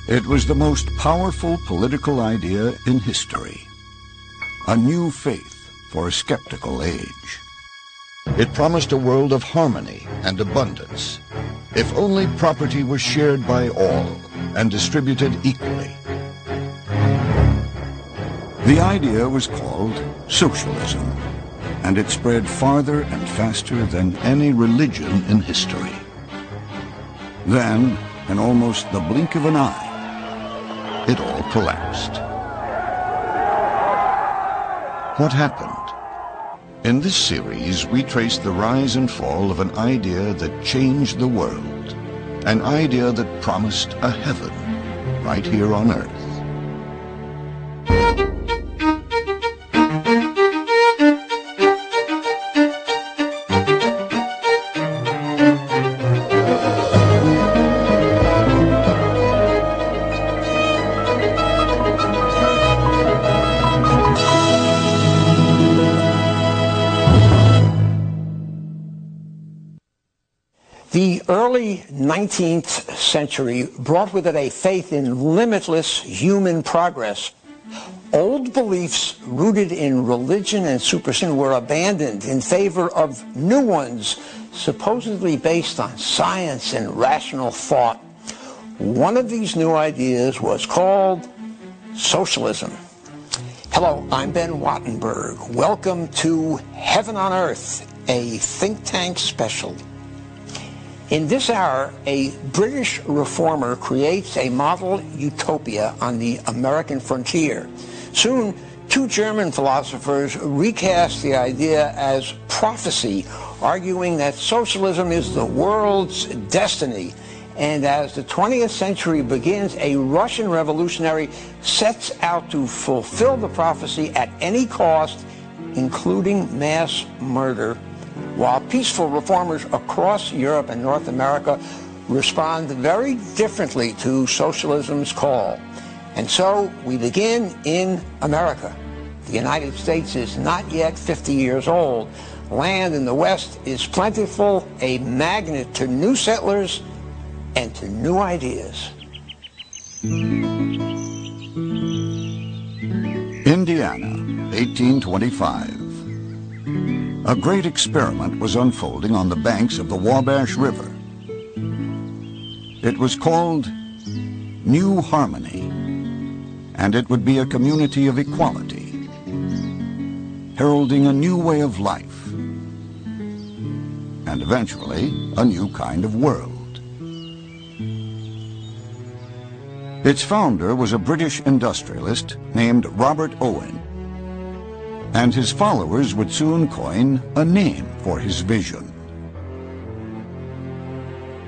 It was the most powerful political idea in history. A new faith for a skeptical age. It promised a world of harmony and abundance, if only property was shared by all and distributed equally. The idea was called socialism, and it spread farther and faster than any religion in history. Then, in almost the blink of an eye, it all collapsed. What happened? In this series, we trace the rise and fall of an idea that changed the world, an idea that promised a heaven right here on Earth. The early 19th century brought with it a faith in limitless human progress. Old beliefs rooted in religion and superstition were abandoned in favor of new ones, supposedly based on science and rational thought. One of these new ideas was called socialism. Hello, I'm Ben Wattenberg. Welcome to Heaven on Earth, a think tank special. In this hour, a British reformer creates a model utopia on the American frontier. Soon, two German philosophers recast the idea as prophecy, arguing that socialism is the world's destiny. And as the 20th century begins, a Russian revolutionary sets out to fulfill the prophecy at any cost, including mass murder, while peaceful reformers across Europe and North America respond very differently to socialism's call. And so we begin in America. The United States is not yet 50 years old. Land in the West is plentiful, a magnet to new settlers and to new ideas. Indiana, 1825. A great experiment was unfolding on the banks of the Wabash River. It was called New Harmony, and it would be a community of equality, heralding a new way of life, and eventually a new kind of world. Its founder was a British industrialist named Robert Owen, and his followers would soon coin a name for his vision: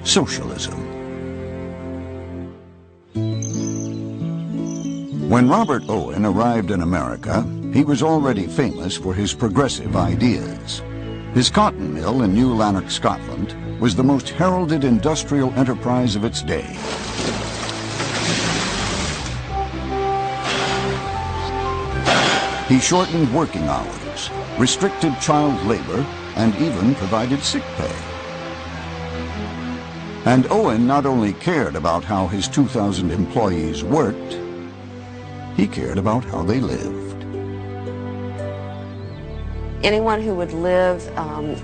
socialism. When Robert Owen arrived in America, he was already famous for his progressive ideas. His cotton mill in New Lanark, Scotland, was the most heralded industrial enterprise of its day. He shortened working hours, restricted child labor, and even provided sick pay. And Owen not only cared about how his 2,000 employees worked, he cared about how they lived. Anyone who would live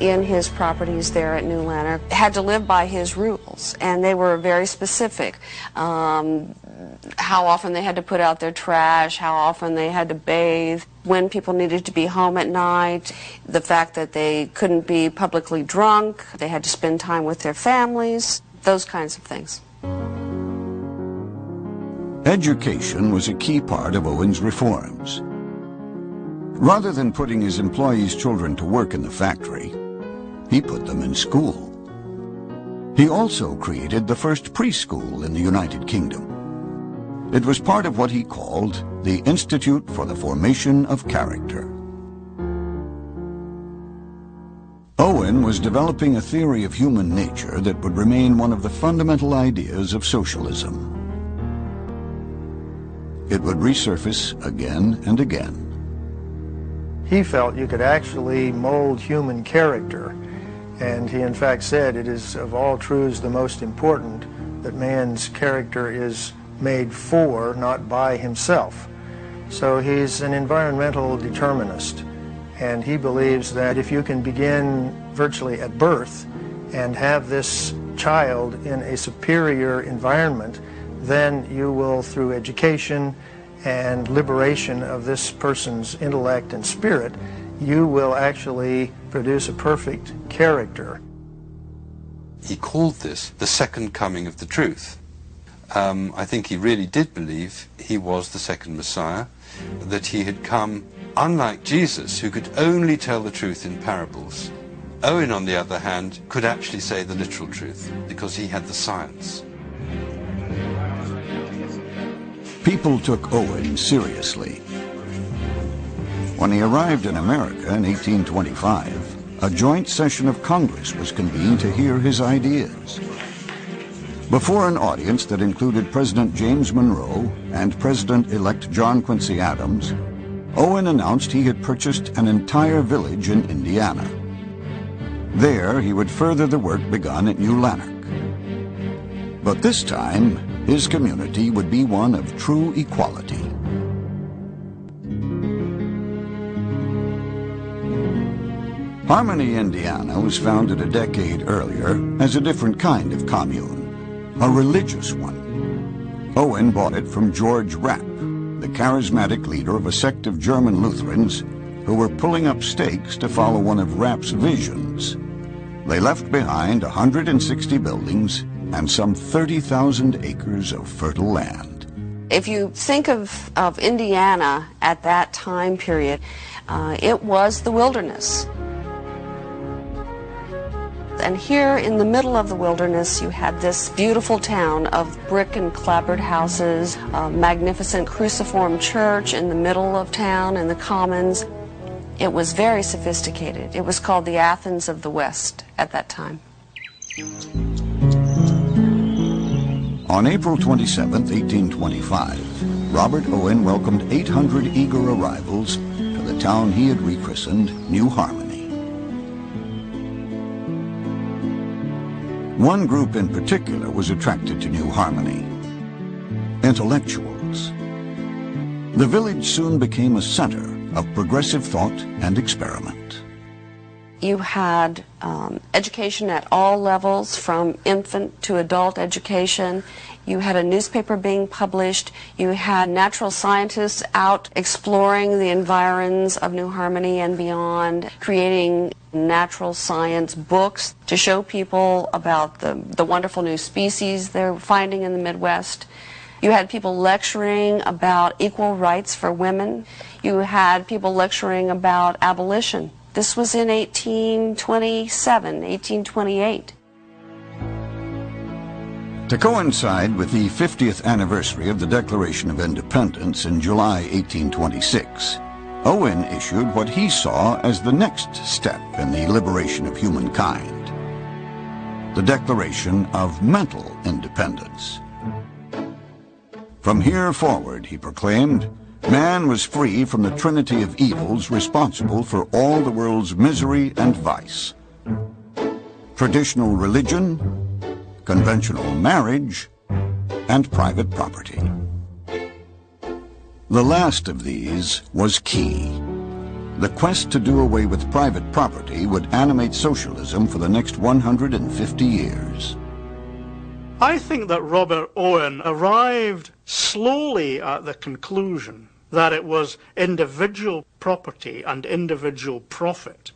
in his properties there at New Lanark had to live by his rules, and they were very specific. How often they had to put out their trash, how often they had to bathe, when people needed to be home at night, the fact that they couldn't be publicly drunk, they had to spend time with their families, those kinds of things. Education was a key part of Owen's reforms. Rather than putting his employees' children to work in the factory, he put them in school. He also created the first preschool in the United Kingdom. It was part of what he called the Institute for the Formation of Character. Owen was developing a theory of human nature that would remain one of the fundamental ideas of socialism. It would resurface again and again. He felt you could actually mold human character, and he in fact said it is of all truths the most important, that man's character is made for, not by himself. So he's an environmental determinist, and he believes that if you can begin virtually at birth and have this child in a superior environment, then you will, through education and liberation of this person's intellect and spirit, you will actually produce a perfect character. He called this the second coming of the truth. I think he really did believe he was the second Messiah, that he had come, unlike Jesus, who could only tell the truth in parables. Owen, on the other hand, could actually say the literal truth, because he had the science. People took Owen seriously. When he arrived in America in 1825, a joint session of Congress was convened to hear his ideas. Before an audience that included President James Monroe and President-elect John Quincy Adams, Owen announced he had purchased an entire village in Indiana. There, he would further the work begun at New Lanark. But this time, his community would be one of true equality. Harmony, Indiana was founded a decade earlier as a different kind of commune, a religious one. Owen bought it from George Rapp, the charismatic leader of a sect of German Lutherans who were pulling up stakes to follow one of Rapp's visions. They left behind 160 buildings and some 30,000 acres of fertile land. If you think of Indiana at that time period, it was the wilderness. And here in the middle of the wilderness, you had this beautiful town of brick and clapboard houses, a magnificent cruciform church in the middle of town in the commons. It was very sophisticated. It was called the Athens of the West at that time. On April 27, 1825, Robert Owen welcomed 800 eager arrivals to the town he had rechristened New Harmony. One group in particular was attracted to New Harmony: intellectuals. The village soon became a center of progressive thought and experiment. You had education at all levels, from infant to adult education. You had a newspaper being published. You had natural scientists out exploring the environs of New Harmony and beyond, creating natural science books to show people about the wonderful new species they're finding in the Midwest. You had people lecturing about equal rights for women. You had people lecturing about abolition. This was in 1827, 1828. To coincide with the 50th anniversary of the Declaration of Independence in July 1826, Owen issued what he saw as the next step in the liberation of humankind: the Declaration of Mental Independence. From here forward, he proclaimed, man was free from the trinity of evils responsible for all the world's misery and vice: traditional religion, conventional marriage, and private property. The last of these was key. The quest to do away with private property would animate socialism for the next 150 years. I think that Robert Owen arrived slowly at the conclusion that it was individual property and individual profit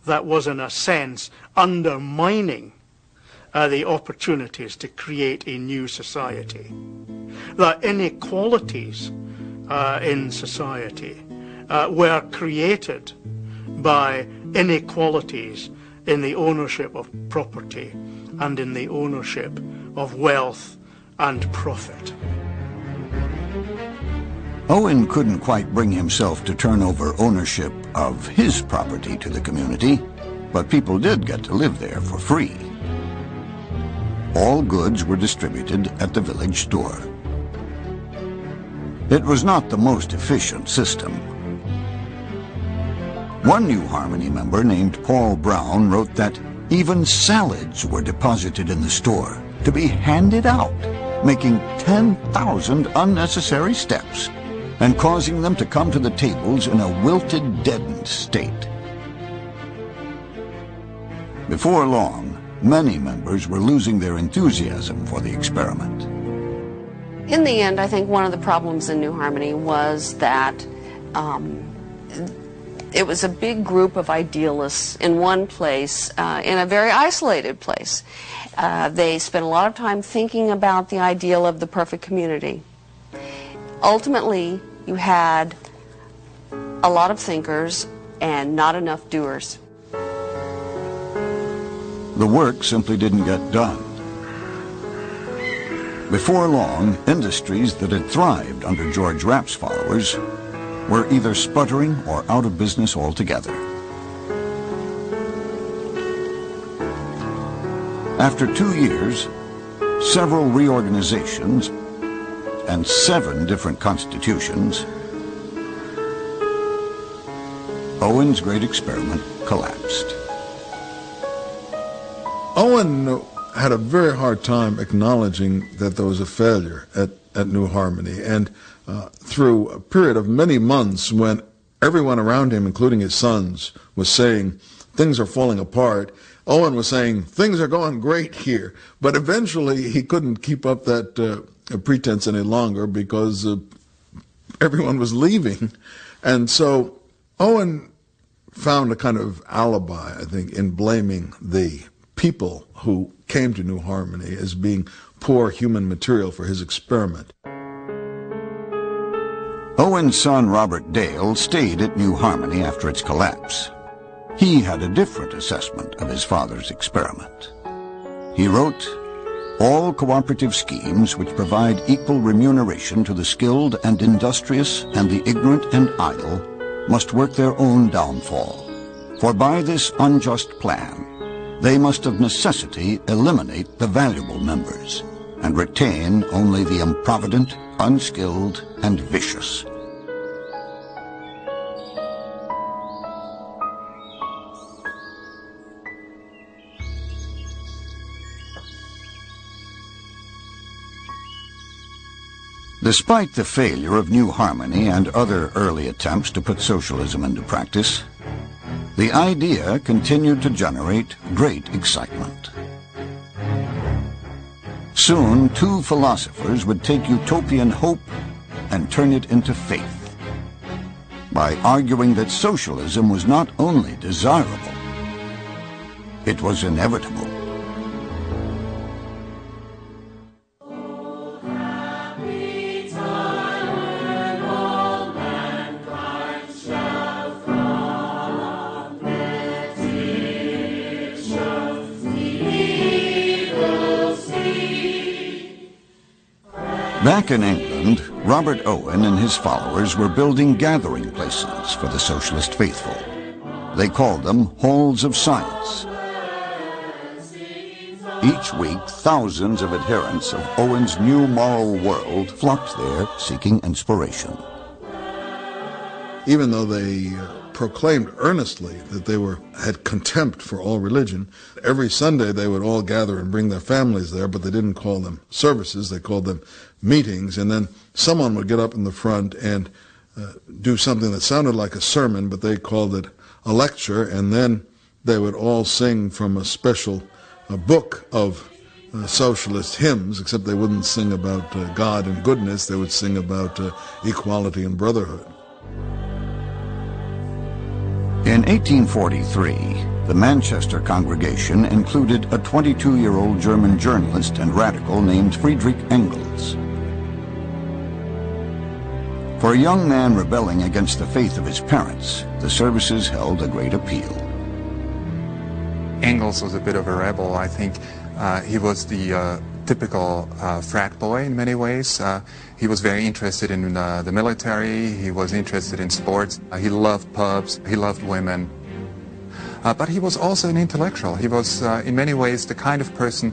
that was, in a sense, undermining the opportunities to create a new society. That inequalities in society were created by inequalities in the ownership of property and in the ownership of wealth and profit. Owen couldn't quite bring himself to turn over ownership of his property to the community, but people did get to live there for free. All goods were distributed at the village store. It was not the most efficient system. One New Harmony member named Paul Brown wrote that even salads were deposited in the store to be handed out. making 10,000 unnecessary steps and causing them to come to the tables in a wilted, deadened state. Before long, many members were losing their enthusiasm for the experiment. In the end, I think one of the problems in New Harmony was that it was a big group of idealists in one place, in a very isolated place. They spent a lot of time thinking about the ideal of the perfect community. Ultimately, you had a lot of thinkers and not enough doers. The work simply didn't get done. Before long, industries that had thrived under George Rapp's followers were either sputtering or out of business altogether. After 2 years, several reorganizations, and 7 different constitutions, Owen's great experiment collapsed. Owen had a very hard time acknowledging that there was a failure at New Harmony, and through a period of many months when everyone around him, including his sons, was saying things are falling apart, Owen was saying things are going great here. But eventually he couldn't keep up that pretense any longer because everyone was leaving. And so Owen found a kind of alibi, I think, in blaming the people who came to New Harmony as being poor human material for his experiment. Owen's son Robert Dale stayed at New Harmony after its collapse. He had a different assessment of his father's experiment. He wrote, "All cooperative schemes which provide equal remuneration to the skilled and industrious and the ignorant and idle must work their own downfall. For by this unjust plan, they must of necessity eliminate the valuable members and retain only the improvident, unskilled, and vicious." Despite the failure of New Harmony and other early attempts to put socialism into practice, the idea continued to generate great excitement. Soon, 2 philosophers would take utopian hope and turn it into faith by arguing that socialism was not only desirable, it was inevitable. Back in England, Robert Owen and his followers were building gathering places for the socialist faithful. They called them halls of science. Each week, thousands of adherents of Owen's new moral world flocked there seeking inspiration. Even though they proclaimed earnestly that they had contempt for all religion, every Sunday they would all gather and bring their families there, but they didn't call them services, they called them meetings, and then someone would get up in the front and do something that sounded like a sermon, but they called it a lecture, and then they would all sing from a special book of socialist hymns, except they wouldn't sing about God and goodness, they would sing about equality and brotherhood. In 1843, the Manchester congregation included a 22-year-old German journalist and radical named Friedrich Engels. For a young man rebelling against the faith of his parents, the services held a great appeal. Engels was a bit of a rebel. I think he was the typical frat boy in many ways. He was very interested in the military, he was interested in sports, he loved pubs, he loved women. But he was also an intellectual. He was in many ways the kind of person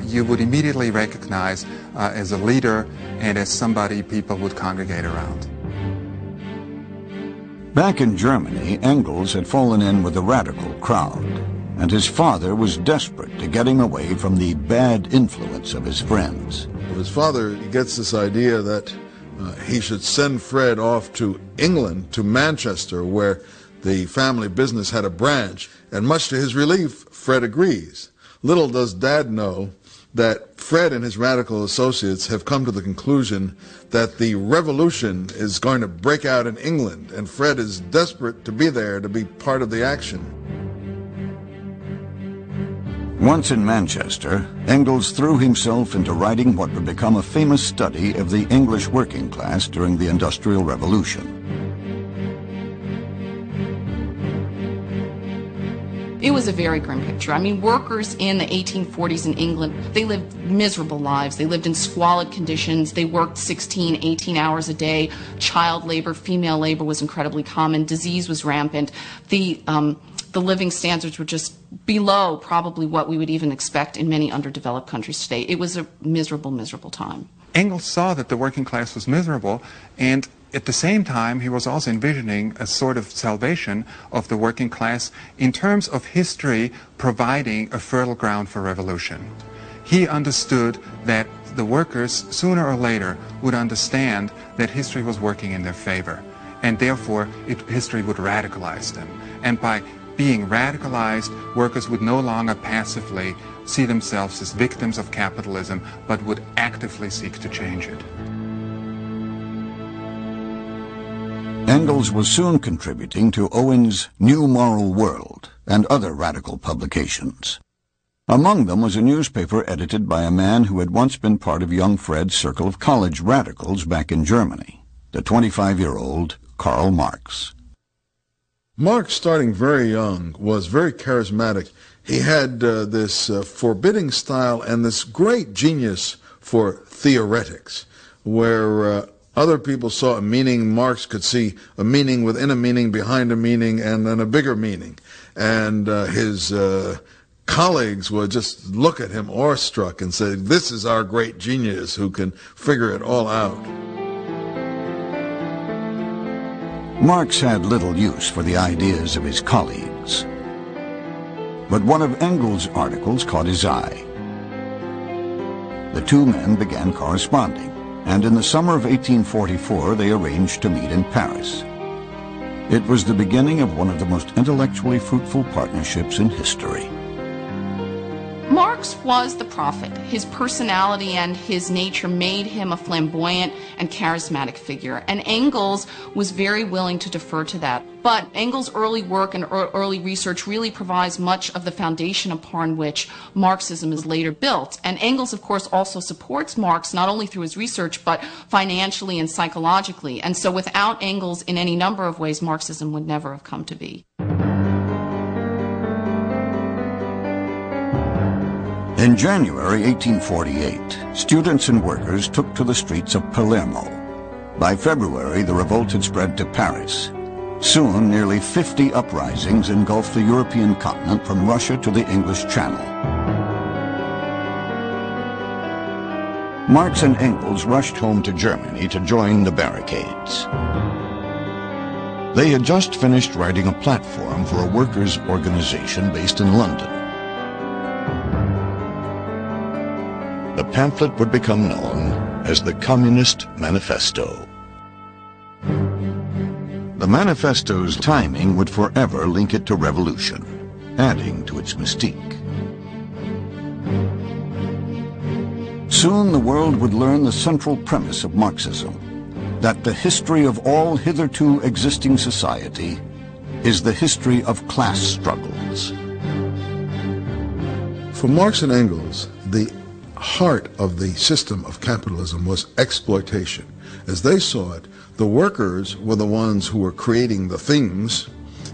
you would immediately recognize as a leader and as somebody people would congregate around. Back in Germany, Engels had fallen in with a radical crowd. and his father was desperate to get him away from the bad influence of his friends. His father gets this idea that he should send Fred off to England, to Manchester, where the family business had a branch, and much to his relief, Fred agrees. Little does Dad know that Fred and his radical associates have come to the conclusion that the revolution is going to break out in England, and Fred is desperate to be there to be part of the action. Once in Manchester, Engels threw himself into writing what would become a famous study of the English working class during the Industrial Revolution. It was a very grim picture. I mean, workers in the 1840s in England, they lived miserable lives. They lived in squalid conditions. They worked 16, 18 hours a day. Child labor, female labor was incredibly common. Disease was rampant. The living standards were just below probably what we would even expect in many underdeveloped countries today. It was a miserable, miserable time. Engels saw that the working class was miserable, and at the same time, he was also envisioning a sort of salvation of the working class in terms of history providing a fertile ground for revolution. He understood that the workers, sooner or later, would understand that history was working in their favor, and therefore history would radicalize them. And by being radicalized, workers would no longer passively see themselves as victims of capitalism, but would actively seek to change it. Engels was soon contributing to Owen's New Moral World and other radical publications. Among them was a newspaper edited by a man who had once been part of young Fred's circle of college radicals back in Germany, the 25-year-old Karl Marx. Marx, starting very young, was very charismatic. He had this forbidding style and this great genius for theoretics, where other people saw a meaning. Marx could see a meaning within a meaning, behind a meaning, and then a bigger meaning. And his colleagues would just look at him awestruck and say, "This is our great genius who can figure it all out." Marx had little use for the ideas of his colleagues. But one of Engels' articles caught his eye. The two men began corresponding, and in the summer of 1844 they arranged to meet in Paris. It was the beginning of one of the most intellectually fruitful partnerships in history. Marx was the prophet. His personality and his nature made him a flamboyant and charismatic figure, and Engels was very willing to defer to that. But Engels' early work and early research really provides much of the foundation upon which Marxism is later built. And Engels, of course, also supports Marx not only through his research, but financially and psychologically. And so without Engels, in any number of ways, Marxism would never have come to be. In January 1848, students and workers took to the streets of Palermo. By February, the revolt had spread to Paris. Soon, nearly 50 uprisings engulfed the European continent from Russia to the English Channel. Marx and Engels rushed home to Germany to join the barricades. They had just finished writing a platform for a workers' organization based in London. The pamphlet would become known as the Communist Manifesto. The manifesto's timing would forever link it to revolution, adding to its mystique. Soon the world would learn the central premise of Marxism, that the history of all hitherto existing society is the history of class struggles. For Marx and Engels, the heart of the system of capitalism was exploitation. As they saw it, the workers were the ones who were creating the things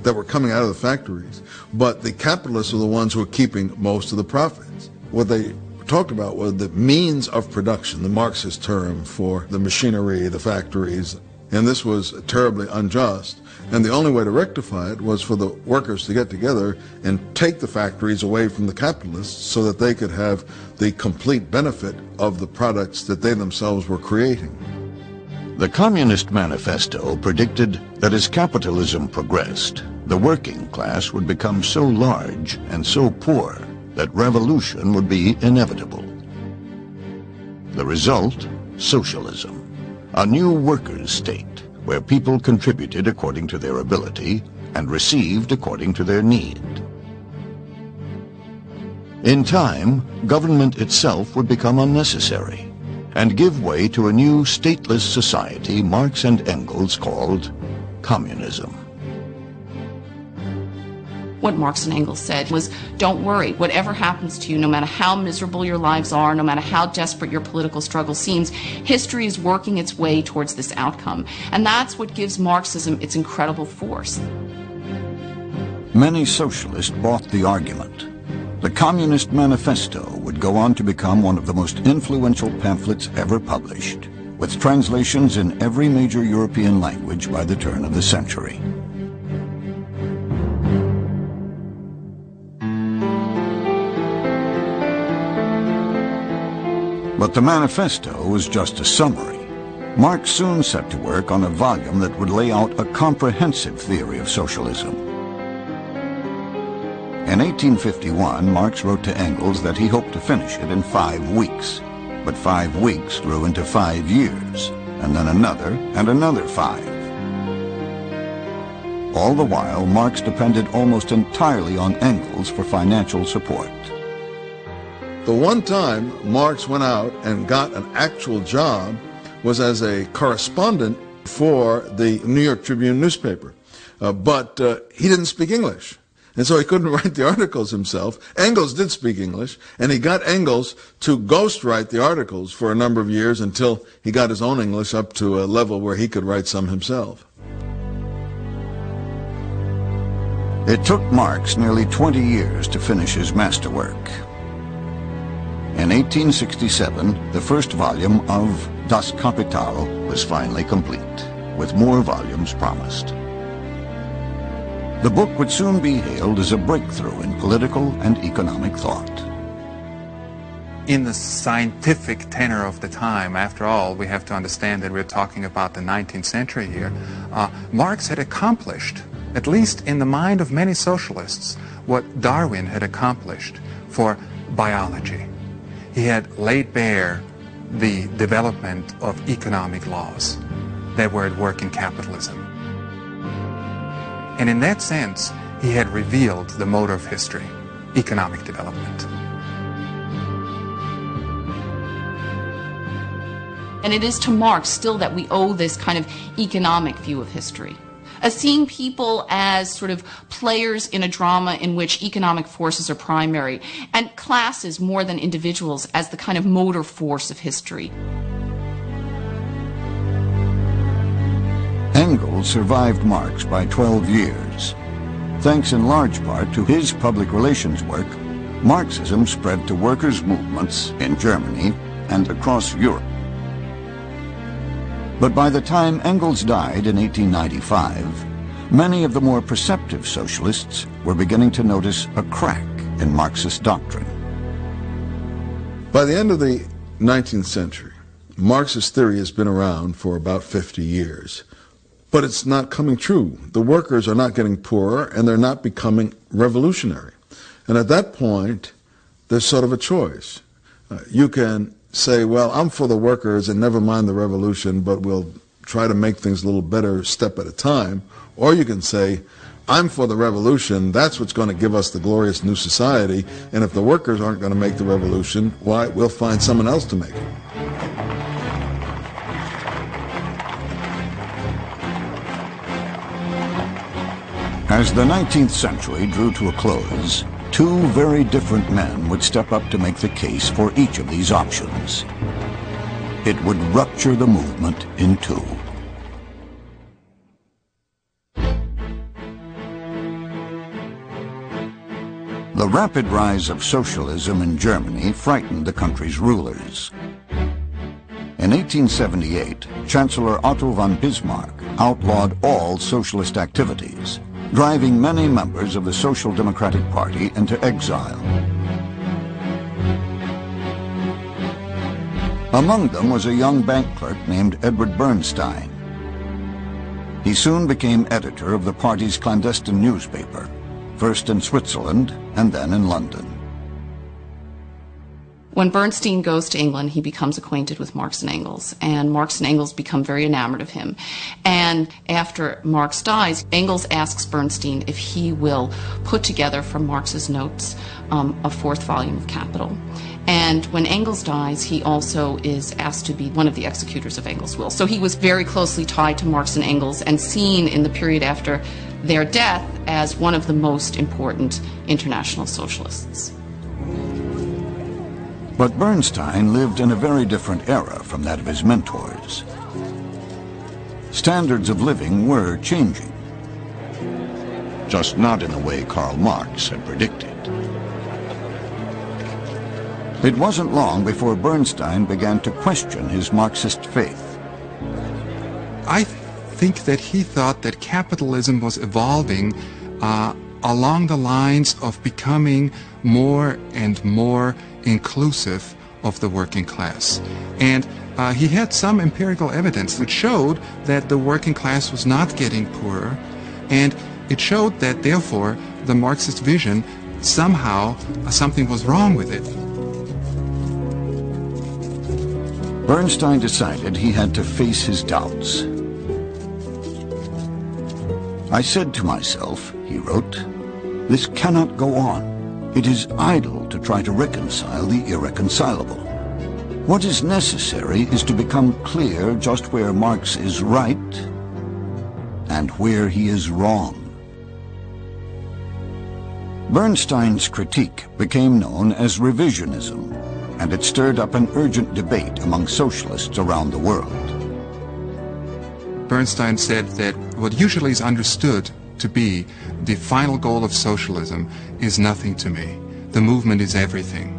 that were coming out of the factories, but the capitalists were the ones who were keeping most of the profits. What they talked about were the means of production, the Marxist term for the machinery, the factories, and this was terribly unjust. And the only way to rectify it was for the workers to get together and take the factories away from the capitalists so that they could have the complete benefit of the products that they themselves were creating. The Communist Manifesto predicted that as capitalism progressed, the working class would become so large and so poor that revolution would be inevitable. The result, socialism, a new workers' state where people contributed according to their ability and received according to their need. In time, government itself would become unnecessary and give way to a new stateless society Marx and Engels called communism. What Marx and Engels said was, don't worry, whatever happens to you, no matter how miserable your lives are, no matter how desperate your political struggle seems, history is working its way towards this outcome. And that's what gives Marxism its incredible force. Many socialists bought the argument. The Communist Manifesto would go on to become one of the most influential pamphlets ever published, with translations in every major European language by the turn of the century. But the manifesto was just a summary. Marx soon set to work on a volume that would lay out a comprehensive theory of socialism. In 1851, Marx wrote to Engels that he hoped to finish it in 5 weeks. But 5 weeks grew into 5 years, and then another and another 5. All the while, Marx depended almost entirely on Engels for financial support. The one time Marx went out and got an actual job was as a correspondent for the New York Tribune newspaper. But he didn't speak English, and so he couldn't write the articles himself. Engels did speak English, and he got Engels to ghostwrite the articles for a number of years until he got his own English up to a level where he could write some himself. It took Marx nearly 20 years to finish his masterwork. In 1867, the first volume of Das Kapital was finally complete, with more volumes promised. The book would soon be hailed as a breakthrough in political and economic thought. In the scientific tenor of the time, after all, we have to understand that we're talking about the 19th century here, Marx had accomplished, at least in the mind of many socialists, what Darwin had accomplished for biology. He had laid bare the development of economic laws that were at work in capitalism. And in that sense, he had revealed the motor of history, economic development. And it is to Marx still that we owe this kind of economic view of history. As seeing people as sort of players in a drama in which economic forces are primary, and classes more than individuals as the kind of motor force of history. Engels survived Marx by 12 years. Thanks in large part to his public relations work, Marxism spread to workers' movements in Germany and across Europe. But by the time Engels died in 1895, many of the more perceptive socialists were beginning to notice a crack in Marxist doctrine. By the end of the 19th century, Marxist theory has been around for about 50 years. But it's not coming true. The workers are not getting poorer, and they're not becoming revolutionary. And at that point, there's sort of a choice. You can say, well, I'm for the workers and never mind the revolution, but we'll try to make things a little better step at a time. Or you can say, I'm for the revolution, that's what's going to give us the glorious new society, and if the workers aren't going to make the revolution, why, we'll find someone else to make it. As the 19th century drew to a close, 2 very different men would step up to make the case for each of these options. It would rupture the movement in 2. The rapid rise of socialism in Germany frightened the country's rulers. In 1878, Chancellor Otto von Bismarck outlawed all socialist activities, driving many members of the Social Democratic Party into exile. Among them was a young bank clerk named Edward Bernstein. He soon became editor of the party's clandestine newspaper, first in Switzerland and then in London. When Bernstein goes to England, he becomes acquainted with Marx and Engels, and Marx and Engels become very enamored of him. And after Marx dies, Engels asks Bernstein if he will put together from Marx's notes a fourth volume of Capital. And when Engels dies, he also is asked to be one of the executors of Engels' will. So he was very closely tied to Marx and Engels and seen in the period after their death as one of the most important international socialists. But Bernstein lived in a very different era from that of his mentors. Standards of living were changing, just not in the way Karl Marx had predicted. It wasn't long before Bernstein began to question his Marxist faith. I think that he thought that capitalism was evolving along the lines of becoming more and more inclusive of the working class. And he had some empirical evidence that showed that the working class was not getting poorer, and it showed that therefore the Marxist vision, somehow something was wrong with it. Bernstein decided he had to face his doubts. "I said to myself," he wrote, "this cannot go on. It is idle to try to reconcile the irreconcilable. What is necessary is to become clear just where Marx is right and where he is wrong." Bernstein's critique became known as revisionism, and it stirred up an urgent debate among socialists around the world. Bernstein said that what usually is understood to be the final goal of socialism is nothing to me. The movement is everything.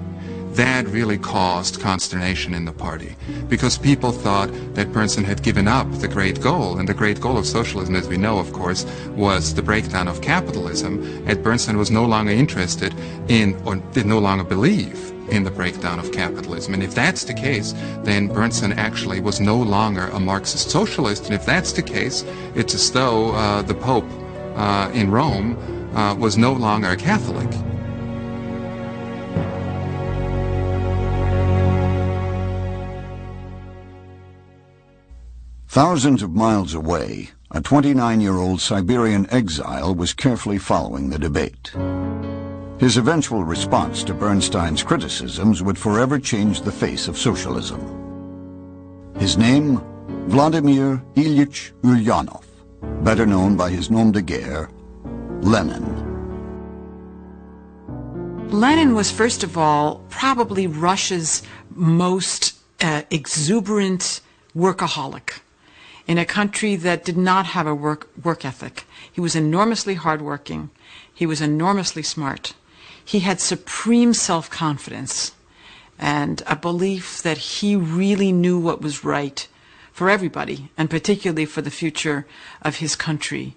That really caused consternation in the party, because people thought that Bernstein had given up the great goal, and the great goal of socialism, as we know, of course, was the breakdown of capitalism, and Bernstein was no longer interested in, or did no longer believe in, the breakdown of capitalism. And if that's the case, then Bernstein actually was no longer a Marxist socialist, and if that's the case, it's as though the Pope in Rome was no longer a Catholic. Thousands of miles away, a 29-year-old Siberian exile was carefully following the debate. His eventual response to Bernstein's criticisms would forever change the face of socialism. His name, Vladimir Ilyich Ulyanov, better known by his nom de guerre, Lenin. Lenin was, first of all, probably Russia's most exuberant workaholic in a country that did not have a work ethic. He was enormously hardworking. He was enormously smart. He had supreme self-confidence and a belief that he really knew what was right for everybody, and particularly for the future of his country.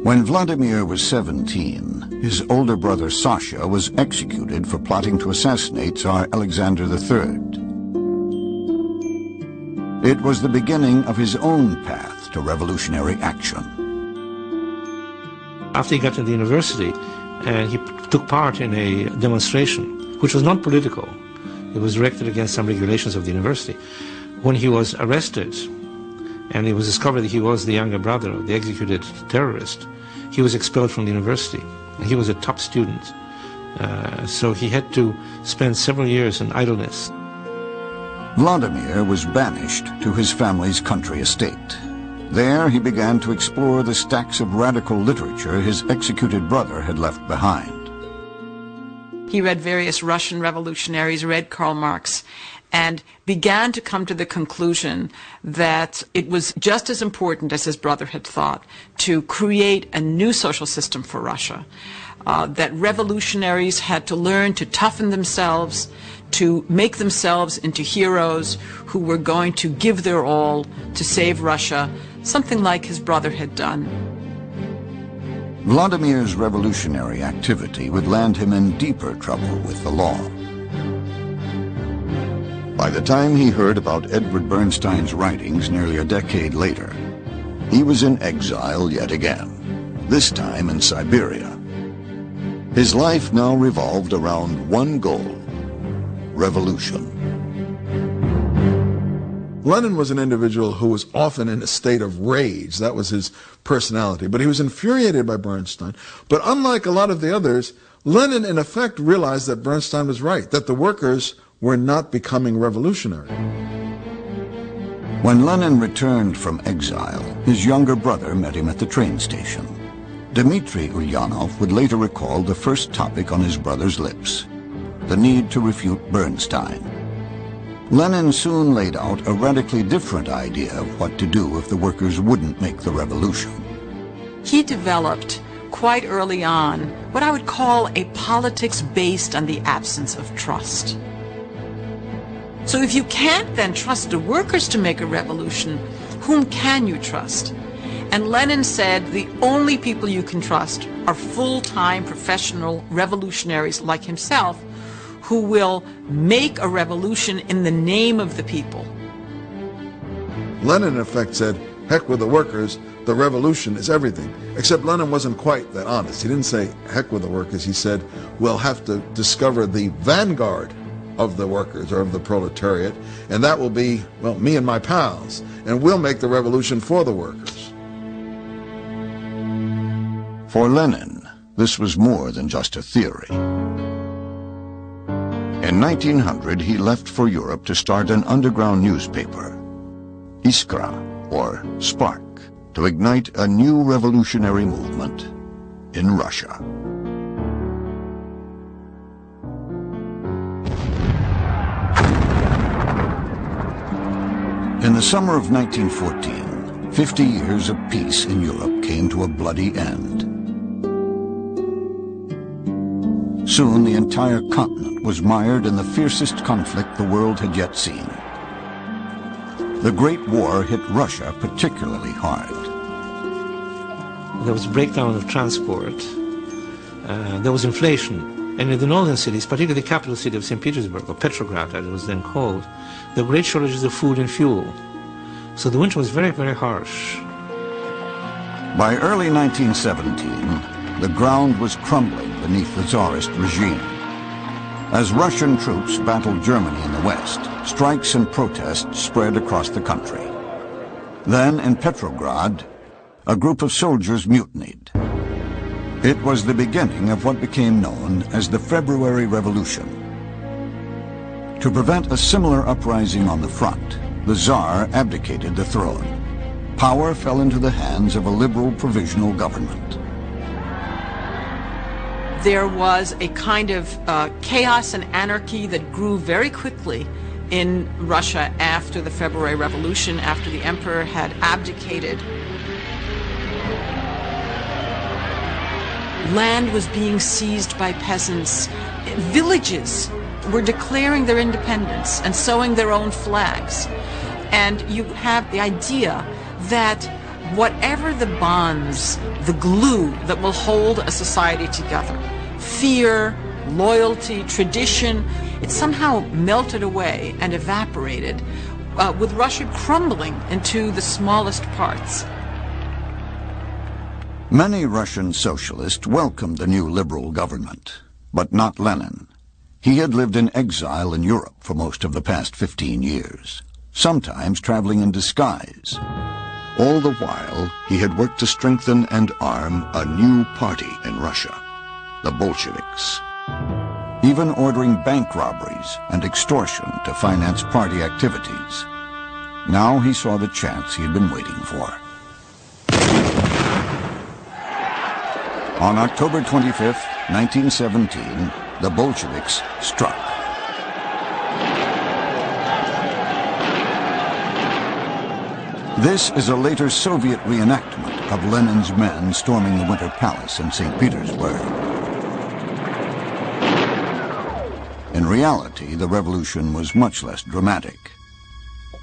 When Vladimir was 17, his older brother Sasha was executed for plotting to assassinate Tsar Alexander III. It was the beginning of his own path to revolutionary action. After he got to the university, and he took part in a demonstration, which was not political. It was directed against some regulations of the university. When he was arrested, and it was discovered that he was the younger brother of the executed terrorist, he was expelled from the university. And he was a top student, so he had to spend several years in idleness. Vladimir was banished to his family's country estate. There he began to explore the stacks of radical literature his executed brother had left behind. He read various Russian revolutionaries, read Karl Marx, and began to come to the conclusion that it was just as important as his brother had thought to create a new social system for Russia, that revolutionaries had to learn to toughen themselves, to make themselves into heroes who were going to give their all to save Russia, something like his brother had done. Vladimir's revolutionary activity would land him in deeper trouble with the law. By the time he heard about Edward Bernstein's writings nearly a decade later, he was in exile yet again, this time in Siberia. His life now revolved around one goal: revolution. Lenin was an individual who was often in a state of rage. That was his personality. But he was infuriated by Bernstein. But unlike a lot of the others, Lenin in effect realized that Bernstein was right, that the workers were not becoming revolutionary. When Lenin returned from exile, his younger brother met him at the train station. Dmitry Ulyanov would later recall the first topic on his brother's lips: the need to refute Bernstein. Lenin soon laid out a radically different idea of what to do if the workers wouldn't make the revolution. He developed quite early on what I would call a politics based on the absence of trust. So if you can't then trust the workers to make a revolution, whom can you trust? And Lenin said the only people you can trust are full-time professional revolutionaries like himself, who will make a revolution in the name of the people. Lenin in effect said, heck with the workers, the revolution is everything. Except Lenin wasn't quite that honest. He didn't say, heck with the workers. He said, we'll have to discover the vanguard of the workers or of the proletariat, and that will be, well, me and my pals, and we'll make the revolution for the workers. For Lenin, this was more than just a theory. In 1900, he left for Europe to start an underground newspaper, Iskra, or Spark, to ignite a new revolutionary movement in Russia. In the summer of 1914, 50 years of peace in Europe came to a bloody end. Soon the entire continent was mired in the fiercest conflict the world had yet seen. The Great War hit Russia particularly hard. There was breakdown of transport. There was inflation. And in the northern cities, particularly the capital city of St. Petersburg, or Petrograd as it was then called, there were great shortages of food and fuel. So the winter was very, very harsh. By early 1917, the ground was crumbling beneath the Tsarist regime. As Russian troops battled Germany in the west, strikes and protests spread across the country. Then, in Petrograd, a group of soldiers mutinied. It was the beginning of what became known as the February Revolution. To prevent a similar uprising on the front, the Tsar abdicated the throne. Power fell into the hands of a liberal provisional government. There was a kind of chaos and anarchy that grew very quickly in Russia after the February Revolution, after the emperor had abdicated. Land was being seized by peasants. Villages were declaring their independence and sewing their own flags. And you have the idea that whatever the bonds, the glue that will hold a society together, fear, loyalty, tradition, it somehow melted away and evaporated, with Russia crumbling into the smallest parts. Many Russian socialists welcomed the new liberal government, but not Lenin. He had lived in exile in Europe for most of the past 15 years, sometimes traveling in disguise. All the while, he had worked to strengthen and arm a new party in Russia, the Bolsheviks, even ordering bank robberies and extortion to finance party activities. Now he saw the chance he had been waiting for. On October 25th, 1917, the Bolsheviks struck. This is a later Soviet reenactment of Lenin's men storming the Winter Palace in St. Petersburg. In reality, the revolution was much less dramatic.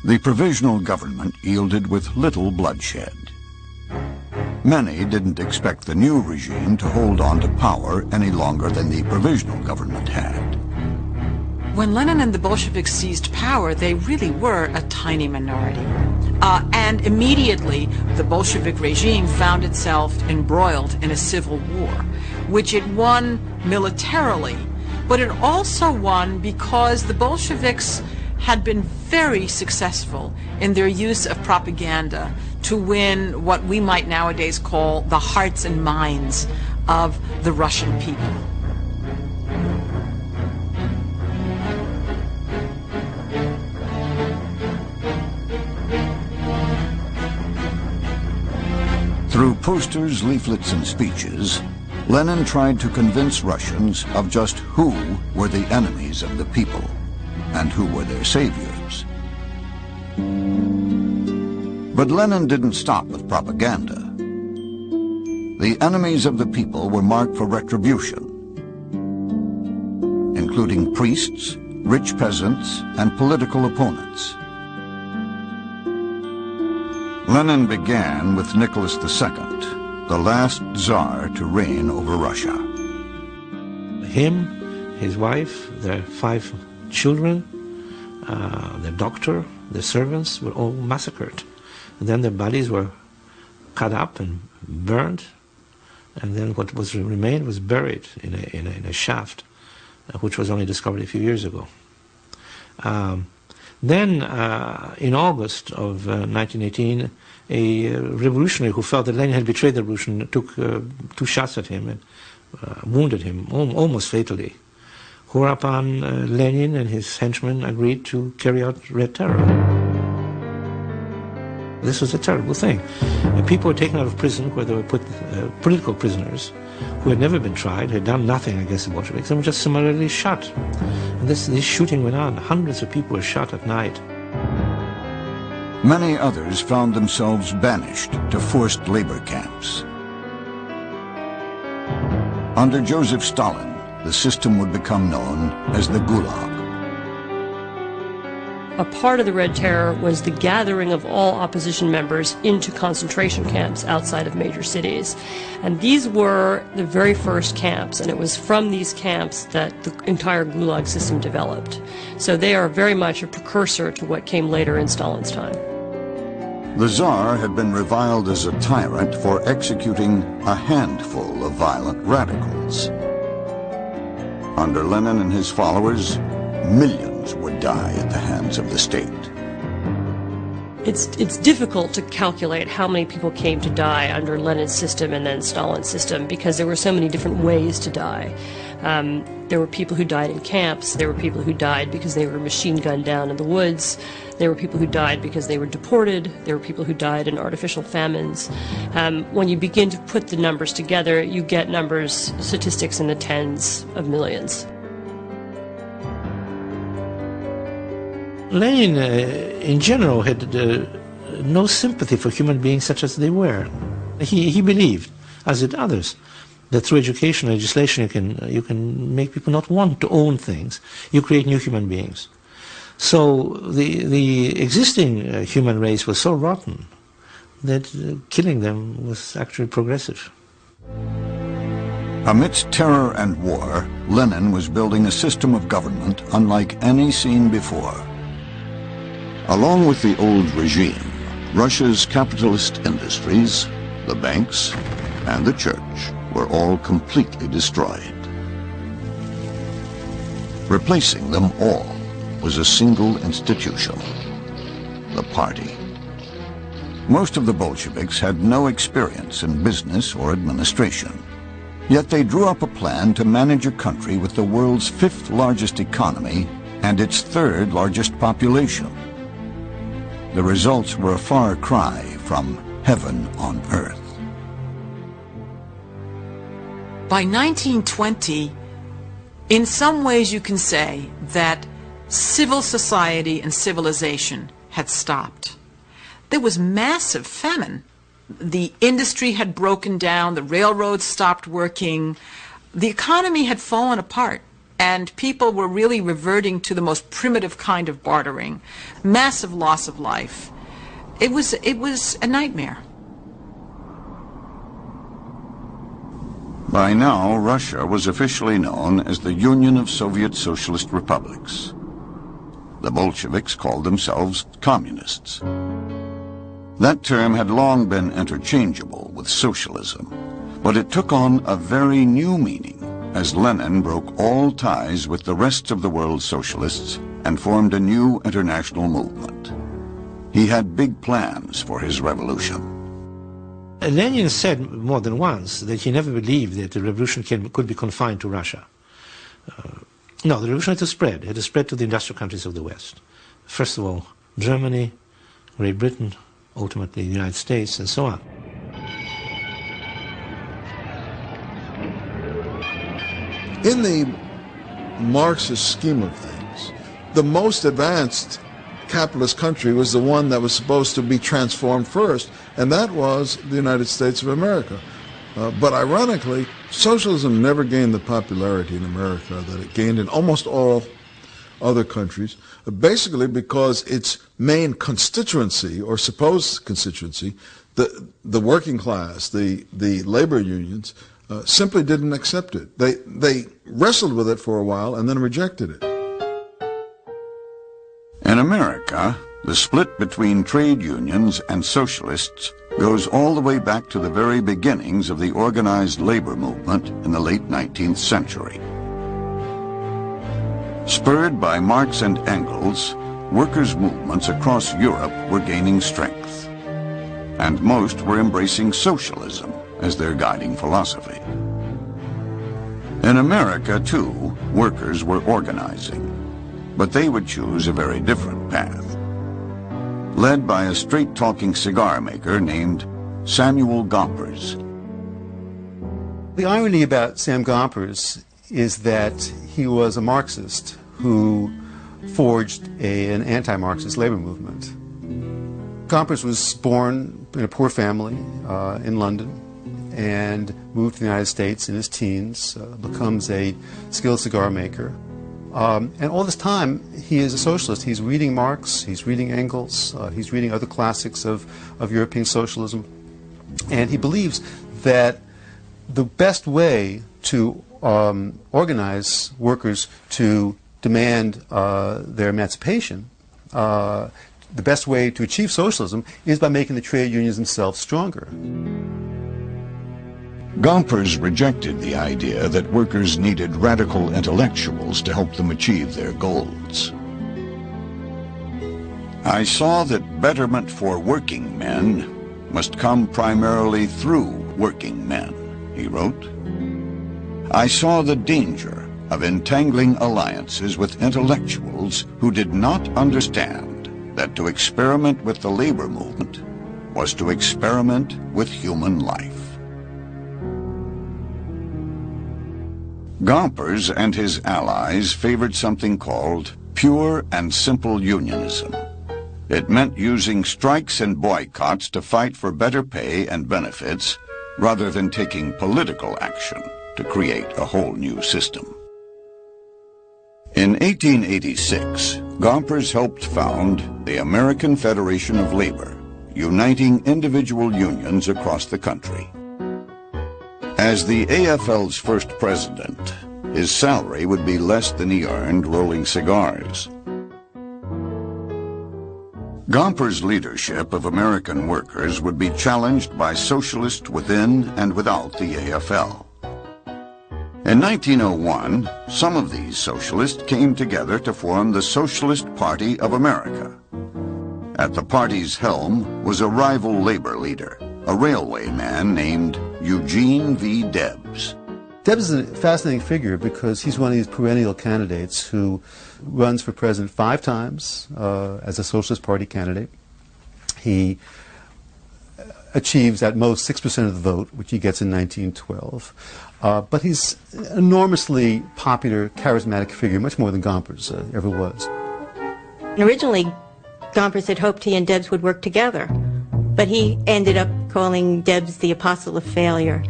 The provisional government yielded with little bloodshed. Many didn't expect the new regime to hold on to power any longer than the provisional government had. When Lenin and the Bolsheviks seized power, they really were a tiny minority. And immediately, the Bolshevik regime found itself embroiled in a civil war, which it won militarily, but it also won because the Bolsheviks had been very successful in their use of propaganda to win what we might nowadays call the hearts and minds of the Russian people. Through posters, leaflets, and speeches, Lenin tried to convince Russians of just who were the enemies of the people and who were their saviors. But Lenin didn't stop with propaganda. The enemies of the people were marked for retribution, including priests, rich peasants, and political opponents. Lenin began with Nicholas II, the last Tsar to reign over Russia. Him, his wife, their 5 children, their doctor, their servants were all massacred. And then their bodies were cut up and burned, and then what was remained was buried in a shaft, which was only discovered a few years ago. Then, in August of 1918, a revolutionary who felt that Lenin had betrayed the revolution took 2 shots at him and wounded him almost fatally. Whereupon Lenin and his henchmen agreed to carry out Red Terror. This was a terrible thing. People were taken out of prison where they were put political prisoners who had never been tried, had done nothing against the Bolsheviks, and were just summarily shot. And this shooting went on. Hundreds of people were shot at night. Many others found themselves banished to forced labor camps. Under Joseph Stalin, the system would become known as the Gulag. A part of the Red Terror was the gathering of all opposition members into concentration camps outside of major cities. And these were the very first camps, and it was from these camps that the entire Gulag system developed. So they are very much a precursor to what came later in Stalin's time. The Tsar had been reviled as a tyrant for executing a handful of violent radicals. Under Lenin and his followers, millions would die at the hands of the state. It's difficult to calculate how many people came to die under Lenin's system and then Stalin's system because there were so many different ways to die. There were people who died in camps. There were people who died because they were machine gunned down in the woods. There were people who died because they were deported. There were people who died in artificial famines. When you begin to put the numbers together, you get numbers, statistics in the tens of millions. Lenin, in general, had no sympathy for human beings such as they were. He believed, as did others, that through education and legislation you can make people not want to own things. You create new human beings. So the existing human race was so rotten that killing them was actually progressive. Amidst terror and war, Lenin was building a system of government unlike any seen before. Along with the old regime, Russia's capitalist industries, the banks, and the church were all completely destroyed. Replacing them all was a single institution, the party. Most of the Bolsheviks had no experience in business or administration, yet they drew up a plan to manage a country with the world's 5th largest economy and its 3rd largest population. The results were a far cry from heaven on earth. By 1920, in some ways you can say that civil society and civilization had stopped. There was massive famine. The industry had broken down, the railroads stopped working, the economy had fallen apart, and people were really reverting to the most primitive kind of bartering. Massive loss of life. It was a nightmare. By now, Russia was officially known as the Union of Soviet Socialist Republics. The Bolsheviks called themselves communists. That term had long been interchangeable with socialism, but it took on a very new meaning as Lenin broke all ties with the rest of the world's socialists and formed a new international movement. He had big plans for his revolution. Lenin said more than once that he never believed that the revolution could be confined to Russia. No, the revolution had to spread. It had to spread to the industrial countries of the West. First of all, Germany, Great Britain, ultimately the United States, and so on. In the Marxist scheme of things, the most advanced capitalist country was the one that was supposed to be transformed first, and that was the United States of America. But ironically, socialism never gained the popularity in America that it gained in almost all other countries, basically because its main constituency, or supposed constituency, the working class, the labor unions, simply didn't accept it. They wrestled with it for a while and then rejected it. In America, the split between trade unions and socialists goes all the way back to the very beginnings of the organized labor movement in the late 19th century. Spurred by Marx and Engels, workers' movements across Europe were gaining strength, and most were embracing socialism as their guiding philosophy. In America, too, workers were organizing, but they would choose a very different path. Led by a straight-talking cigar maker named Samuel Gompers. The irony about Sam Gompers is that he was a Marxist who forged an anti-Marxist labor movement. Gompers was born in a poor family in London and moved to the United States in his teens, becomes a skilled cigar maker. And all this time, he is a socialist. He's reading Marx, he's reading Engels, he's reading other classics of European socialism. And he believes that the best way to organize workers to demand their emancipation, the best way to achieve socialism is by making the trade unions themselves stronger. Gompers rejected the idea that workers needed radical intellectuals to help them achieve their goals. I saw that betterment for working men must come primarily through working men, he wrote. I saw the danger of entangling alliances with intellectuals who did not understand that to experiment with the labor movement was to experiment with human life. Gompers and his allies favored something called pure and simple unionism. It meant using strikes and boycotts to fight for better pay and benefits rather than taking political action to create a whole new system. In 1886, Gompers helped found the American Federation of Labor, uniting individual unions across the country. As the AFL's first president, his salary would be less than he earned rolling cigars. Gompers' leadership of American workers would be challenged by socialists within and without the AFL. In 1901, some of these socialists came together to form the Socialist Party of America. At the party's helm was a rival labor leader, a railway man named Eugene V. Debs. Debs is a fascinating figure because he's one of these perennial candidates who runs for president 5 times as a Socialist Party candidate. He achieves at most 6% of the vote, which he gets in 1912. But he's an enormously popular, charismatic figure, much more than Gompers ever was. Originally, Gompers had hoped he and Debs would work together, but he ended up calling Debs the apostle of failure.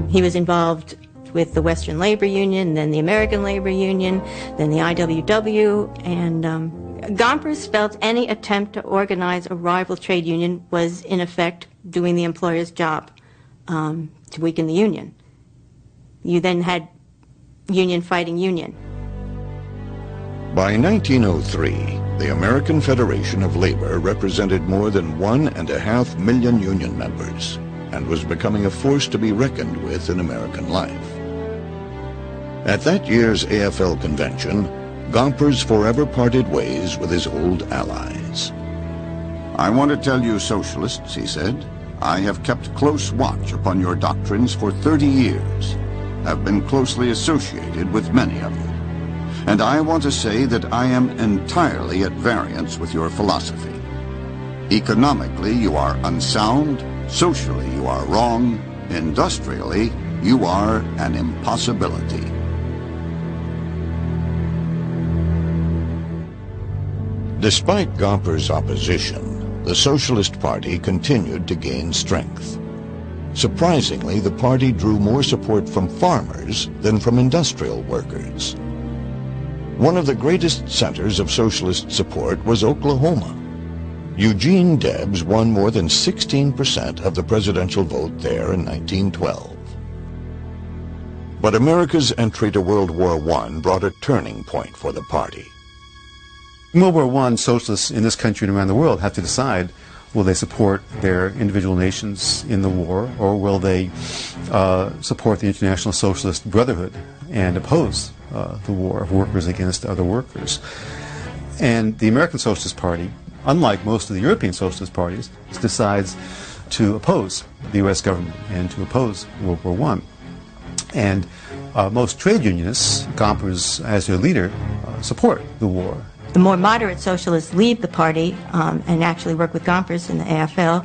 He was involved with the Western Labor Union, then the American Labor Union, then the IWW, and Gompers felt any attempt to organize a rival trade union was, in effect, doing the employer's job to weaken the union. You then had union fighting union. By 1903, the American Federation of Labor represented more than 1.5 million union members and was becoming a force to be reckoned with in American life. At that year's AFL convention, Gompers forever parted ways with his old allies. "I want to tell you socialists," he said, "I have kept close watch upon your doctrines for 30 years, have been closely associated with many of you. And I want to say that I am entirely at variance with your philosophy. Economically, you are unsound. Socially, you are wrong. Industrially, you are an impossibility." Despite Gompers' opposition, the Socialist Party continued to gain strength. Surprisingly, the party drew more support from farmers than from industrial workers. One of the greatest centers of socialist support was Oklahoma. Eugene Debs won more than 16% of the presidential vote there in 1912. But America's entry to World War I brought a turning point for the party. In World War I, socialists in this country and around the world have to decide, will they support their individual nations in the war, or will they support the International Socialist Brotherhood and oppose the war of workers against other workers? And the American Socialist Party, unlike most of the European socialist parties, decides to oppose the U.S. government and to oppose World War I. And most trade unionists, Gompers as their leader, support the war. The more moderate socialists leave the party and actually work with Gompers in the AFL.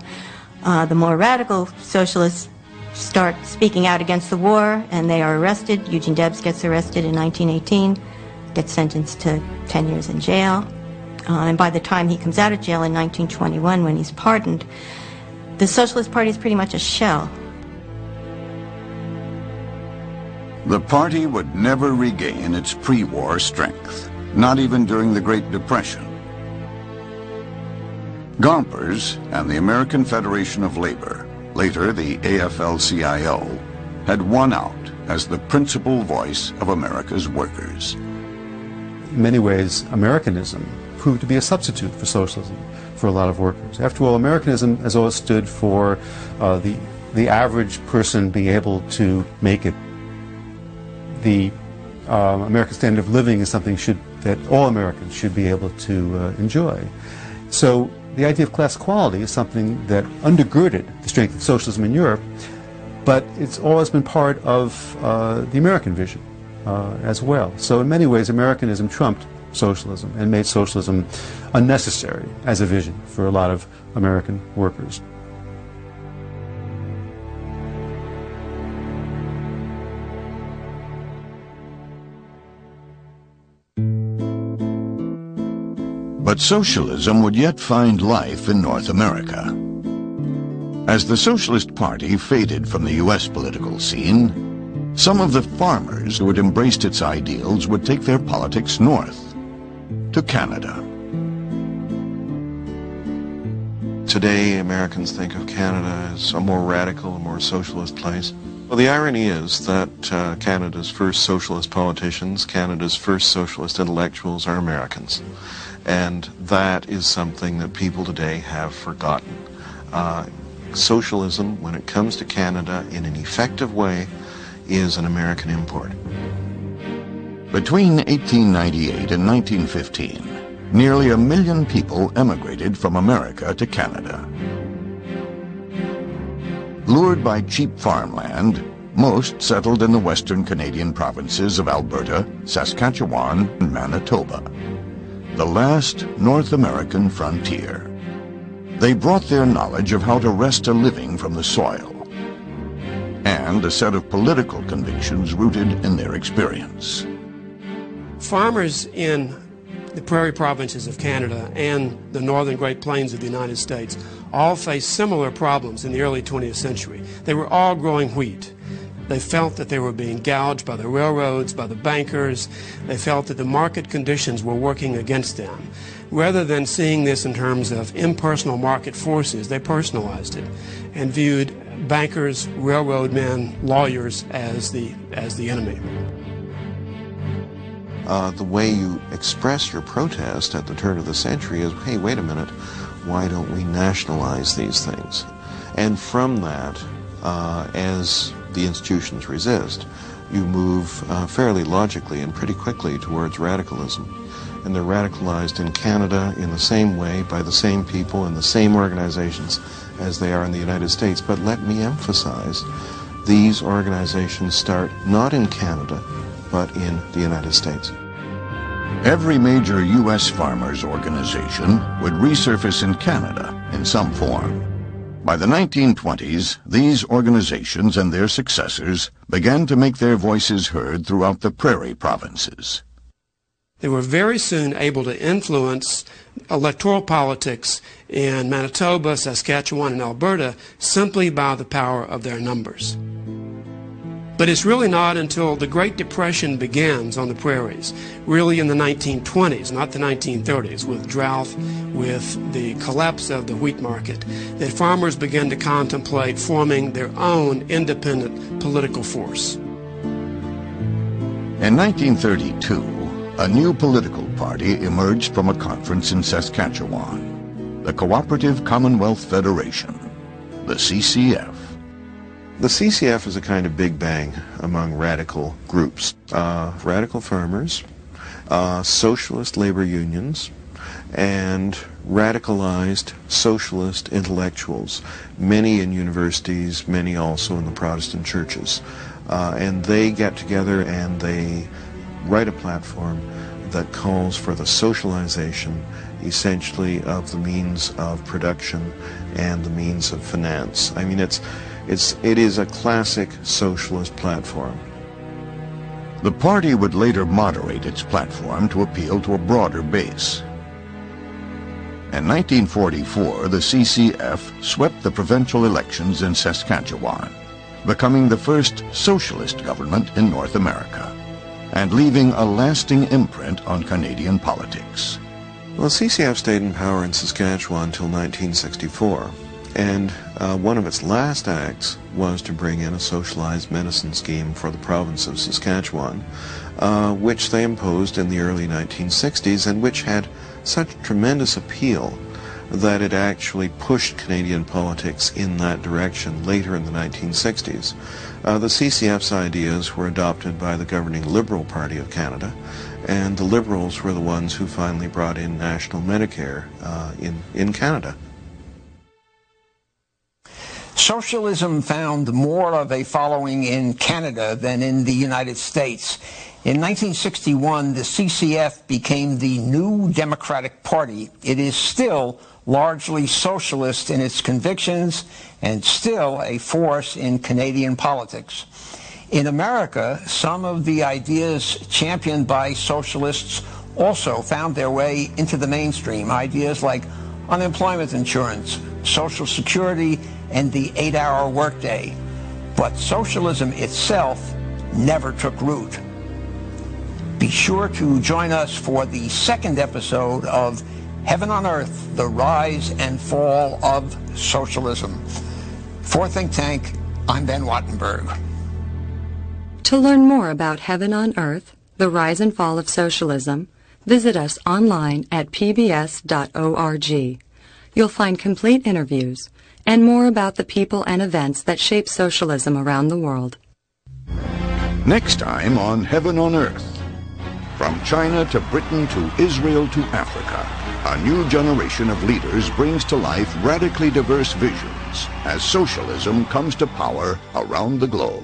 The more radical socialists start speaking out against the war, and they are arrested. Eugene Debs gets arrested in 1918, gets sentenced to 10 years in jail. And by the time he comes out of jail in 1921, when he's pardoned, the Socialist Party is pretty much a shell. The party would never regain its pre-war strength, not even during the Great Depression. Gompers and the American Federation of Labor, later the AFL-CIO, had won out as the principal voice of America's workers. In many ways, Americanism proved to be a substitute for socialism for a lot of workers. After all, Americanism has always stood for the average person being able to make it. The American standard of living is something that all Americans should be able to enjoy. So the idea of class equality is something that undergirded the strength of socialism in Europe, but it's always been part of the American vision as well. So in many ways, Americanism trumped socialism and made socialism unnecessary as a vision for a lot of American workers. But socialism would yet find life in North America. As the Socialist Party faded from the U.S. political scene, some of the farmers who had embraced its ideals would take their politics north, to Canada. Today, Americans think of Canada as a more radical, a more socialist place. Well, the irony is that Canada's first socialist politicians, Canada's first socialist intellectuals are Americans. And that is something that people today have forgotten. Socialism, when it comes to Canada in an effective way, is an American import. Between 1898 and 1915, nearly 1 million people emigrated from America to Canada. Lured by cheap farmland, most settled in the western Canadian provinces of Alberta, Saskatchewan, and Manitoba, the last North American frontier. They brought their knowledge of how to wrest a living from the soil, and a set of political convictions rooted in their experience. Farmers in the prairie provinces of Canada and the northern Great Plains of the United States all faced similar problems in the early 20th century. They were all growing wheat. They felt that they were being gouged by the railroads, by the bankers. They felt that the market conditions were working against them. Rather than seeing this in terms of impersonal market forces, they personalized it and viewed bankers, railroad men, lawyers as the enemy. The way you express your protest at the turn of the century is, hey, wait a minute, why don't we nationalize these things? And from that, as the institutions resist, you move fairly logically and pretty quickly towards radicalism. And they're radicalized in Canada in the same way, by the same people, in the same organizations as they are in the United States. But let me emphasize, these organizations start not in Canada, but in the United States. Every major U.S. farmers' organization would resurface in Canada in some form. By the 1920s, these organizations and their successors began to make their voices heard throughout the prairie provinces. They were very soon able to influence electoral politics in Manitoba, Saskatchewan, and Alberta simply by the power of their numbers. But it's really not until the Great Depression begins on the prairies, really in the 1920s, not the 1930s, with drought, with the collapse of the wheat market, that farmers began to contemplate forming their own independent political force. In 1932, a new political party emerged from a conference in Saskatchewan, the Cooperative Commonwealth Federation, the CCF. The CCF is a kind of big bang among radical groups. Radical farmers, socialist labor unions, and radicalized socialist intellectuals, many in universities, many also in the Protestant churches. And they get together and they write a platform that calls for the socialization, essentially, of the means of production and the means of finance. I mean, it is a classic socialist platform. The party would later moderate its platform to appeal to a broader base. In 1944, the CCF swept the provincial elections in Saskatchewan, becoming the first socialist government in North America, and leaving a lasting imprint on Canadian politics. Well, the CCF stayed in power in Saskatchewan until 1964. And one of its last acts was to bring in a socialized medicine scheme for the province of Saskatchewan, which they imposed in the early 1960s and which had such tremendous appeal that it actually pushed Canadian politics in that direction later in the 1960s. The CCF's ideas were adopted by the governing Liberal Party of Canada, and the Liberals were the ones who finally brought in national Medicare in Canada. Socialism found more of a following in Canada than in the United States. In 1961, the CCF became the new Democratic Party. It is still largely socialist in its convictions and still a force in Canadian politics. In America, some of the ideas championed by socialists also found their way into the mainstream. Ideas like unemployment insurance, Social Security, and the 8-hour workday. But socialism itself never took root. Be sure to join us for the second episode of Heaven on Earth, The Rise and Fall of Socialism. For Think Tank, I'm Ben Wattenberg. To learn more about Heaven on Earth, The Rise and Fall of Socialism, visit us online at pbs.org. You'll find complete interviews and more about the people and events that shape socialism around the world. Next time on Heaven on Earth. From China to Britain to Israel to Africa, a new generation of leaders brings to life radically diverse visions as socialism comes to power around the globe.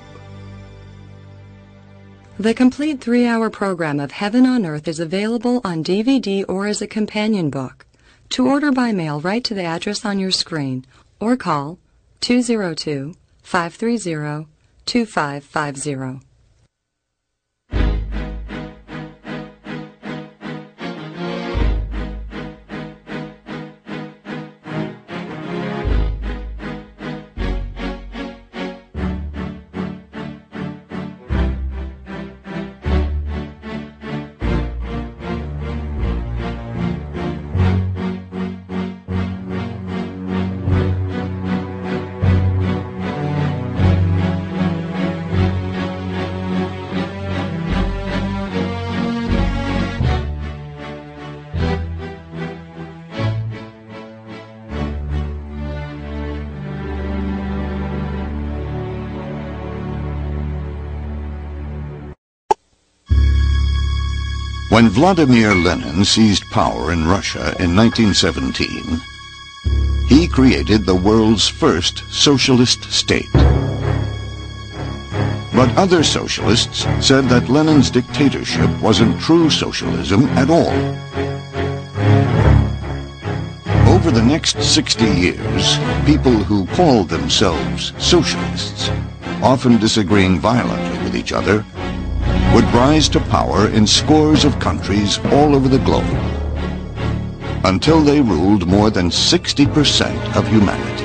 The complete 3-hour program of Heaven on Earth is available on DVD or as a companion book. To order by mail, write to the address on your screen or call 202-530-2550. When Vladimir Lenin seized power in Russia in 1917, he created the world's first socialist state. But other socialists said that Lenin's dictatorship wasn't true socialism at all. Over the next 60 years, people who called themselves socialists, often disagreeing violently with each other, would rise to power in scores of countries all over the globe, until they ruled more than 60% of humanity.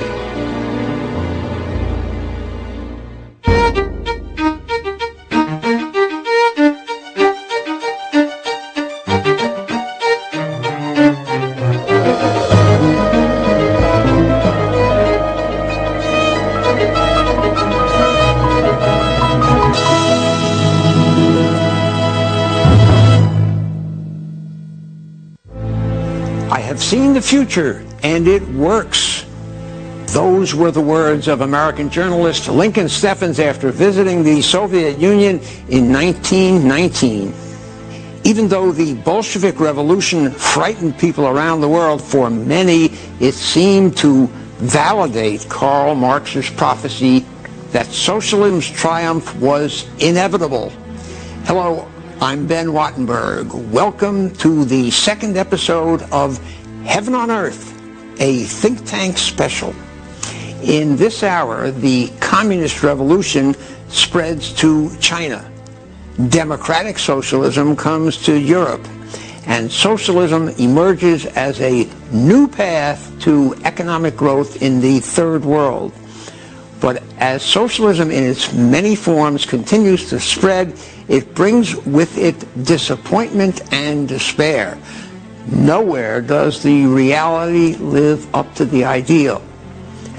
Seen the future, and it works. Those were the words of American journalist Lincoln Steffens after visiting the Soviet Union in 1919. Even though the Bolshevik Revolution frightened people around the world, for many it seemed to validate Karl Marx's prophecy that socialism's triumph was inevitable. Hello, I'm Ben Wattenberg. Welcome to the second episode of Heaven on Earth, a think tank special. In this hour, the communist revolution spreads to China. Democratic socialism comes to Europe, and socialism emerges as a new path to economic growth in the third world. But as socialism in its many forms continues to spread, it brings with it disappointment and despair. Nowhere does the reality live up to the ideal.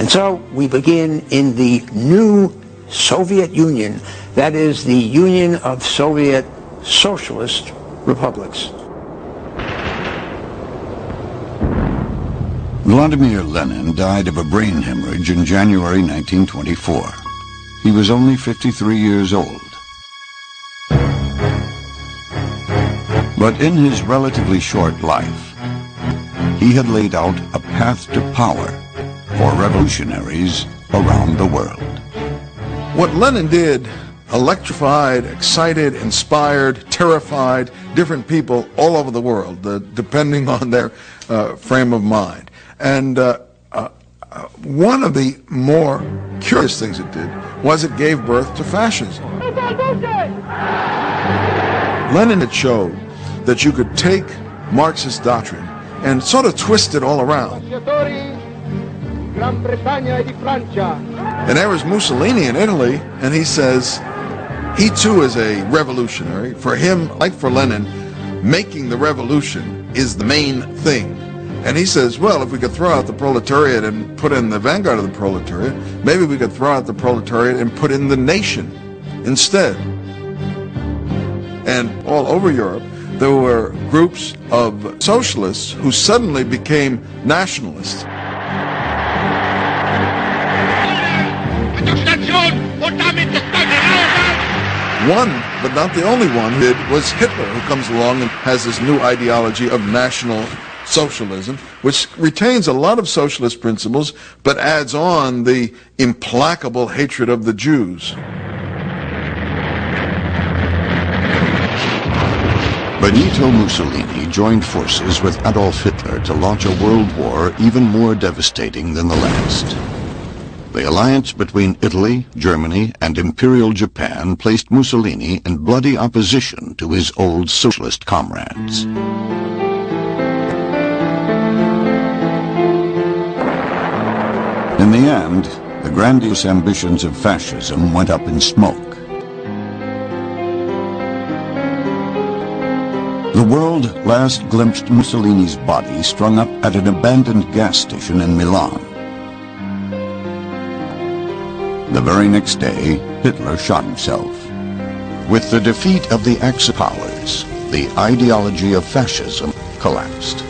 And so we begin in the new Soviet Union, that is the Union of Soviet Socialist Republics. Vladimir Lenin died of a brain hemorrhage in January 1924. He was only 53 years old. But in his relatively short life, he had laid out a path to power for revolutionaries around the world. What Lenin did electrified, excited, inspired, terrified different people all over the world, depending on their frame of mind. And one of the more curious things it did was it gave birth to fascism. Lenin had showed that you could take Marxist doctrine and sort of twist it all around. And there was Mussolini in Italy, and he says he too is a revolutionary. For him, like for Lenin, making the revolution is the main thing. And he says, well, if we could throw out the proletariat and put in the vanguard of the proletariat, maybe we could throw out the proletariat and put in the nation instead. And all over Europe, there were groups of socialists who suddenly became nationalists. One, but not the only one, was Hitler, who comes along and has this new ideology of national socialism, which retains a lot of socialist principles, but adds on the implacable hatred of the Jews. Benito Mussolini joined forces with Adolf Hitler to launch a world war even more devastating than the last. The alliance between Italy, Germany, and Imperial Japan placed Mussolini in bloody opposition to his old socialist comrades. In the end, the grandiose ambitions of fascism went up in smoke. The world last glimpsed Mussolini's body strung up at an abandoned gas station in Milan. The very next day, Hitler shot himself. With the defeat of the Axis powers, the ideology of fascism collapsed.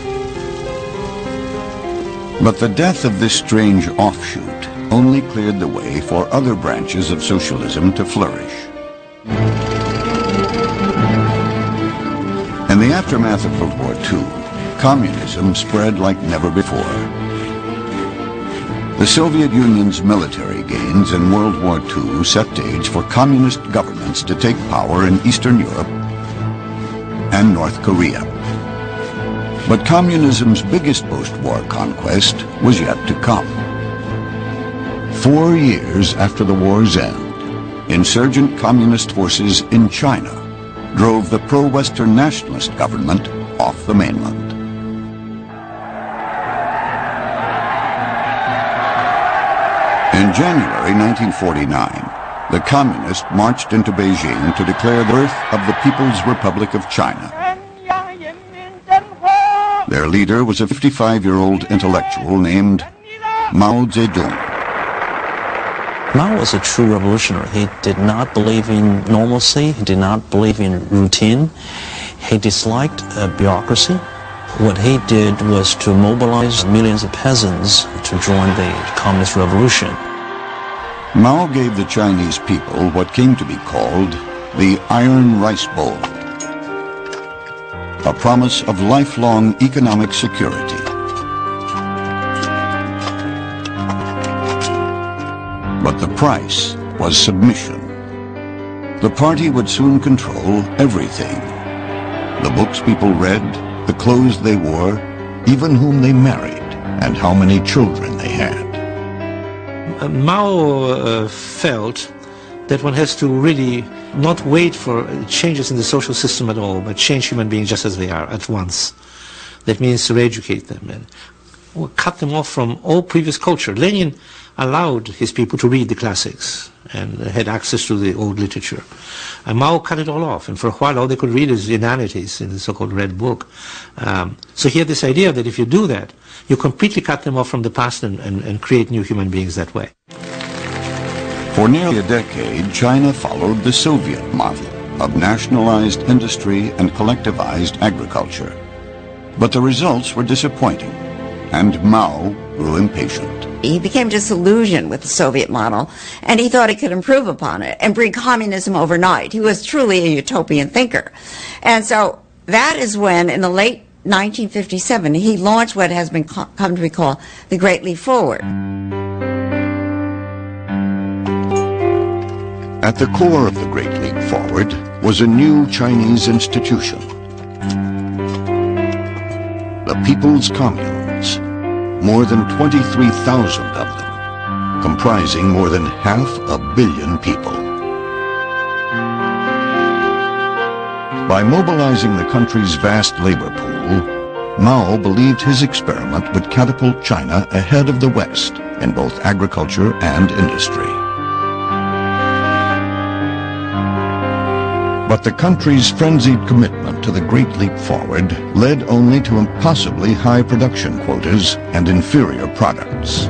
But the death of this strange offshoot only cleared the way for other branches of socialism to flourish. And the aftermath of World War II, communism spread like never before. The Soviet Union's military gains in World War II set stage for communist governments to take power in Eastern Europe and North Korea. But communism's biggest post-war conquest was yet to come. 4 years after the war's end, insurgent communist forces in China drove the pro-Western nationalist government off the mainland. In January 1949, the communists marched into Beijing to declare the birth of the People's Republic of China. Their leader was a 55-year-old intellectual named Mao Zedong. Mao was a true revolutionary. He did not believe in normalcy. He did not believe in routine. He disliked bureaucracy. What he did was to mobilize millions of peasants to join the communist revolution. Mao gave the Chinese people what came to be called the Iron Rice Bowl, a promise of lifelong economic security. But the price was submission. The party would soon control everything. The books people read, the clothes they wore, even whom they married, and how many children they had. Mao felt that one has to really not wait for changes in the social system at all, but change human beings just as they are at once. That means to educate them and cut them off from all previous culture. Lenin allowed his people to read the classics and had access to the old literature. And Mao cut it all off, and for a while all they could read is inanities in the so-called Red Book. So he had this idea that if you do that, you completely cut them off from the past and create new human beings that way. For nearly a decade, China followed the Soviet model of nationalized industry and collectivized agriculture. But the results were disappointing, and Mao grew impatient. He became disillusioned with the Soviet model, and he thought he could improve upon it and bring communism overnight. He was truly a utopian thinker. And so that is when, in the late 1957, he launched what has been come to be called the Great Leap Forward. At the core of the Great Leap Forward was a new Chinese institution, the People's Communes, more than 23,000 of them, comprising more than 500 million people. By mobilizing the country's vast labor pool, Mao believed his experiment would catapult China ahead of the West in both agriculture and industry. But the country's frenzied commitment to the Great Leap Forward led only to impossibly high production quotas and inferior products.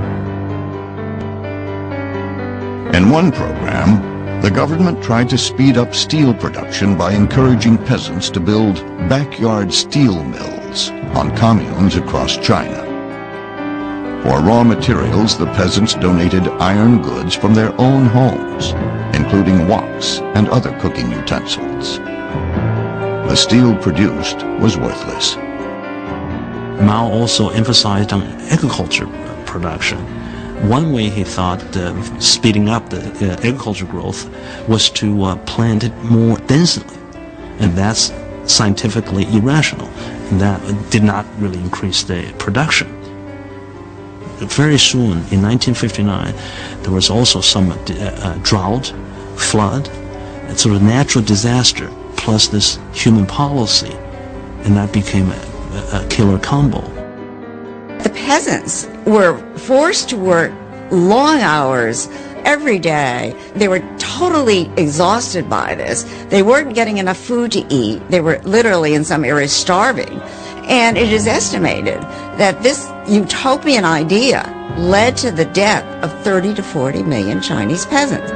In one program, the government tried to speed up steel production by encouraging peasants to build backyard steel mills on communes across China. For raw materials, the peasants donated iron goods from their own homes, including woks and other cooking utensils. The steel produced was worthless. Mao also emphasized on agriculture production. One way he thought speeding up the agriculture growth was to plant it more densely, and that's scientifically irrational, and that did not really increase the production. Very soon, in 1959, there was also some drought, flood, and sort of natural disaster, plus this human policy, and that became a killer combo. The peasants were forced to work long hours every day. They were totally exhausted by this. They weren't getting enough food to eat. They were literally, in some areas, starving. And it is estimated that this utopian idea led to the death of 30 to 40 million Chinese peasants.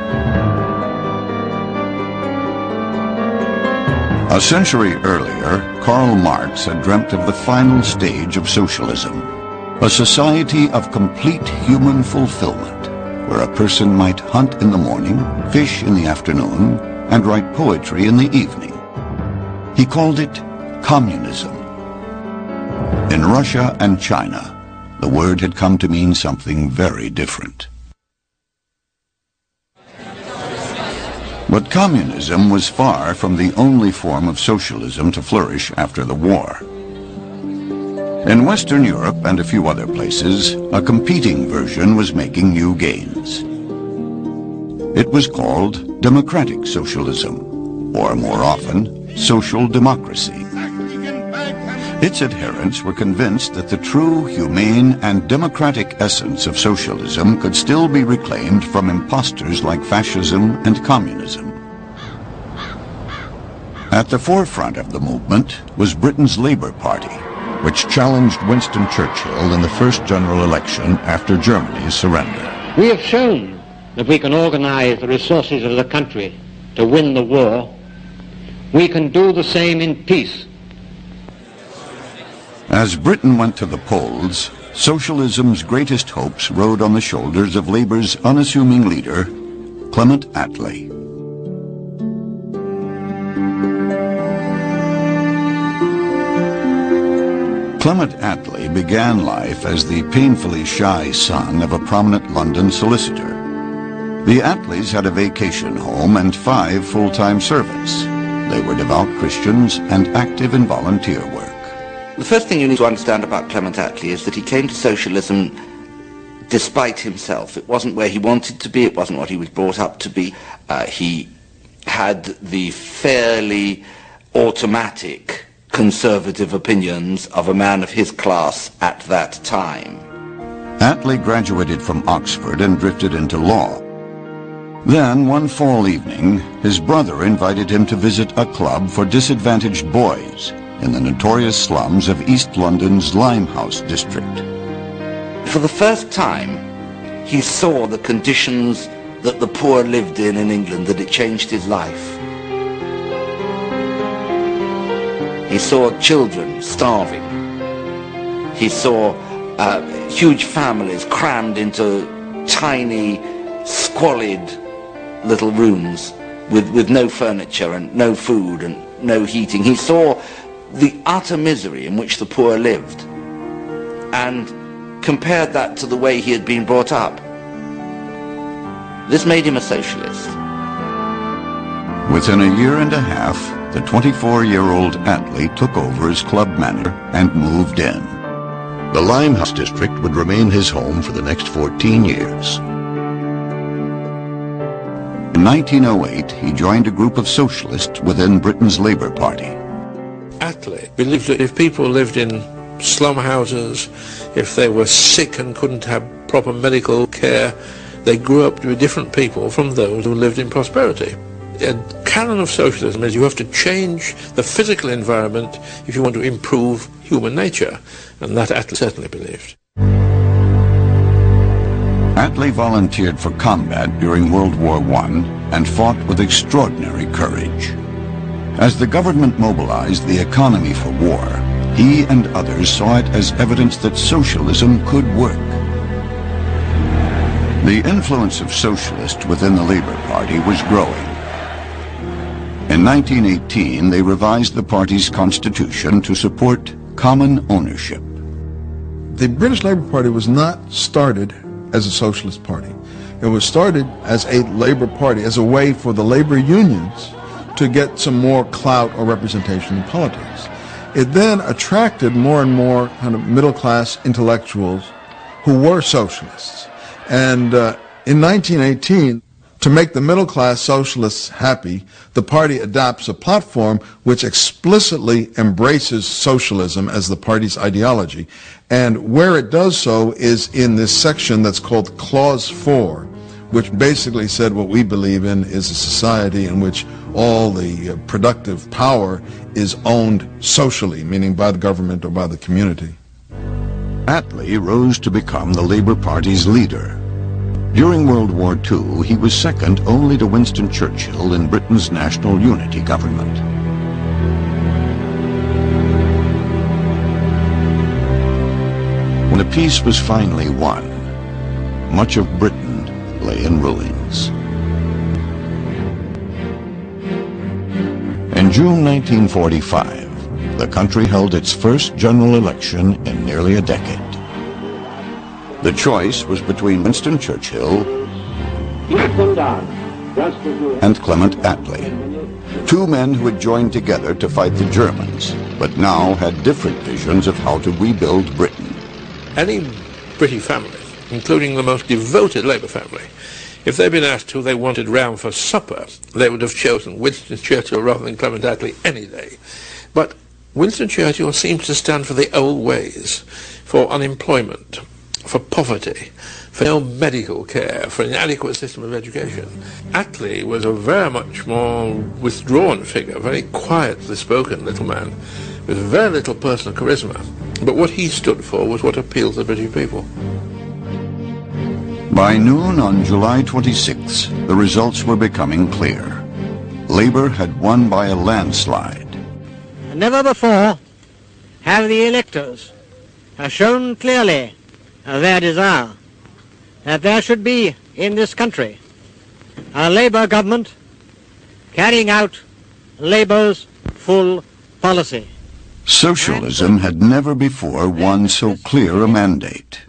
A century earlier, Karl Marx had dreamt of the final stage of socialism, a society of complete human fulfillment, where a person might hunt in the morning, fish in the afternoon, and write poetry in the evening. He called it communism. In Russia and China, the word had come to mean something very different. But communism was far from the only form of socialism to flourish after the war. In Western Europe and a few other places, a competing version was making new gains. It was called democratic socialism, or more often, social democracy. Its adherents were convinced that the true, humane, and democratic essence of socialism could still be reclaimed from impostors like fascism and communism. At the forefront of the movement was Britain's Labour Party, which challenged Winston Churchill in the first general election after Germany's surrender. We have shown that we can organize the resources of the country to win the war. We can do the same in peace. As Britain went to the polls, socialism's greatest hopes rode on the shoulders of Labour's unassuming leader, Clement Attlee. Clement Attlee began life as the painfully shy son of a prominent London solicitor. The Attlees had a vacation home and 5 full-time servants. They were devout Christians and active in volunteer work. The first thing you need to understand about Clement Attlee is that he came to socialism despite himself. It wasn't where he wanted to be, it wasn't what he was brought up to be. He had the fairly automatic conservative opinions of a man of his class at that time. Attlee graduated from Oxford and drifted into law. Then, one fall evening, his brother invited him to visit a club for disadvantaged boys in the notorious slums of East London's Limehouse district. For the first time, he saw the conditions that the poor lived in England, that it changed his life. He saw children starving. He saw huge families crammed into tiny, squalid little rooms with no furniture and no food and no heating. He saw the utter misery in which the poor lived and compared that to the way he had been brought up. This made him a socialist. Within a year and a half, the 24-year-old Attlee took over as club manager and moved in. The Limehouse district would remain his home for the next 14 years. In 1908, he joined a group of socialists within Britain's Labour Party. Attlee believed that if people lived in slum houses, if they were sick and couldn't have proper medical care, they grew up to be different people from those who lived in prosperity. A canon of socialism is you have to change the physical environment if you want to improve human nature, and that Attlee certainly believed. Attlee volunteered for combat during World War I and fought with extraordinary courage. As the government mobilized the economy for war, he and others saw it as evidence that socialism could work. The influence of socialists within the Labour Party was growing. In 1918, they revised the party's constitution to support common ownership. The British Labour Party was not started as a socialist party. It was started as a Labour Party, as a way for the labor unions to get some more clout or representation in politics. It then attracted more and more kind of middle-class intellectuals who were socialists. And in 1918, to make the middle-class socialists happy, the party adopts a platform which explicitly embraces socialism as the party's ideology. And where it does so is in this section that's called Clause 4, which basically said what we believe in is a society in which all the productive power is owned socially, meaning by the government or by the community. Attlee rose to become the Labour Party's leader. During World War II, he was second only to Winston Churchill in Britain's national unity government. When the peace was finally won, much of Britain lay in ruins. In June 1945, the country held its first general election in nearly a decade. The choice was between Winston Churchill and Clement Attlee, two men who had joined together to fight the Germans, but now had different visions of how to rebuild Britain. Any British family, including the most devoted Labour family, if they'd been asked who they wanted round for supper, they would have chosen Winston Churchill rather than Clement Attlee any day. But Winston Churchill seems to stand for the old ways, for unemployment, for poverty, for no medical care, for an inadequate system of education. Attlee was a very much more withdrawn figure, very quietly spoken little man, with very little personal charisma. But what he stood for was what appealed to the British people. By noon on July 26, the results were becoming clear. Labour had won by a landslide. Never before have the electors shown clearly their desire that there should be in this country a Labour government carrying out Labour's full policy. Socialism had never before won so clear a mandate.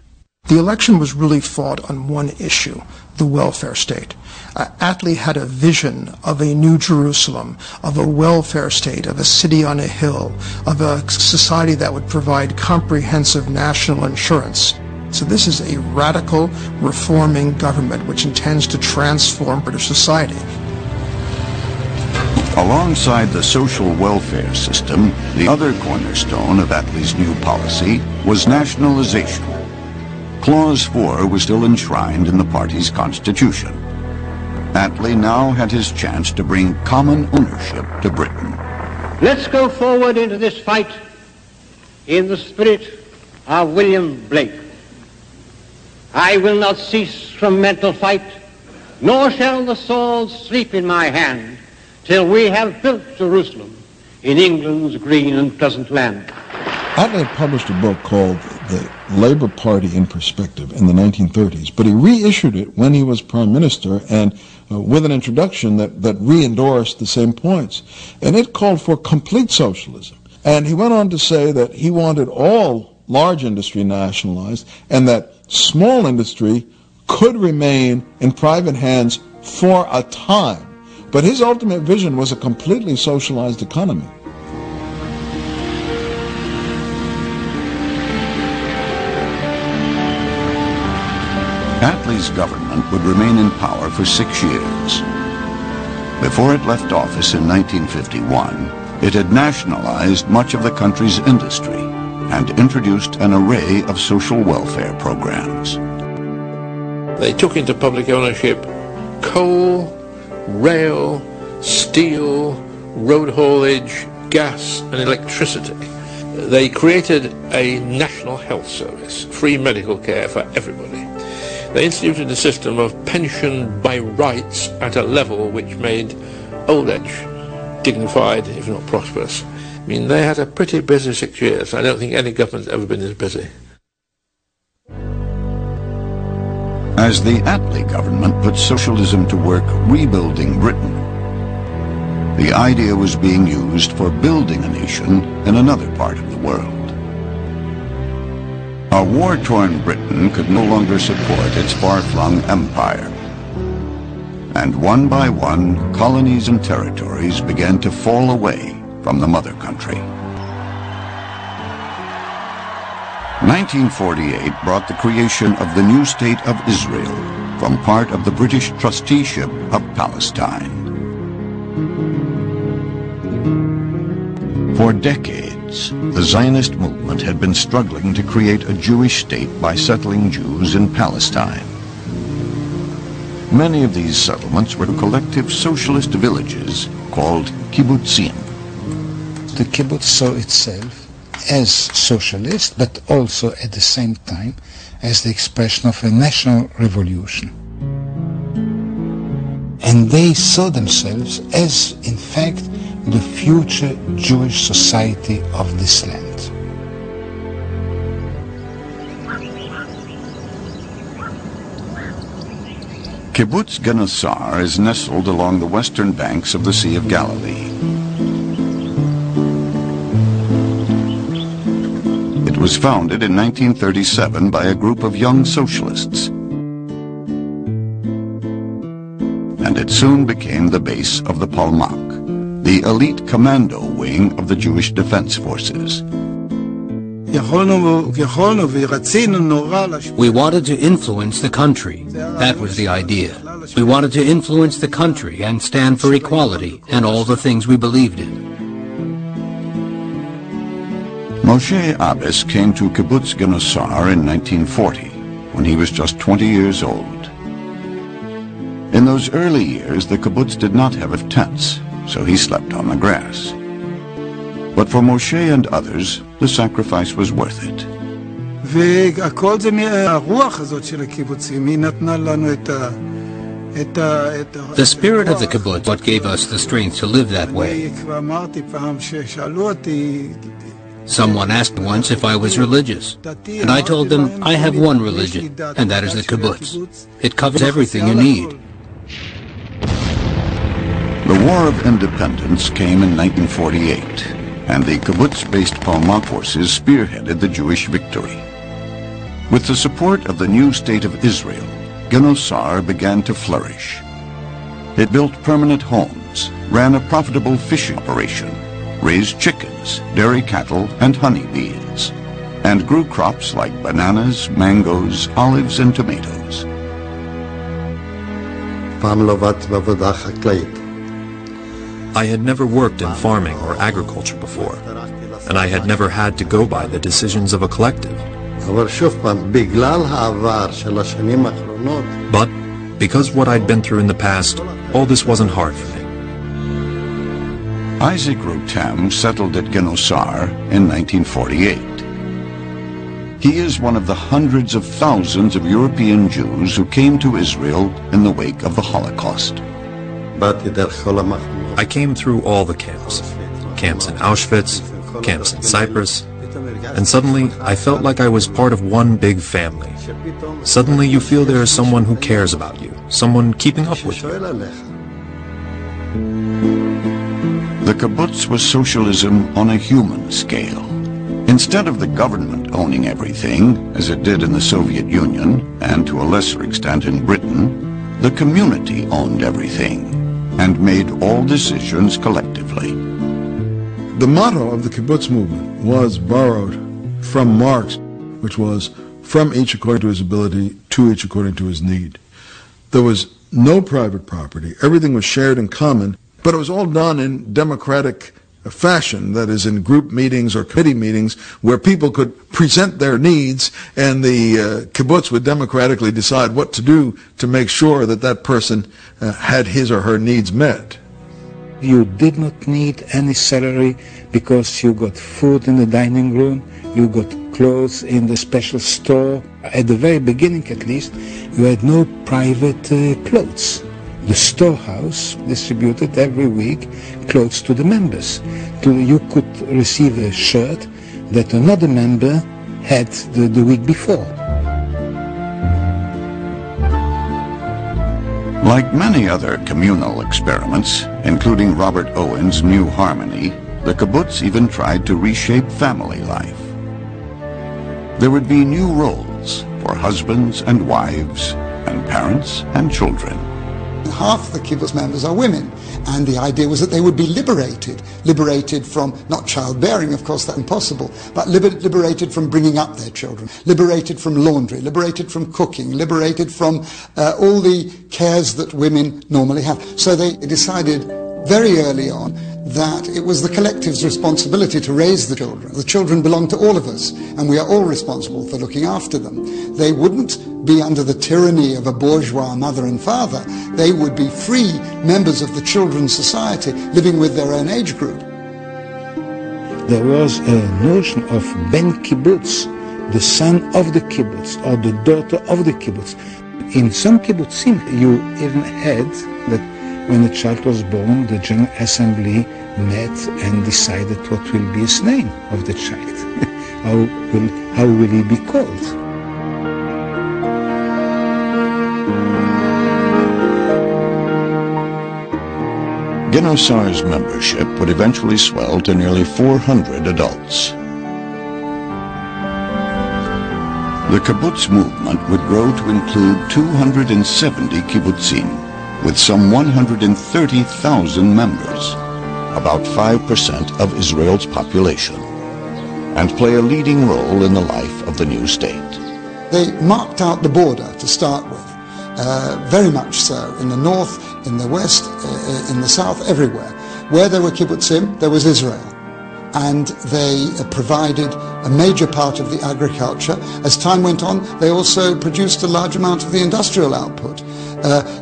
The election was really fought on one issue, the welfare state. Attlee had a vision of a new Jerusalem, of a welfare state, of a city on a hill, of a society that would provide comprehensive national insurance. So this is a radical, reforming government which intends to transform British society. Alongside the social welfare system, the other cornerstone of Attlee's new policy was nationalization. Clause 4 was still enshrined in the party's constitution. Attlee now had his chance to bring common ownership to Britain. Let's go forward into this fight in the spirit of William Blake. I will not cease from mental fight, nor shall the sword sleep in my hand, till we have built Jerusalem in England's green and pleasant land. Attlee published a book called The Labour Party in Perspective in the 1930s, but he reissued it when he was Prime Minister and with an introduction that re-endorsed the same points. And it called for complete socialism. And he went on to say that he wanted all large industry nationalized and that small industry could remain in private hands for a time. But his ultimate vision was a completely socialized economy. Attlee's government would remain in power for 6 years. Before it left office in 1951, it had nationalized much of the country's industry and introduced an array of social welfare programs. They took into public ownership coal, rail, steel, road haulage, gas and electricity. They created a national health service, free medical care for everybody. They instituted a system of pension by rights at a level which made old age dignified, if not prosperous. I mean, they had a pretty busy 6 years. I don't think any government's ever been as busy. As the Attlee government put socialism to work rebuilding Britain, the idea was being used for building a nation in another part of the world. A war-torn Britain could no longer support its far-flung empire. And one by one, colonies and territories began to fall away from the mother country. 1948 brought the creation of the new state of Israel from part of the British trusteeship of Palestine. For decades, the Zionist movement had been struggling to create a Jewish state by settling Jews in Palestine. Many of these settlements were collective socialist villages called kibbutzim. The kibbutz saw itself as socialist, but also at the same time as the expression of a national revolution. And they saw themselves as, in fact, the future Jewish society of this land. Kibbutz Genasar is nestled along the western banks of the Sea of Galilee. It was founded in 1937 by a group of young socialists, and it soon became the base of the Palmach, the elite commando wing of the Jewish Defense Forces. We wanted to influence the country. That was the idea. We wanted to influence the country and stand for equality and all the things we believed in. Moshe Abbas came to Kibbutz Genosar in 1940, when he was just 20 years old. In those early years, the kibbutz did not have tents, so he slept on the grass. But for Moshe and others, the sacrifice was worth it. The spirit of the kibbutz what gave us the strength to live that way. Someone asked me once if I was religious, and I told them I have one religion, and that is the kibbutz. It covers everything you need. The War of Independence came in 1948, and the kibbutz-based Palmach forces spearheaded the Jewish victory. With the support of the new state of Israel, Genosar began to flourish. It built permanent homes, ran a profitable fishing operation, raised chickens, dairy cattle, and honeybees, and grew crops like bananas, mangoes, olives, and tomatoes. I had never worked in farming or agriculture before, and I had never had to go by the decisions of a collective. But because what I'd been through in the past, all this wasn't hard for me. Isaac Rotem settled at Genosar in 1948. He is one of the hundreds of thousands of European Jews who came to Israel in the wake of the Holocaust. I came through all the camps. Camps in Auschwitz, camps in Cyprus, and suddenly I felt like I was part of one big family. Suddenly you feel there is someone who cares about you, someone keeping up with you. The kibbutz was socialism on a human scale. Instead of the government owning everything, as it did in the Soviet Union, and to a lesser extent in Britain, the community owned everything and made all decisions collectively. The motto of the kibbutz movement was borrowed from Marx, which was, from each according to his ability, to each according to his need. There was no private property. Everything was shared in common, but it was all done in democratic fashion, that is, in group meetings or committee meetings where people could present their needs and the kibbutz would democratically decide what to do to make sure that that person had his or her needs met. You did not need any salary because you got food in the dining room, you got clothes in the special store. At the very beginning, at least, you had no private clothes. The storehouse distributed every week clothes to the members. You could receive a shirt that another member had the week before. Like many other communal experiments, including Robert Owen's New Harmony, the kibbutz even tried to reshape family life. There would be new roles for husbands and wives, and parents and children. Half the kibbutz members are women, and the idea was that they would be liberated from, not childbearing, of course, that's impossible, but liberated from bringing up their children, liberated from laundry, liberated from cooking, liberated from all the cares that women normally have. So they decided very early on that it was the collective's responsibility to raise the children. The children belong to all of us, and we are all responsible for looking after them. They wouldn't be under the tyranny of a bourgeois mother and father. They would be free members of the children's society, living with their own age group. There was a notion of ben kibbutz, the son of the kibbutz, or the daughter of the kibbutz. In some kibbutzim, you even had that when the child was born, the General Assembly met and decided what will be his name of the child. How will he be called? Genosar's membership would eventually swell to nearly 400 adults. The kibbutz movement would grow to include 270 kibbutzim, with some 130,000 members, about 5% of Israel's population, and play a leading role in the life of the new state. They marked out the border to start with, very much so, in the north, in the west, in the south, everywhere. Where there were kibbutzim, there was Israel. And they provided a major part of the agriculture. As time went on, they also produced a large amount of the industrial output.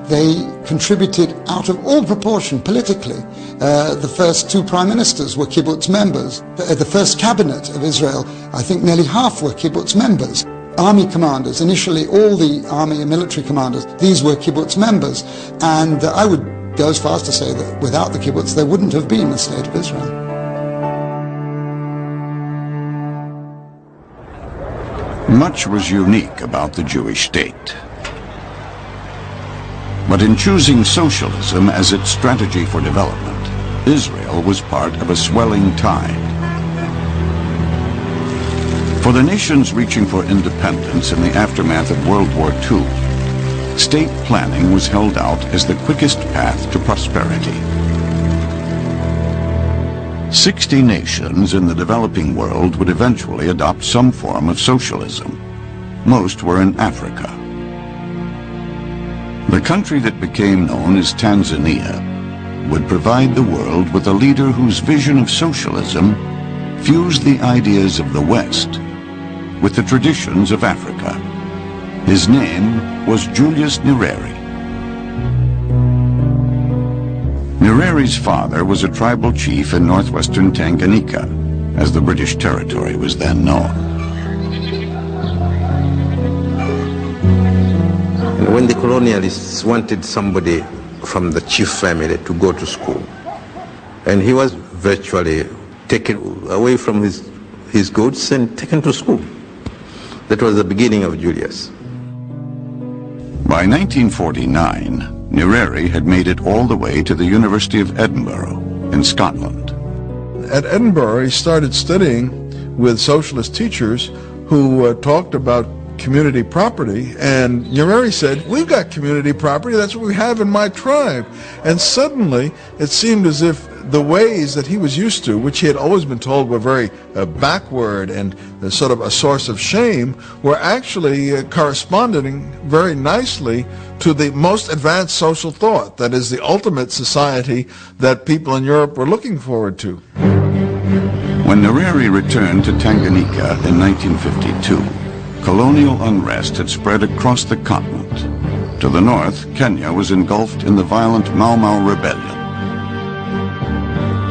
They contributed out of all proportion politically. The first two prime ministers were kibbutz members. The first cabinet of Israel, I think nearly half were kibbutz members. Army commanders, initially all the army and military commanders, these were kibbutz members. And I would go as far as to say that without the kibbutz, there wouldn't have been a state of Israel. Much was unique about the Jewish state. But in choosing socialism as its strategy for development, Israel was part of a swelling tide. For the nations reaching for independence in the aftermath of World War II, state planning was held out as the quickest path to prosperity. 60 nations in the developing world would eventually adopt some form of socialism. Most were in Africa. The country that became known as Tanzania would provide the world with a leader whose vision of socialism fused the ideas of the West with the traditions of Africa. His name was Julius Nyerere. Nyerere's father was a tribal chief in northwestern Tanganyika, as the British territory was then known. When the colonialists wanted somebody from the chief family to go to school, and he was virtually taken away from his goods and taken to school. That was the beginning of Julius. By 1949, Nyerere had made it all the way to the University of Edinburgh in Scotland. At Edinburgh, he started studying with socialist teachers who talked about community property, and Nyerere said, "We've got community property, that's what we have in my tribe." And suddenly, it seemed as if the ways that he was used to, which he had always been told were very backward and sort of a source of shame, were actually corresponding very nicely to the most advanced social thought, that is, the ultimate society that people in Europe were looking forward to. When Nyerere returned to Tanganyika in 1952, colonial unrest had spread across the continent. To the north, Kenya was engulfed in the violent Mau Mau rebellion.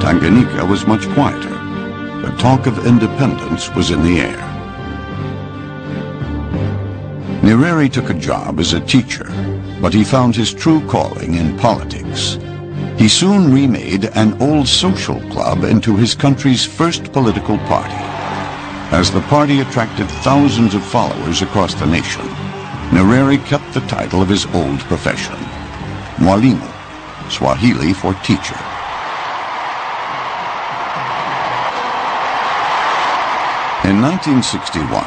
Tanganyika was much quieter, but talk of independence was in the air. Nyerere took a job as a teacher, but he found his true calling in politics. He soon remade an old social club into his country's first political party. As the party attracted thousands of followers across the nation, Nyerere kept the title of his old profession, Mwalimu, Swahili for teacher. In 1961,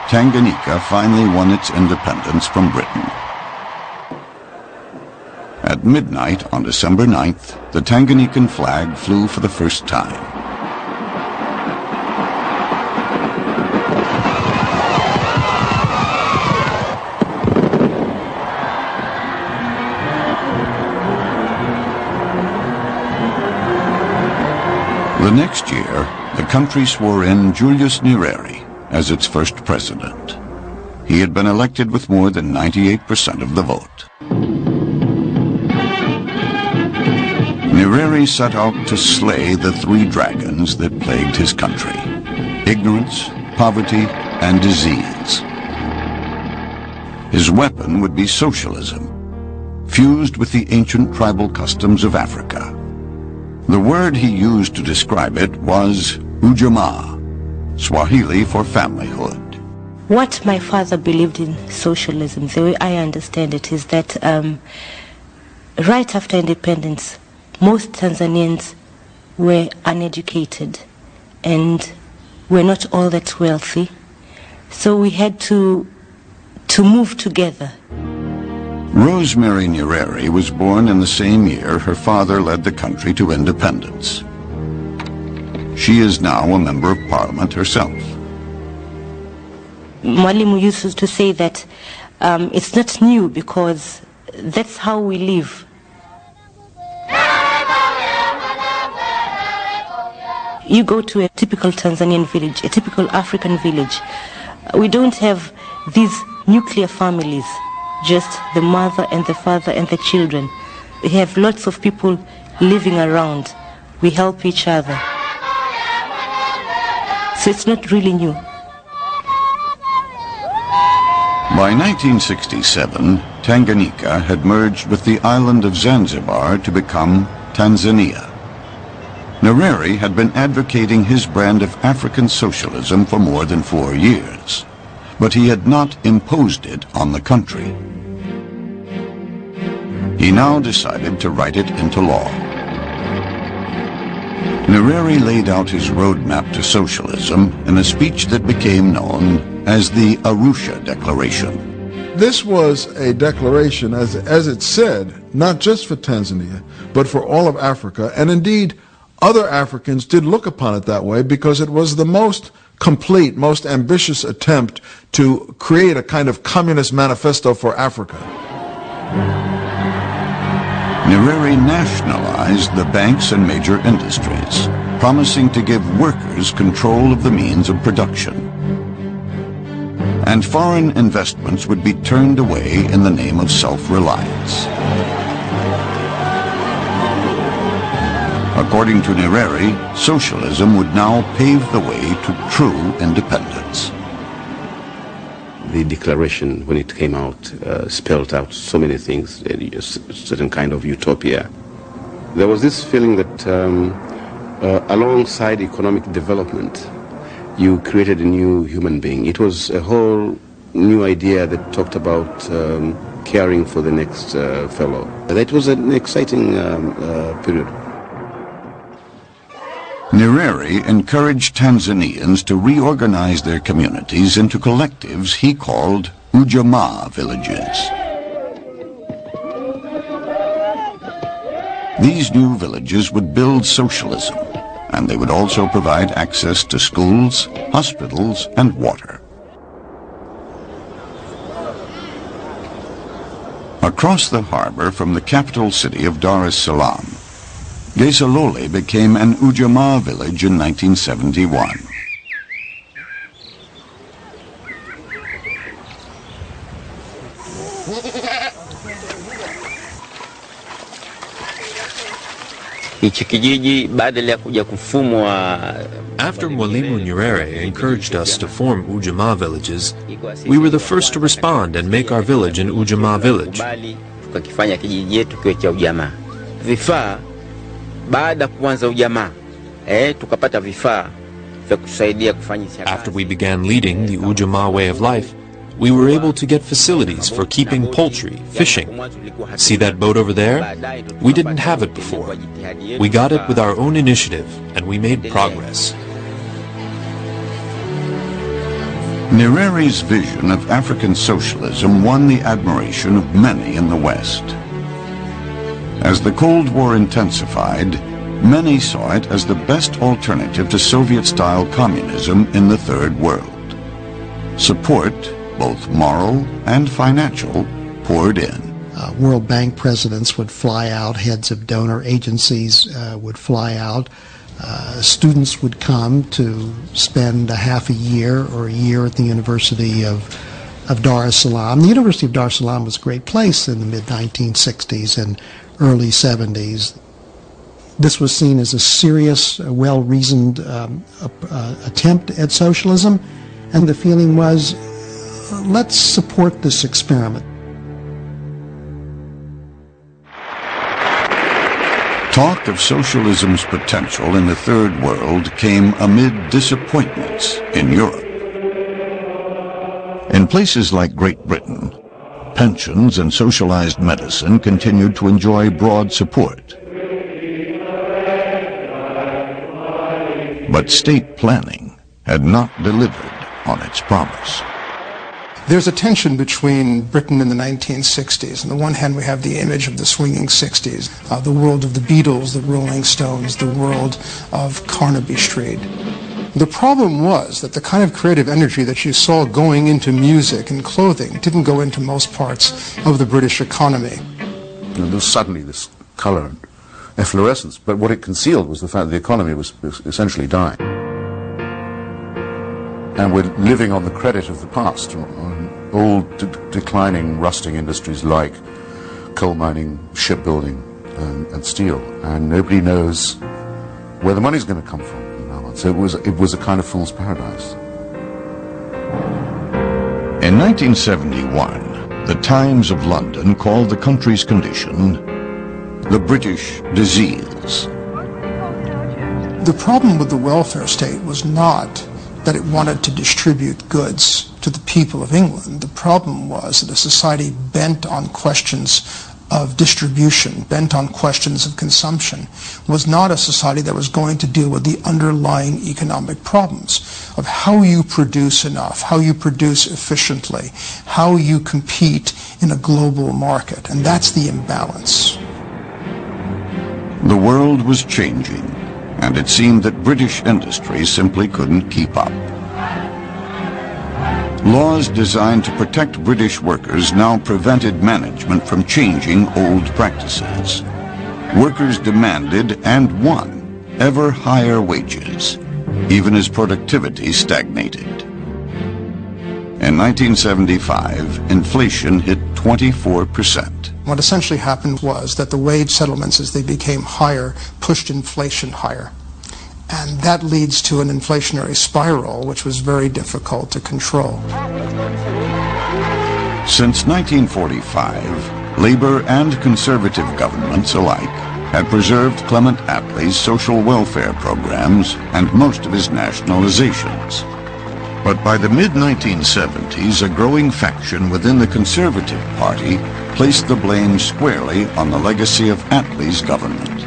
Tanganyika finally won its independence from Britain. At midnight on December 9th, the Tanganyikan flag flew for the first time. The next year, the country swore in Julius Nyerere as its first president. He had been elected with more than 98% of the vote. Nyerere set out to slay the three dragons that plagued his country: ignorance, poverty, and disease. His weapon would be socialism, fused with the ancient tribal customs of Africa. The word he used to describe it was ujamaa, Swahili for familyhood. What my father believed in socialism, the way I understand it, is that right after independence, most Tanzanians were uneducated and were not all that wealthy. So we had to move together. Rosemary Nyerere was born in the same year her father led the country to independence. She is now a member of parliament herself. Mwalimu used to say that it's not new because that's how we live. You go to a typical Tanzanian village, a typical African village. We don't have these nuclear families, just the mother and the father and the children. We have lots of people living around. We help each other. So it's not really new. By 1967, Tanganyika had merged with the island of Zanzibar to become Tanzania. Nyerere had been advocating his brand of African socialism for more than 4 years, but he had not imposed it on the country. He now decided to write it into law. Nyerere laid out his roadmap to socialism in a speech that became known as the Arusha Declaration. This was a declaration, as it said, not just for Tanzania, but for all of Africa, and indeed other Africans did look upon it that way because it was the most complete, most ambitious attempt to create a kind of communist manifesto for Africa. Nyerere nationalized the banks and major industries, promising to give workers control of the means of production. And foreign investments would be turned away in the name of self-reliance. According to Nyerere, socialism would now pave the way to true independence. The declaration, when it came out, spelled out so many things, a certain kind of utopia. There was this feeling that alongside economic development, you created a new human being. It was a whole new idea that talked about caring for the next fellow. That was an exciting period. Nyerere encouraged Tanzanians to reorganize their communities into collectives he called Ujamaa villages. These new villages would build socialism, and they would also provide access to schools, hospitals, and water. Across the harbor from the capital city of Dar es Salaam, Gesalole became an Ujamaa village in 1971. After Mwalimu Nyerere encouraged us to form Ujamaa villages, we were the first to respond and make our village an Ujamaa village. After we began leading the Ujamaa way of life, we were able to get facilities for keeping poultry, fishing. See that boat over there? We didn't have it before. We got it with our own initiative, and we made progress. Nyerere's vision of African socialism won the admiration of many in the West. As the Cold War intensified, many saw it as the best alternative to Soviet-style communism in the Third World. Support, both moral and financial, poured in. World Bank presidents would fly out, heads of donor agencies would fly out, students would come to spend a half a year or a year at the University of Dar es Salaam. The University of Dar es Salaam was a great place in the mid-1960s and early 70s. This was seen as a serious, well-reasoned attempt at socialism, and the feeling was, let's support this experiment. Talk of socialism's potential in the Third World came amid disappointments in Europe. In places like Great Britain, pensions and socialized medicine continued to enjoy broad support. But state planning had not delivered on its promise. There's a tension between Britain in the 1960s. On the one hand, we have the image of the swinging 60s, the world of the Beatles, the Rolling Stones, the world of Carnaby Street. The problem was that the kind of creative energy that you saw going into music and clothing didn't go into most parts of the British economy. There was suddenly this colour and efflorescence, but what it concealed was the fact that the economy was essentially dying. And we're living on the credit of the past, on old, declining, rusting industries like coal mining, shipbuilding, and steel. And nobody knows where the money's going to come from from now on. So it was a kind of fool's paradise. In 1971, the Times of London called the country's condition the British disease. The problem with the welfare state was not that it wanted to distribute goods to the people of England. The problem was that a society bent on questions of distribution, bent on questions of consumption, was not a society that was going to deal with the underlying economic problems of how you produce enough, how you produce efficiently, how you compete in a global market. And that's the imbalance. The world was changing, and it seemed that British industry simply couldn't keep up. Laws designed to protect British workers now prevented management from changing old practices. Workers demanded and won ever higher wages, even as productivity stagnated. In 1975, inflation hit 24%. What essentially happened was that the wage settlements, as they became higher, pushed inflation higher. And that leads to an inflationary spiral, which was very difficult to control. Since 1945, Labour and Conservative governments alike had preserved Clement Attlee's social welfare programs and most of his nationalizations. But by the mid-1970s, a growing faction within the Conservative Party placed the blame squarely on the legacy of Attlee's government.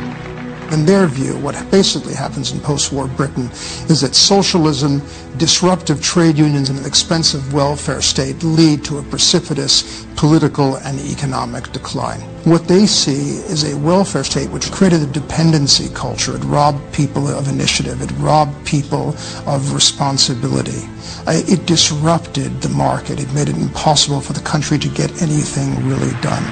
In their view, what basically happens in post-war Britain is that socialism, disruptive trade unions, and an expensive welfare state lead to a precipitous political and economic decline. What they see is a welfare state which created a dependency culture. It robbed people of initiative. It robbed people of responsibility. It disrupted the market. It made it impossible for the country to get anything really done.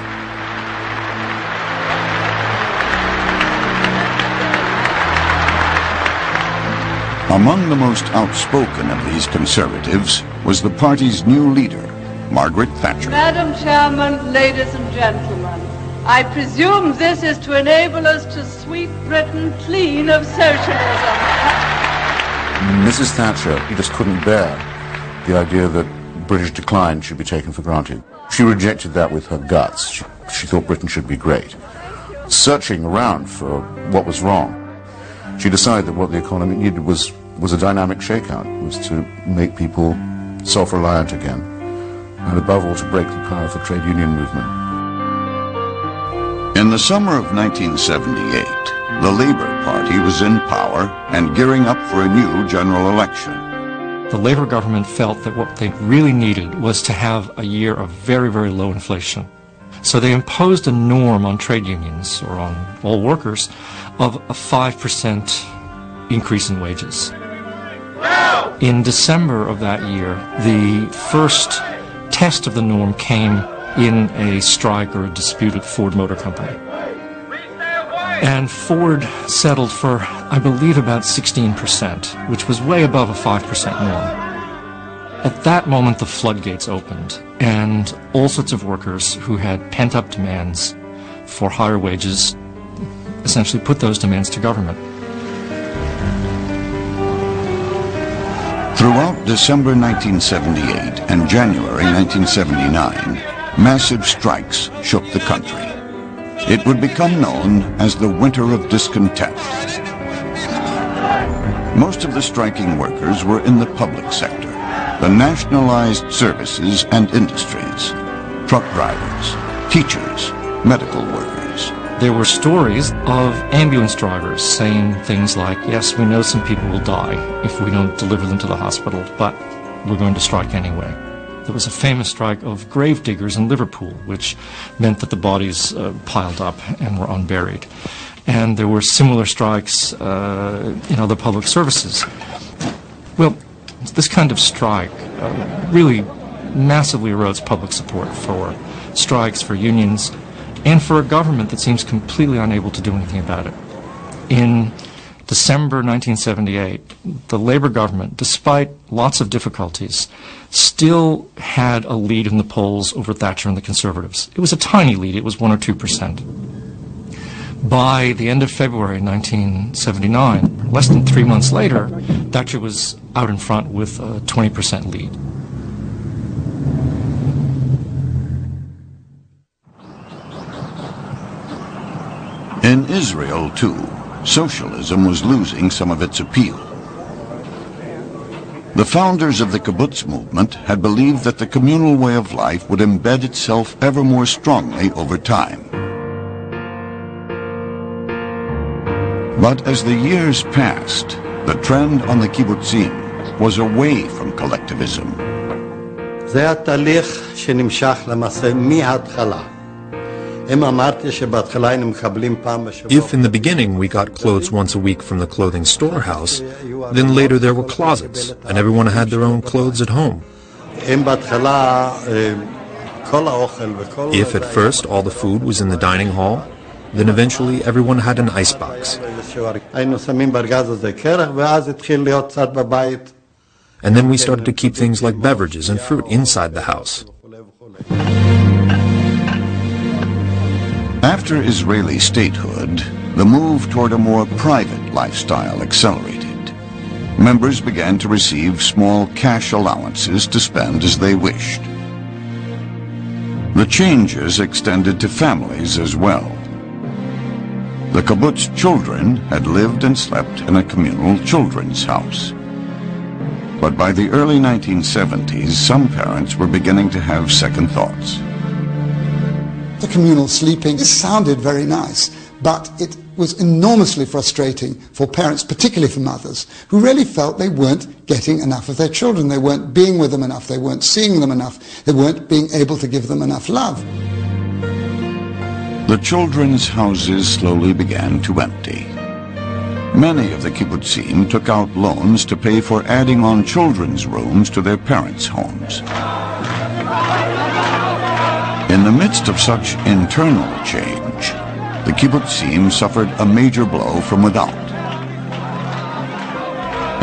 Among the most outspoken of these conservatives was the party's new leader, Margaret Thatcher. Madam Chairman, ladies and gentlemen, I presume this is to enable us to sweep Britain clean of socialism. Mrs. Thatcher, he just couldn't bear the idea that British decline should be taken for granted. She rejected that with her guts. She thought Britain should be great. Searching around for what was wrong, she decided that what the economy needed was a dynamic shakeout, was to make people self-reliant again, and above all to break the power of the trade union movement. In the summer of 1978, the Labour Party was in power and gearing up for a new general election. The Labour government felt that what they really needed was to have a year of very, very low inflation. So they imposed a norm on trade unions, or on all workers, of a 5% increase in wages. In December of that year, the first test of the norm came in a strike or a dispute at Ford Motor Company. And Ford settled for, I believe, about 16%, which was way above a 5% norm. At that moment, the floodgates opened, and all sorts of workers who had pent-up demands for higher wages essentially put those demands to government. Throughout December 1978 and January 1979, massive strikes shook the country. It would become known as the Winter of Discontent. Most of the striking workers were in the public sector, the nationalized services and industries, truck drivers, teachers, medical workers. There were stories of ambulance drivers saying things like, yes, we know some people will die if we don't deliver them to the hospital, but were going to strike anyway. There was a famous strike of grave diggers in Liverpool, which meant that the bodies piled up and were unburied. And there were similar strikes in other public services. Well, this kind of strike really massively erodes public support for strikes, for unions, and for a government that seems completely unable to do anything about it. In December 1978, the Labour government, despite lots of difficulties, still had a lead in the polls over Thatcher and the Conservatives. It was a tiny lead, it was 1 or 2%. By the end of February 1979, less than 3 months later, Thatcher was out in front with a 20% lead. In Israel, too, socialism was losing some of its appeal. The founders of the kibbutz movement had believed that the communal way of life would embed itself ever more strongly over time. But as the years passed, the trend on the kibbutzim was away from collectivism. זה התהליך שנמשך למעשה מההתחלה. If in the beginning we got clothes once a week from the clothing storehouse, then later there were closets, and everyone had their own clothes at home. If at first all the food was in the dining hall, then eventually everyone had an icebox. And then we started to keep things like beverages and fruit inside the house. After Israeli statehood, the move toward a more private lifestyle accelerated. Members began to receive small cash allowances to spend as they wished. The changes extended to families as well. The kibbutz children had lived and slept in a communal children's house. But by the early 1970s, some parents were beginning to have second thoughts. The communal sleeping, this sounded very nice, but it was enormously frustrating for parents, particularly for mothers, who really felt they weren't getting enough of their children. They weren't being with them enough. They weren't seeing them enough. They weren't being able to give them enough love. The children's houses slowly began to empty. Many of the kibbutzim took out loans to pay for adding on children's rooms to their parents' homes. In the midst of such internal change, the kibbutzim suffered a major blow from without.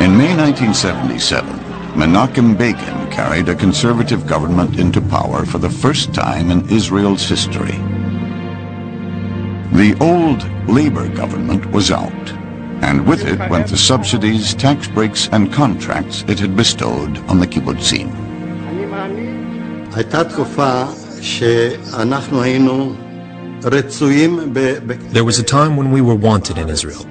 In May 1977, Menachem Begin carried a conservative government into power for the first time in Israel's history. The old Labour government was out, and with it went the subsidies, tax breaks, and contracts it had bestowed on the kibbutzim. There was a time when we were wanted in Israel.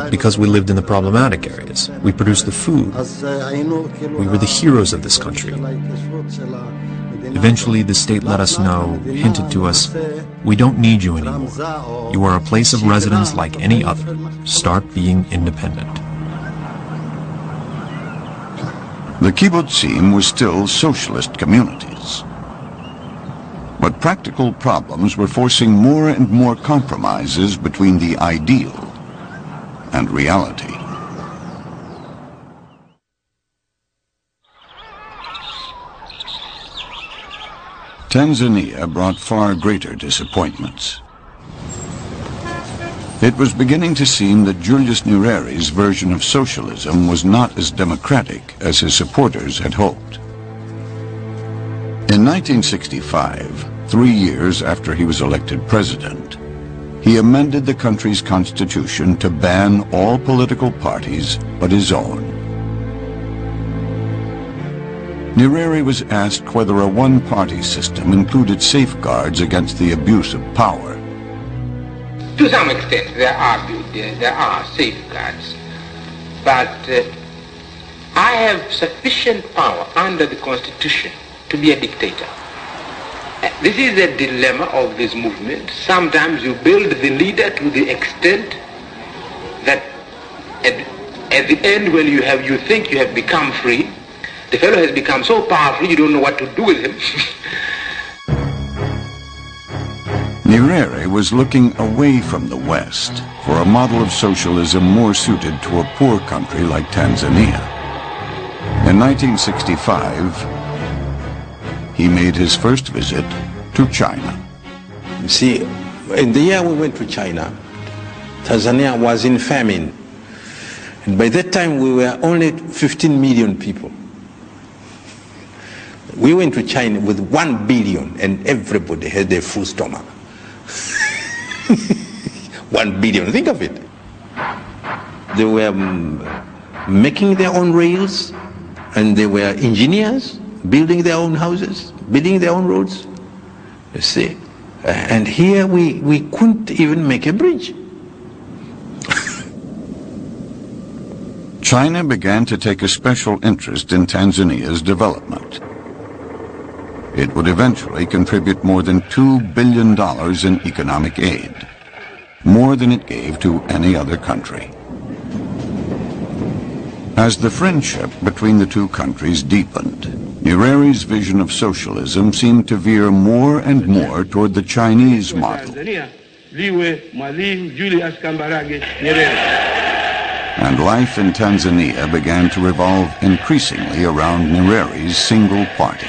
Because we lived in the problematic areas. We produced the food. We were the heroes of this country. Eventually, the state let us know, hinted to us, we don't need you anymore. You are a place of residence like any other. Start being independent. The kibbutzim were still socialist communities. But practical problems were forcing more and more compromises between the ideal and reality. Tanzania brought far greater disappointments. It was beginning to seem that Julius Nyereri's version of socialism was not as democratic as his supporters had hoped. In 1965, 3 years after he was elected president, he amended the country's constitution to ban all political parties but his own. Nyerere was asked whether a one-party system included safeguards against the abuse of power. To some extent there are safeguards, but I have sufficient power under the Constitution to be a dictator. This is the dilemma of this movement. Sometimes you build the leader to the extent At the end, when you think you have become free, the fellow has become so powerful you don't know what to do with him. Nyerere was looking away from the West for a model of socialism more suited to a poor country like Tanzania. In 1965, he made his first visit to China. You see, in the year we went to China, Tanzania was in famine. And by that time we were only 15 million people. We went to China with 1 billion and everybody had a full stomach. 1 billion, think of it. They were making their own rails and they were engineers, building their own houses, building their own roads. You see. And here we couldn't even make a bridge. China began to take a special interest in Tanzania's development. It would eventually contribute more than $2 billion in economic aid, more than it gave to any other country. As the friendship between the two countries deepened, Nyerere's vision of socialism seemed to veer more and more toward the Chinese model. And life in Tanzania began to revolve increasingly around Nyerere's single party.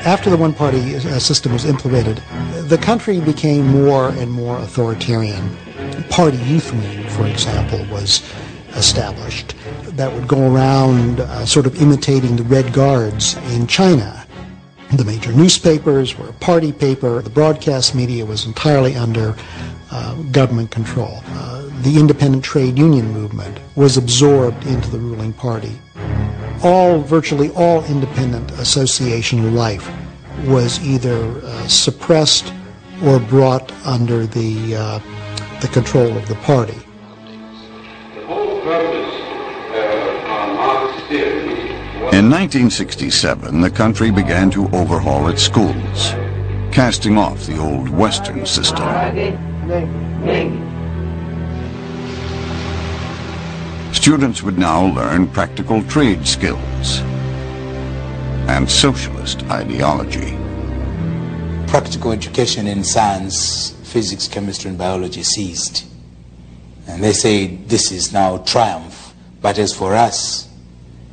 After the one-party system was implemented, the country became more and more authoritarian. Party Youth Wing, for example, was established that would go around sort of imitating the Red Guards in China. The major newspapers were a party paper. The broadcast media was entirely under government control. The independent trade union movement was absorbed into the ruling party. Virtually all independent association life was either suppressed or brought under the control of the party. In 1967, the country began to overhaul its schools, casting off the old Western system. Students would now learn practical trade skills and socialist ideology. Practical education in science, physics, chemistry, and biology ceased. And they say this is now triumph, but as for us,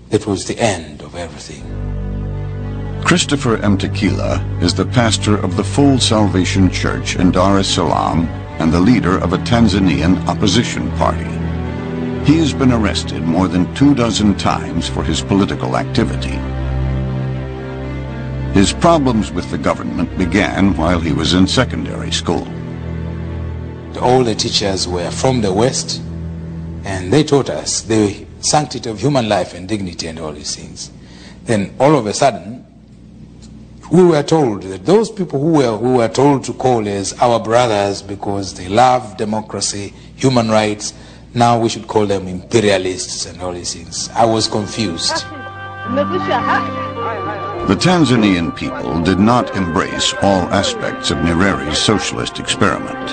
it was the end of everything. Christopher M. Tequila is the pastor of the Full Salvation Church in Dar es Salaam and the leader of a Tanzanian opposition party. He has been arrested more than 24 times for his political activity. His problems with the government began while he was in secondary school. All the teachers were from the West, and they taught us the sanctity of human life and dignity and all these things. Then all of a sudden, we were told that those people who were told to call as our brothers because they love democracy, human rights, now we should call them imperialists and all these things. I was confused. The Tanzanian people did not embrace all aspects of Nyerere's socialist experiment.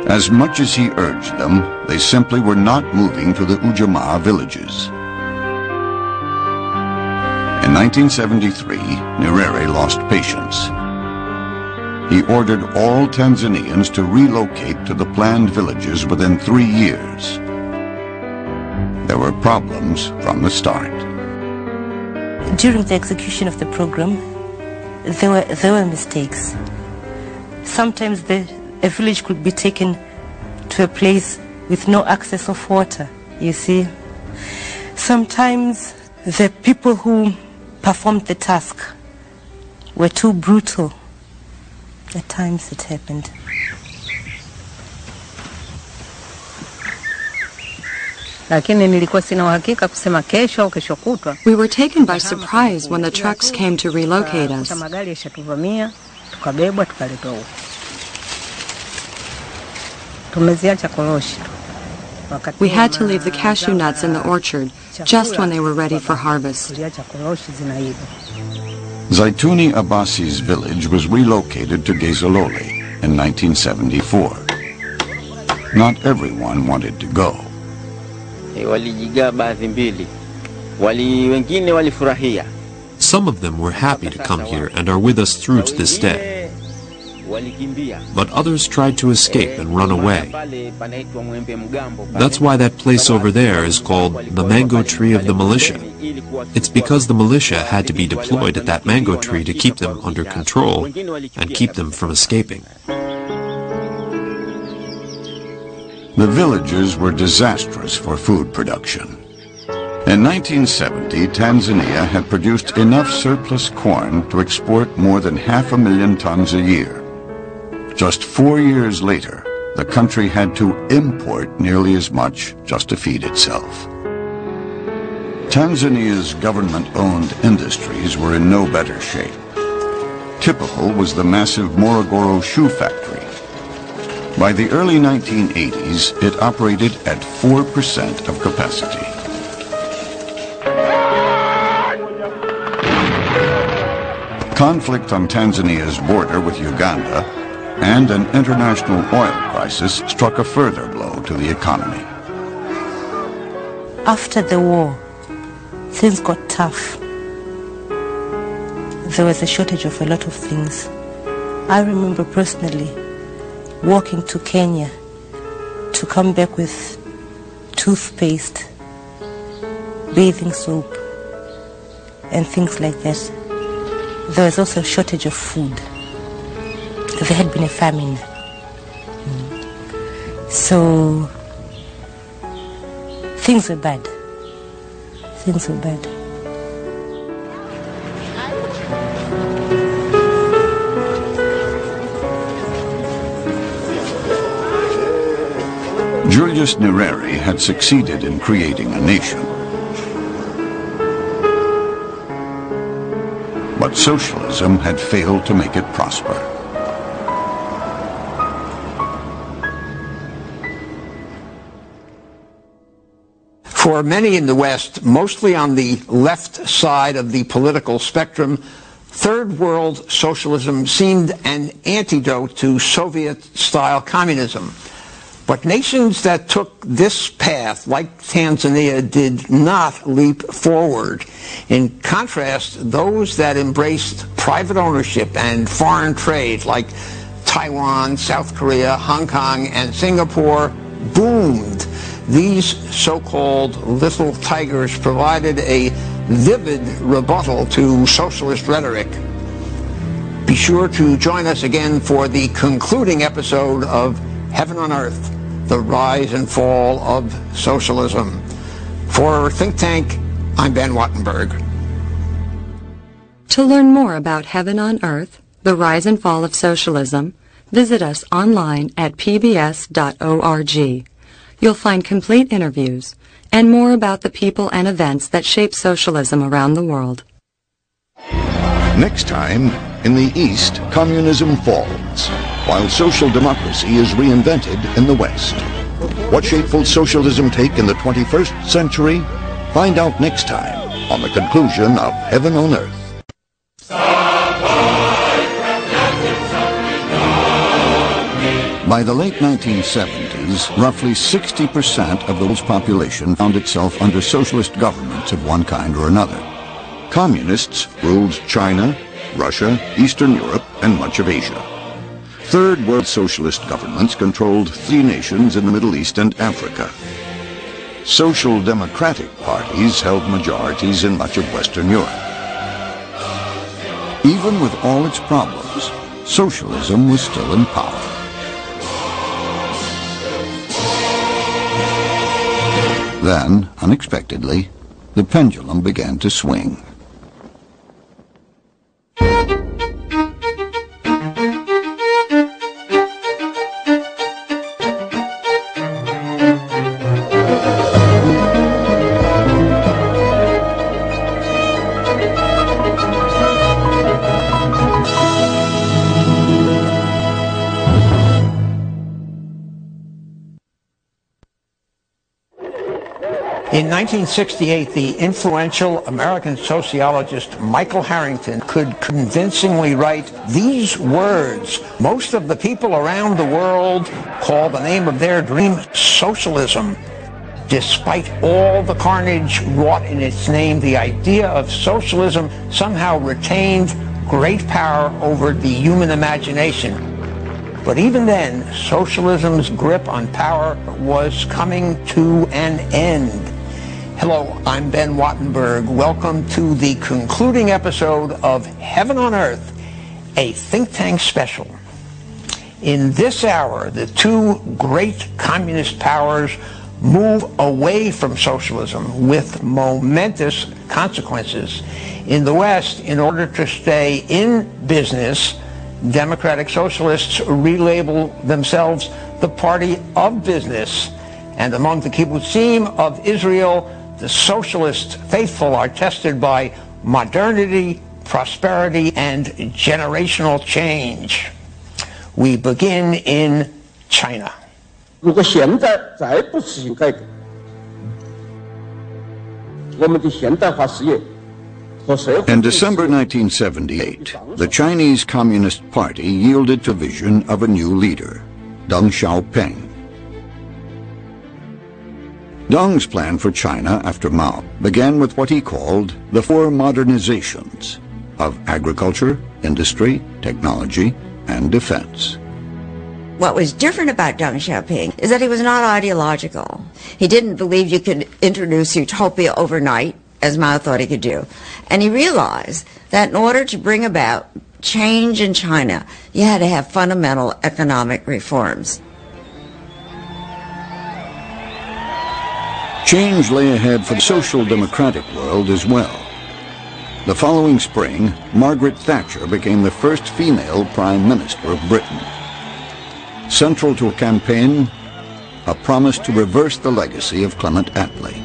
As much as he urged them, they simply were not moving to the Ujamaa villages. In 1973, Nyerere lost patience. He ordered all Tanzanians to relocate to the planned villages within 3 years. There were problems from the start. During the execution of the program, there were mistakes. Sometimes a village could be taken to a place with no access of water, you see. Sometimes the people who performed the task were too brutal. At times it happened. We were taken by surprise when the trucks came to relocate us. We had to leave the cashew nuts in the orchard just when they were ready for harvest. Zaituni Abbasi's village was relocated to Gezolole in 1974. Not everyone wanted to go. Some of them were happy to come here and are with us through to this day. But others tried to escape and run away. That's why that place over there is called the mango tree of the militia. It's because the militia had to be deployed at that mango tree to keep them under control and keep them from escaping. The villages were disastrous for food production. In 1970, Tanzania had produced enough surplus corn to export more than 500,000 tons a year. Just 4 years later, the country had to import nearly as much just to feed itself. Tanzania's government-owned industries were in no better shape. Typical was the massive Morogoro shoe factory. By the early 1980s, it operated at 4% of capacity. Conflict on Tanzania's border with Uganda and an international oil crisis struck a further blow to the economy. After the war, things got tough. There was a shortage of a lot of things. I remember personally walking to Kenya to come back with toothpaste, bathing soap, and things like that. There was also a shortage of food. There had been a famine. So things were bad. Things were bad. Julius Nyerere had succeeded in creating a nation. But socialism had failed to make it prosper. For many in the West, mostly on the left side of the political spectrum, Third World socialism seemed an antidote to Soviet-style communism. But nations that took this path, like Tanzania, did not leap forward. In contrast, those that embraced private ownership and foreign trade, like Taiwan, South Korea, Hong Kong, and Singapore, boomed. These so-called little tigers provided a vivid rebuttal to socialist rhetoric. Be sure to join us again for the concluding episode of Heaven on Earth, the rise and fall of socialism. For Think Tank, I'm Ben Wattenberg. To learn more about Heaven on Earth, the rise and fall of socialism, visit us online at pbs.org. You'll find complete interviews and more about the people and events that shape socialism around the world. Next time, in the East, communism falls, while social democracy is reinvented in the West. What shape will socialism take in the 21st century? Find out next time on the conclusion of Heaven on Earth. By the late 1970s, roughly 60% of the world's population found itself under socialist governments of one kind or another. Communists ruled China, Russia, Eastern Europe, and much of Asia. Third World socialist governments controlled 3 nations in the Middle East and Africa. Social democratic parties held majorities in much of Western Europe. Even with all its problems, socialism was still in power. Then, unexpectedly, the pendulum began to swing. In 1968, the influential American sociologist Michael Harrington could convincingly write these words: most of the people around the world call the name of their dream socialism. Despite all the carnage wrought in its name, the idea of socialism somehow retained great power over the human imagination. But even then, socialism's grip on power was coming to an end. Hello, I'm Ben Wattenberg. Welcome to the concluding episode of Heaven on Earth, a think tank special. In this hour, the two great communist powers move away from socialism with momentous consequences. In the West, in order to stay in business, democratic socialists relabel themselves the party of business. And among the kibbutzim of Israel, the socialist faithful are tested by modernity, prosperity, and generational change. We begin in China. 如果现在再不实行改革，我们的现代化事业和社会。 In December 1978, the Chinese Communist Party yielded to vision of a new leader, Deng Xiaoping. Deng's plan for China after Mao began with what he called the four modernizations of agriculture, industry, technology, and defense. What was different about Deng Xiaoping is that he was not ideological. He didn't believe you could introduce utopia overnight, as Mao thought he could do. And he realized that in order to bring about change in China, you had to have fundamental economic reforms. Change lay ahead for the social democratic world as well. The following spring, Margaret Thatcher became the first female Prime Minister of Britain. Central to a campaign, a promise to reverse the legacy of Clement Attlee.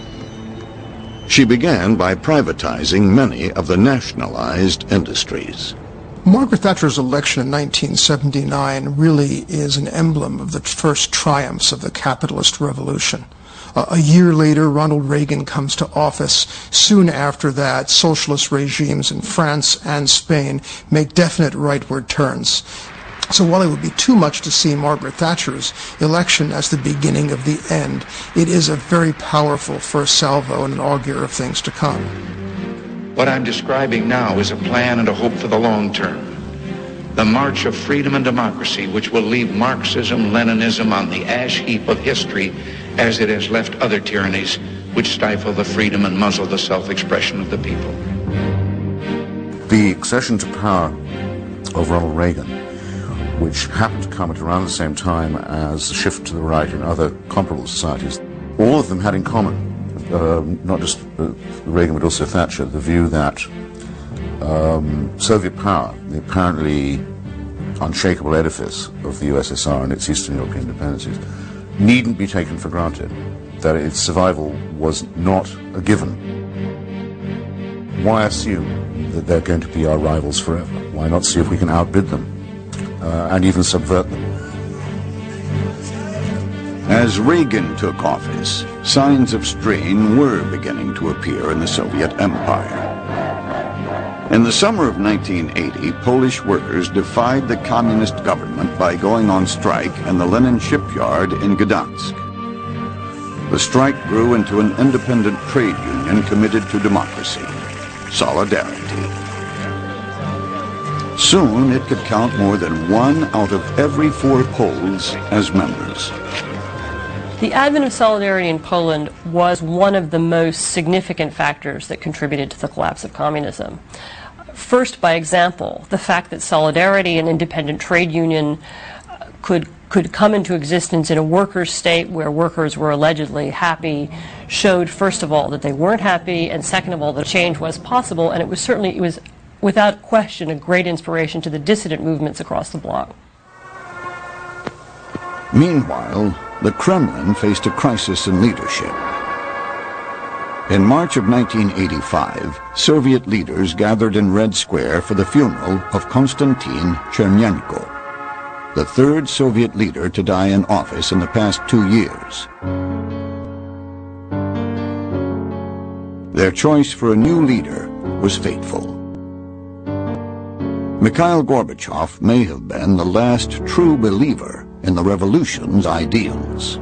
She began by privatizing many of the nationalized industries. Margaret Thatcher's election in 1979 really is an emblem of the first triumphs of the capitalist revolution. A year later, Ronald Reagan comes to office. Soon after that, socialist regimes in France and Spain make definite rightward turns. So while it would be too much to see Margaret Thatcher's election as the beginning of the end, it is a very powerful first salvo and an augur of things to come. What I'm describing now is a plan and a hope for the long term. The march of freedom and democracy, which will leave Marxism, Leninism on the ash heap of history as it has left other tyrannies which stifle the freedom and muzzle the self-expression of the people. The accession to power of Ronald Reagan, which happened to come at around the same time as the shift to the right in other comparable societies, all of them had in common, not just Reagan but also Thatcher, the view that Soviet power, the apparently unshakable edifice of the USSR and its Eastern European dependencies, needn't be taken for granted, that its survival was not a given. Why assume that they're going to be our rivals forever? Why not see if we can outbid them? And even subvert them. As Reagan took office, signs of strain were beginning to appear in the Soviet Empire. In the summer of 1980, Polish workers defied the communist government by going on strike in the linen shipyard in Gdansk. The strike grew into an independent trade union committed to democracy, Solidarity. Soon it could count more than 1 out of every 4 Poles as members. The advent of Solidarity in Poland was one of the most significant factors that contributed to the collapse of communism. First, by example, the fact that Solidarity, an independent trade union, could come into existence in a workers' state where workers were allegedly happy showed, first of all, that they weren't happy, and second of all, that change was possible, and it was without question a great inspiration to the dissident movements across the bloc. Meanwhile, the Kremlin faced a crisis in leadership. In March of 1985, Soviet leaders gathered in Red Square for the funeral of Konstantin Chernenko, the third Soviet leader to die in office in the past 2 years. Their choice for a new leader was fateful. Mikhail Gorbachev may have been the last true believer in the revolution's ideals.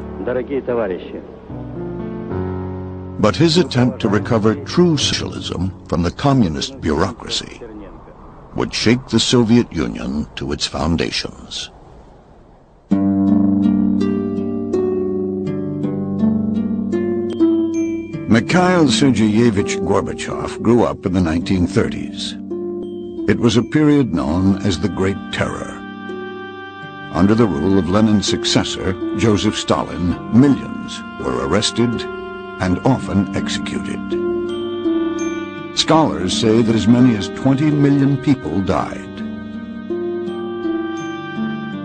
But his attempt to recover true socialism from the communist bureaucracy would shake the Soviet Union to its foundations. Mikhail Sergeyevich Gorbachev grew up in the 1930s. It was a period known as the Great Terror. Under the rule of Lenin's successor, Joseph Stalin, millions were arrested and often executed. Scholars say that as many as 20 million people died.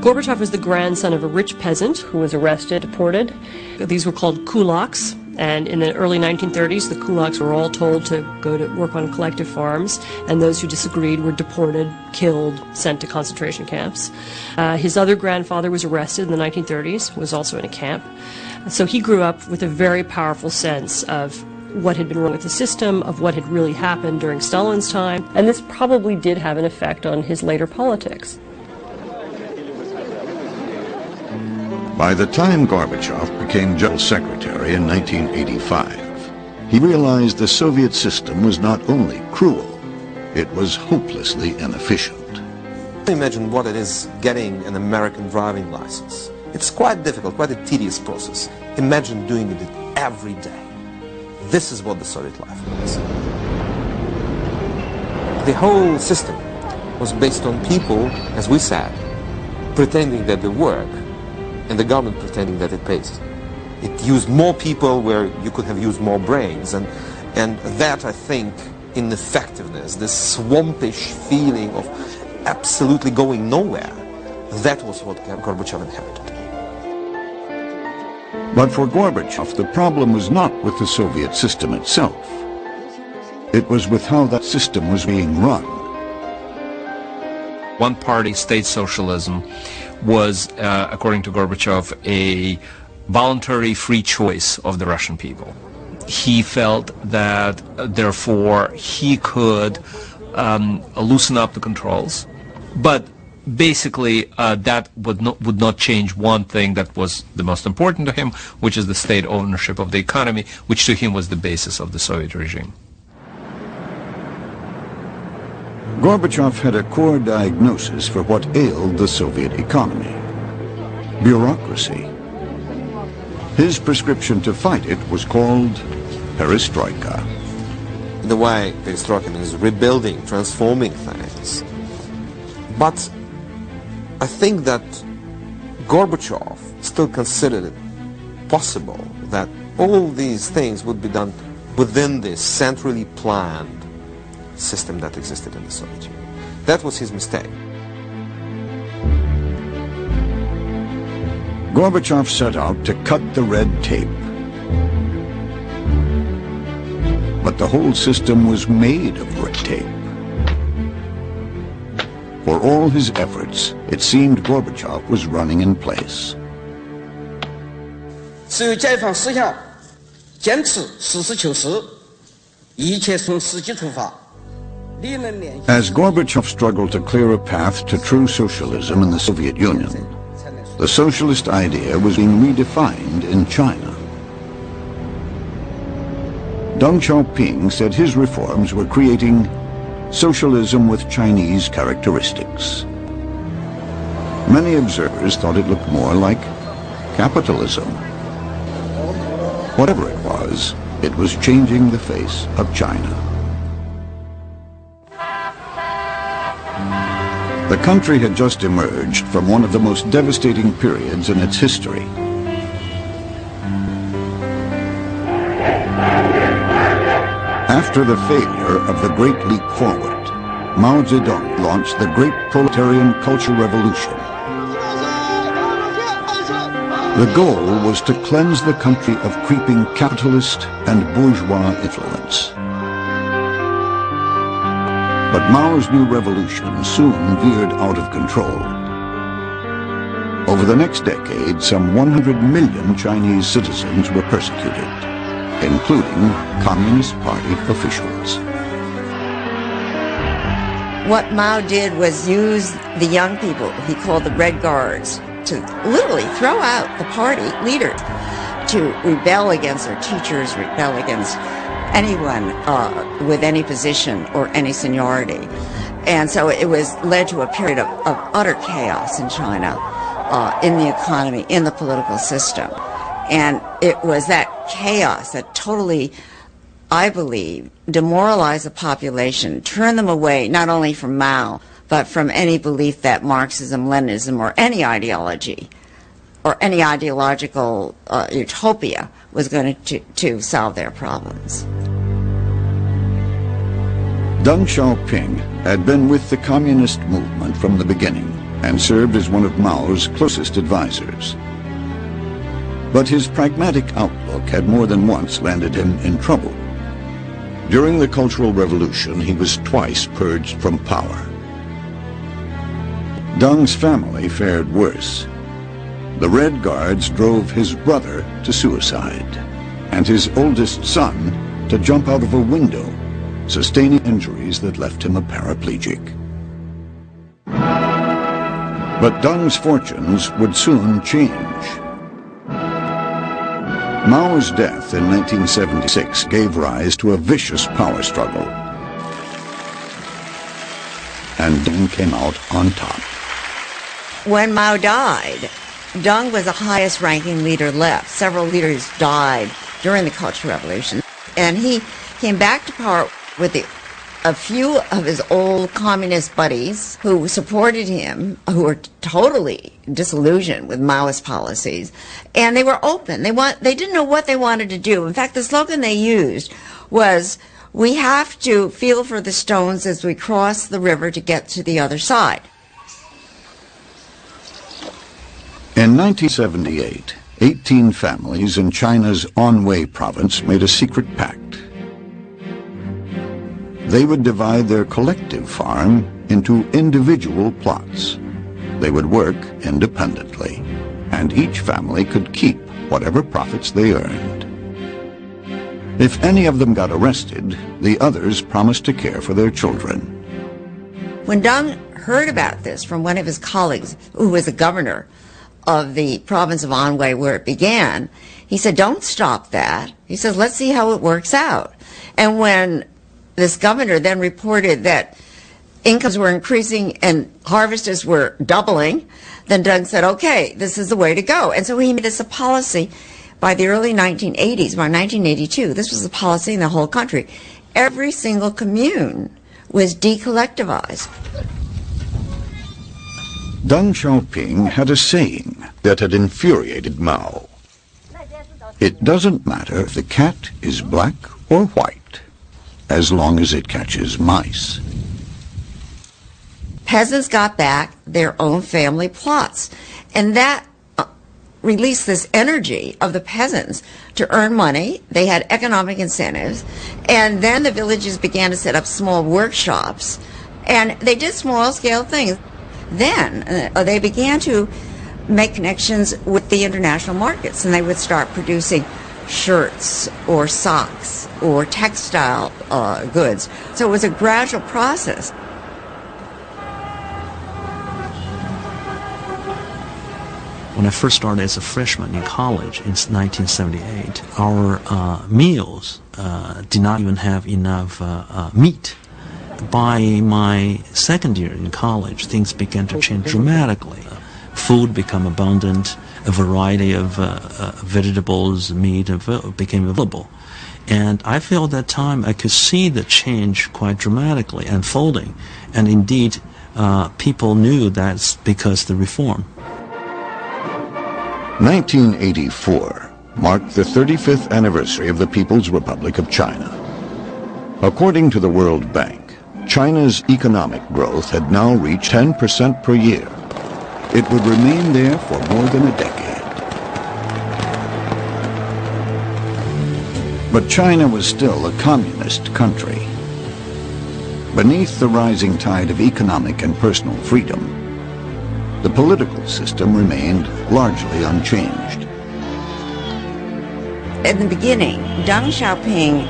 Gorbachev was the grandson of a rich peasant who was arrested, deported. These were called kulaks. And in the early 1930s, the kulaks were all told to go to work on collective farms, and those who disagreed were deported, killed, sent to concentration camps. His other grandfather was arrested in the 1930s, was also in a camp. So he grew up with a very powerful sense of what had been wrong with the system, of what had really happened during Stalin's time, and this probably did have an effect on his later politics. By the time Gorbachev became General Secretary in 1985, he realized the Soviet system was not only cruel, it was hopelessly inefficient. Imagine what it is getting an American driving license. It's quite difficult, quite a tedious process. Imagine doing it every day. This is what the Soviet life was. The whole system was based on people, as we said, pretending that they work, and the government pretending that it pays. It used more people where you could have used more brains, and that, I think, ineffectiveness, this swampish feeling of absolutely going nowhere, that was what Gorbachev inherited. But for Gorbachev, the problem was not with the Soviet system itself. It was with how that system was being run. One-party state socialism was, according to Gorbachev, a voluntary free choice of the Russian people. He felt that, therefore, he could loosen up the controls, but basically that would not change one thing that was the most important to him, which is the state ownership of the economy, which to him was the basis of the Soviet regime. Gorbachev had a core diagnosis for what ailed the Soviet economy: bureaucracy. His prescription to fight it was called perestroika. In a way, perestroika means rebuilding, transforming things. But I think that Gorbachev still considered it possible that all these things would be done within this centrally planned system that existed in the Soviet Union. That was his mistake. Gorbachev set out to cut the red tape. But the whole system was made of red tape. For all his efforts, it seemed Gorbachev was running in place. 只有解放思想，坚持实事求是，一切从实际出发。 As Gorbachev struggled to clear a path to true socialism in the Soviet Union, the socialist idea was being redefined in China. Deng Xiaoping said his reforms were creating socialism with Chinese characteristics. Many observers thought it looked more like capitalism. Whatever it was changing the face of China. The country had just emerged from one of the most devastating periods in its history. After the failure of the Great Leap Forward, Mao Zedong launched the Great Proletarian Cultural Revolution. The goal was to cleanse the country of creeping capitalist and bourgeois influence. But Mao's new revolution soon veered out of control. Over the next decade, some 100 million Chinese citizens were persecuted. including Communist Party officials. What Mao did was use the young people he called the Red Guards to literally throw out the party leaders, to rebel against their teachers, rebel against anyone with any position or any seniority. And so it was led to a period of utter chaos in China, in the economy, in the political system. And it was that chaos that totally, I believe, demoralized the population, turned them away not only from Mao, but from any belief that Marxism, Leninism, or any ideology, or any ideological utopia was going to solve their problems. Deng Xiaoping had been with the communist movement from the beginning and served as one of Mao's closest advisors. But his pragmatic outlook had more than once landed him in trouble. During the Cultural Revolution, he was twice purged from power. Deng's family fared worse. The Red Guards drove his brother to suicide, and his oldest son to jump out of a window, sustaining injuries that left him a paraplegic. But Deng's fortunes would soon change. Mao's death in 1976 gave rise to a vicious power struggle, and Deng came out on top. When Mao died, Deng was the highest ranking leader left. Several leaders died during the Cultural Revolution, and he came back to power with a few of his old communist buddies who supported him, who were totally disillusioned with Maoist policies, and they were open. They didn't know what they wanted to do. In fact, the slogan they used was, "We have to feel for the stones as we cross the river to get to the other side." In 1978, 18 families in China's Anhui province made a secret pact. They would divide their collective farm into individual plots. They would work independently, and each family could keep whatever profits they earned. If any of them got arrested, the others promised to care for their children. When Deng heard about this from one of his colleagues, who was the governor of the province of Anhui where it began, he said, "Don't stop that." He says, "Let's see how it works out." And when this governor then reported that incomes were increasing and harvests were doubling, then Deng said, "Okay, this is the way to go." And so he made this a policy by the early 1980s. By 1982, this was the policy in the whole country. Every single commune was decollectivized. Deng Xiaoping had a saying that had infuriated Mao. "It doesn't matter if the cat is black or white, as long as it catches mice." Peasants got back their own family plots, and that released this energy of the peasants to earn money. They had economic incentives, and then the villages began to set up small workshops, and they did small-scale things. Then they began to make connections with the international markets, and they would start producing shirts or socks or textile goods. So it was a gradual process. When I first started as a freshman in college in 1978, our meals did not even have enough meat. By my second year in college, things began to change dramatically. Food became abundant, a variety of vegetables, meat became available. And I feel at that time I could see the change quite dramatically unfolding. And indeed, people knew that's because of the reform. 1984 marked the 35th anniversary of the People's Republic of China. According to the World Bank, China's economic growth had now reached 10% per year. It would remain there for more than a decade. But China was still a communist country. Beneath the rising tide of economic and personal freedom, the political system remained largely unchanged. In the beginning, Deng Xiaoping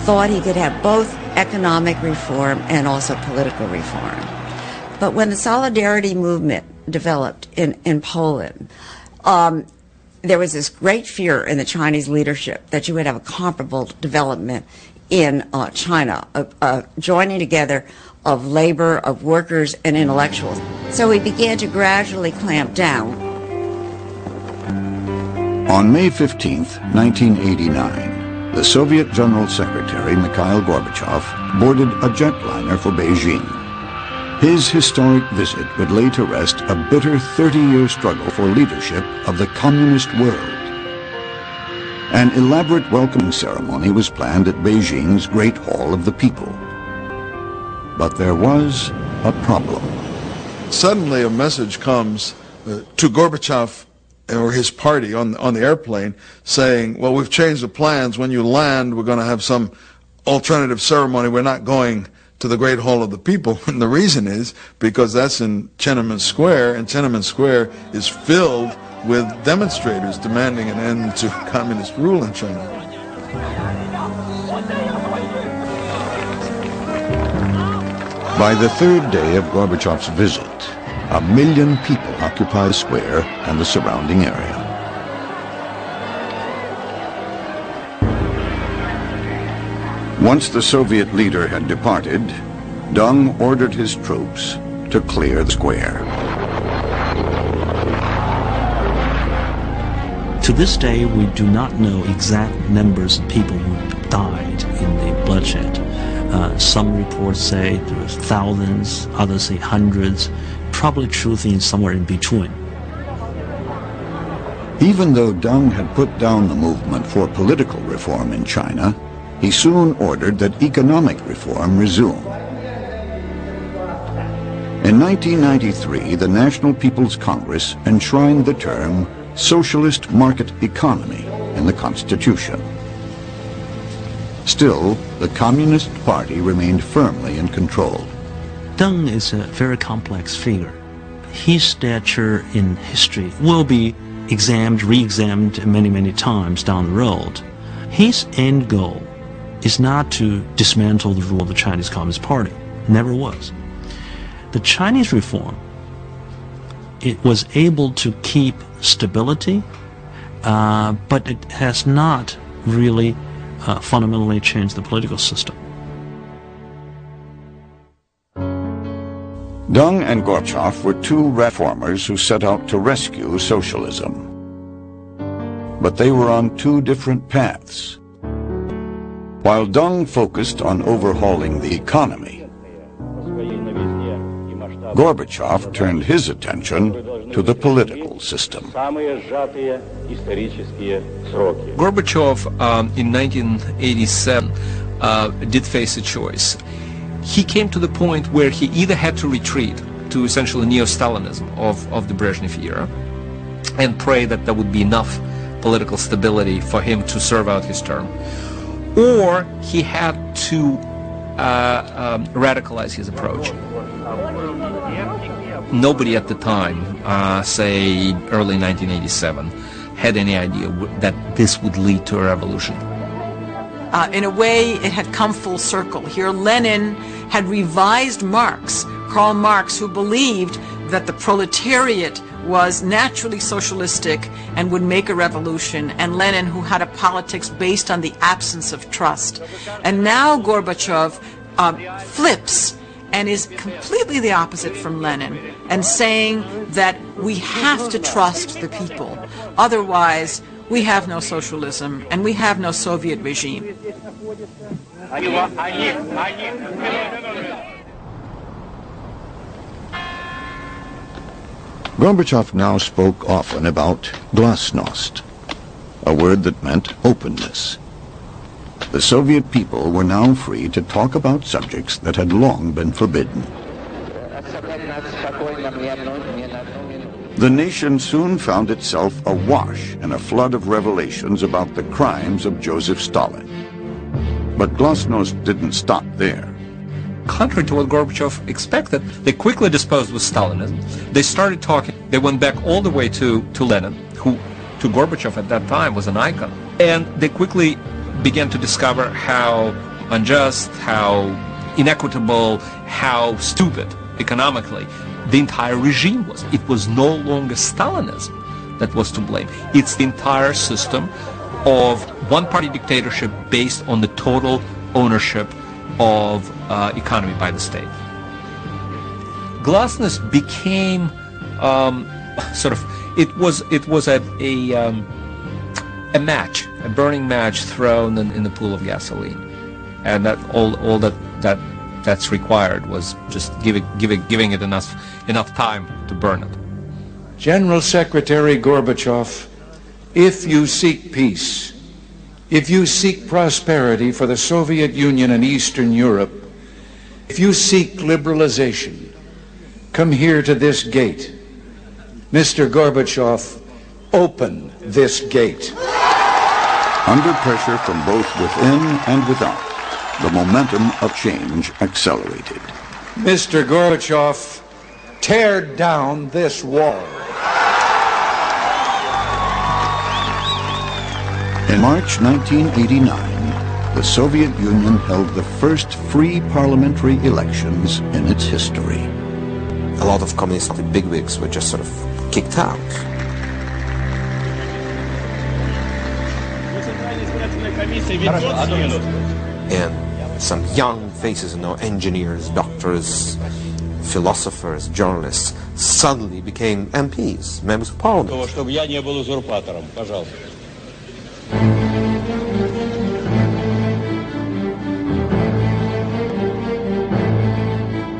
thought he could have both economic reform and also political reform. But when the Solidarity movement developed in Poland, there was this great fear in the Chinese leadership that you would have a comparable development in China, a joining together of labor, of workers, and intellectuals. So he began to gradually clamp down. On May 15, 1989, the Soviet General Secretary Mikhail Gorbachev boarded a jetliner for Beijing. His historic visit would lay to rest a bitter 30-year struggle for leadership of the communist world. An elaborate welcoming ceremony was planned at Beijing's Great Hall of the People. But there was a problem. Suddenly a message comes to Gorbachev or his party on the airplane saying, well, we've changed the plans. When you land, we're going to have some alternative ceremony. We're not going to the Great Hall of the People. And the reason is because that's in Tiananmen Square, and Tiananmen Square is filled with demonstrators demanding an end to communist rule in China. By the third day of Gorbachev's visit, 1 million people occupy the square and the surrounding area. Once the Soviet leader had departed, Deng ordered his troops to clear the square. To this day, we do not know exact numbers of people who died in the bloodshed. Some reports say there was thousands, others say hundreds. Probably truth is somewhere in between. Even though Deng had put down the movement for political reform in China, he soon ordered that economic reform resume. In 1993, the National People's Congress enshrined the term socialist market economy in the Constitution. Still, the Communist Party remained firmly in control. Deng is a very complex figure. His stature in history will be examined, re-examined many, many times down the road. His end goal is not to dismantle the rule of the Chinese Communist Party. Never was. The Chinese reform, it was able to keep stability, but it has not really fundamentally changed the political system. Deng and Gorbachev were two reformers who set out to rescue socialism. But they were on two different paths. While Deng focused on overhauling the economy, Gorbachev turned his attention to the political system. Gorbachev in 1987 did face a choice. He came to the point where he either had to retreat to essentially neo-Stalinism of the Brezhnev era and pray that there would be enough political stability for him to serve out his term, or he had to radicalize his approach. Nobody at the time, say early 1987, had any idea that this would lead to a revolution. In a way, it had come full circle. Here Lenin had revised Marx, Karl Marx, who believed that the proletariat was naturally socialistic and would make a revolution, and Lenin, who had a politics based on the absence of trust. And now Gorbachev flips and is completely the opposite from Lenin, and saying that we have to trust the people. Otherwise, we have no socialism and we have no Soviet regime. Gorbachev now spoke often about glasnost, a word that meant openness. The Soviet people were now free to talk about subjects that had long been forbidden. The nation soon found itself awash in a flood of revelations about the crimes of Joseph Stalin. But glasnost didn't stop there. Contrary to what Gorbachev expected, they quickly disposed with Stalinism. They started talking, they went back all the way to Lenin, who to Gorbachev at that time was an icon. And they quickly began to discover how unjust, how inequitable, how stupid economically the entire regime was. It was no longer Stalinism that was to blame. It's the entire system of one-party dictatorship based on the total ownership of economy by the state. Glasnost became it was a match, a burning match thrown in the pool of gasoline, and that all that's required was just giving it enough time to burn it. General Secretary Gorbachev, if you seek peace, if you seek prosperity for the Soviet Union and Eastern Europe, if you seek liberalization, come here to this gate. Mr. Gorbachev, open this gate. Under pressure from both within and without, the momentum of change accelerated. Mr. Gorbachev, tear down this wall. In March 1989, the Soviet Union held the first free parliamentary elections in its history. A lot of communist bigwigs were just sort of kicked out. And some young faces, engineers, doctors, philosophers, journalists, suddenly became MPs, members of parliament.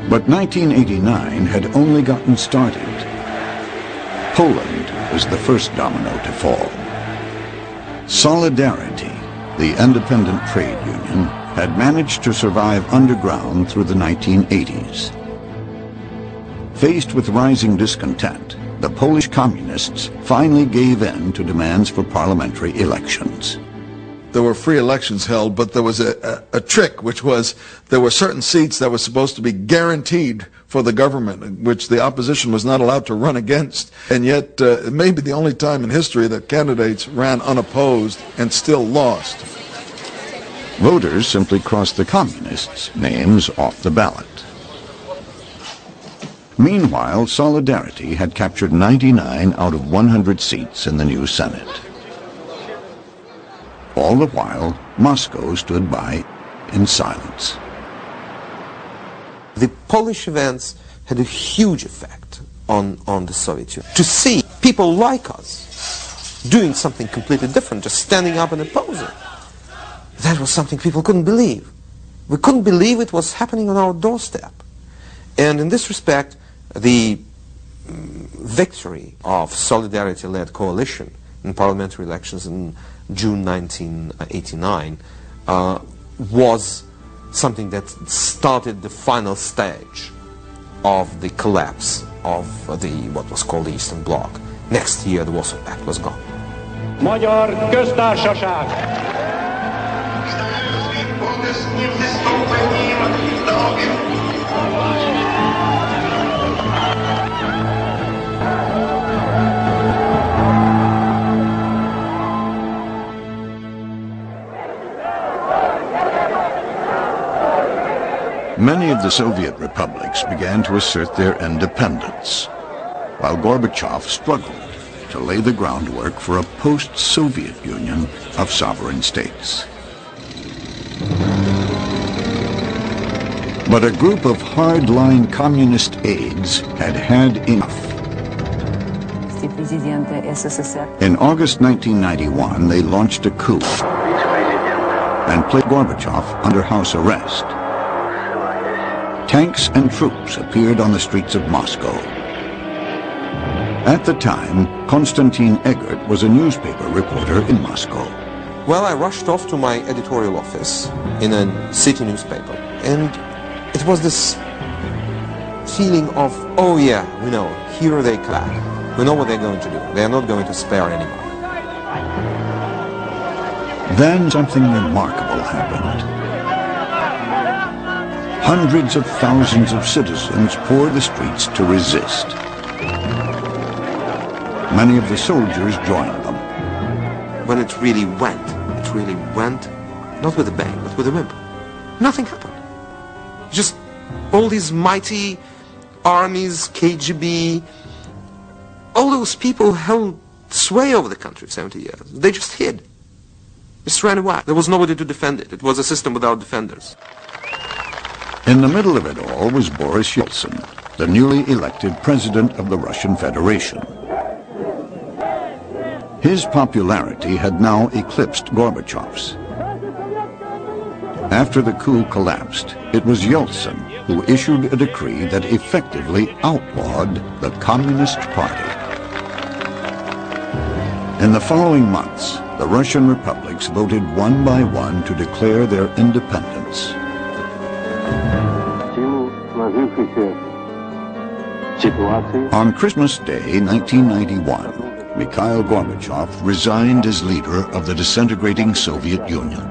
But 1989 had only gotten started. Poland was the first domino to fall. Solidarity, the independent trade union, had managed to survive underground through the 1980s. Faced with rising discontent, the Polish communists finally gave in to demands for parliamentary elections. There were free elections held, but there was a trick, which was there were certain seats that were supposed to be guaranteed for the government, which the opposition was not allowed to run against. And yet, it may be the only time in history that candidates ran unopposed and still lost. Voters simply crossed the communists' names off the ballot. Meanwhile, Solidarity had captured 99 out of 100 seats in the new Senate. All the while, Moscow stood by in silence. The Polish events had a huge effect on the Soviet Union. To see people like us doing something completely different, just standing up and opposing, that was something people couldn't believe. We couldn't believe it was happening on our doorstep. And in this respect, the victory of Solidarity-led coalition in parliamentary elections in June 1989 was something that started the final stage of the collapse of what was called the Eastern Bloc. Next year, the Warsaw Pact was gone. Magyar Köztársaság! Many of the Soviet republics began to assert their independence, while Gorbachev struggled to lay the groundwork for a post-Soviet Union of sovereign states. But a group of hard-line communist aides had had enough. In August 1991, they launched a coup and placed Gorbachev under house arrest. Tanks and troops appeared on the streets of Moscow. At the time, Konstantin Eggert was a newspaper reporter in Moscow. Well, I rushed off to my editorial office in a city newspaper, and it was this feeling of, oh yeah, we know, here they come back. We know what they're going to do. They're not going to spare anyone. Then something remarkable happened. Hundreds of thousands of citizens poured the streets to resist. Many of the soldiers joined them. when it really went not with a bang, but with a whimper. Nothing happened. Just all these mighty armies, KGB, all those people held sway over the country for 70 years. They just hid. Just ran away. There was nobody to defend it. It was a system without defenders. In the middle of it all was Boris Yeltsin, the newly elected president of the Russian Federation. His popularity had now eclipsed Gorbachev's. After the coup collapsed, it was Yeltsin who issued a decree that effectively outlawed the Communist Party. In the following months, the Russian republics voted one by one to declare their independence. On Christmas Day, 1991, Mikhail Gorbachev resigned as leader of the disintegrating Soviet Union.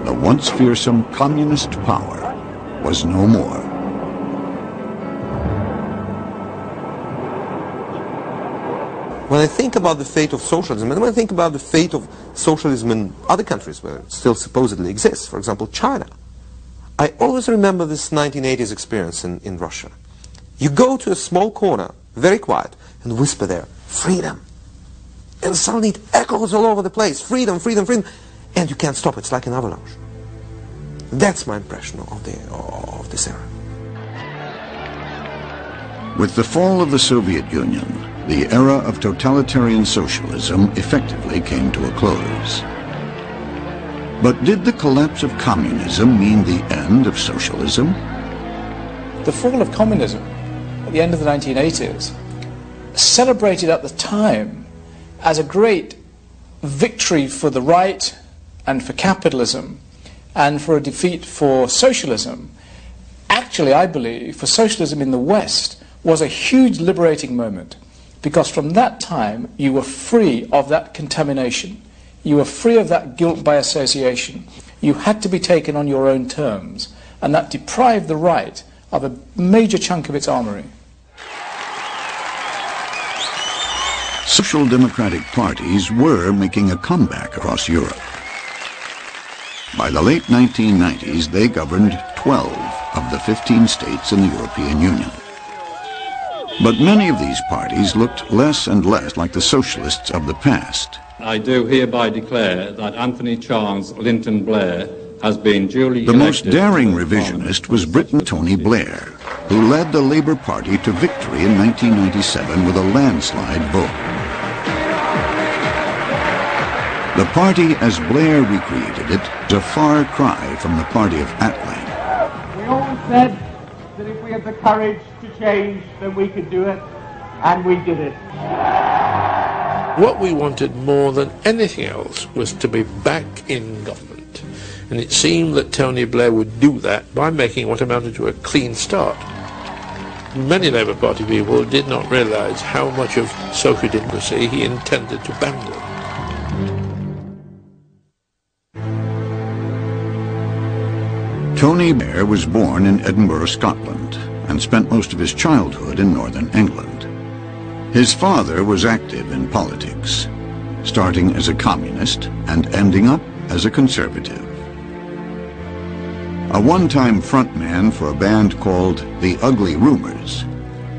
The once fearsome communist power was no more. When I think about the fate of socialism, and when I think about the fate of socialism in other countries where it still supposedly exists, for example, China, I always remember this 1980s experience in Russia. You go to a small corner, very quiet, and whisper there, freedom. And suddenly it echoes all over the place, freedom, freedom, freedom, and you can't stop it. It's like an avalanche. That's my impression of this era. With the fall of the Soviet Union, the era of totalitarian socialism effectively came to a close. But did the collapse of communism mean the end of socialism? The fall of communism at the end of the 1980s, celebrated at the time as a great victory for the right and for capitalism and for a defeat for socialism, actually, I believe, for socialism in the West, was a huge liberating moment. Because from that time, you were free of that contamination. You were free of that guilt by association. You had to be taken on your own terms. And that deprived the right of a major chunk of its armory. Social democratic parties were making a comeback across Europe. By the late 1990s, they governed 12 of the 15 states in the European Union. But many of these parties looked less and less like the socialists of the past. I do hereby declare that Anthony Charles Linton Blair has been duly The most elected daring revisionist was Britain Tony Blair, who led the Labour Party to victory in 1997 with a landslide vote. The party, as Blair recreated it, is a far cry from the party of Attlee. We always said that if we had the courage to change, then we could do it, and we did it. What we wanted more than anything else was to be back in government, and it seemed that Tony Blair would do that by making what amounted to a clean start. Many Labour Party people did not realise how much of social democracy he intended to abandon. Tony Blair was born in Edinburgh, Scotland, and spent most of his childhood in northern England. His father was active in politics, starting as a communist and ending up as a conservative. A one-time frontman for a band called The Ugly Rumors,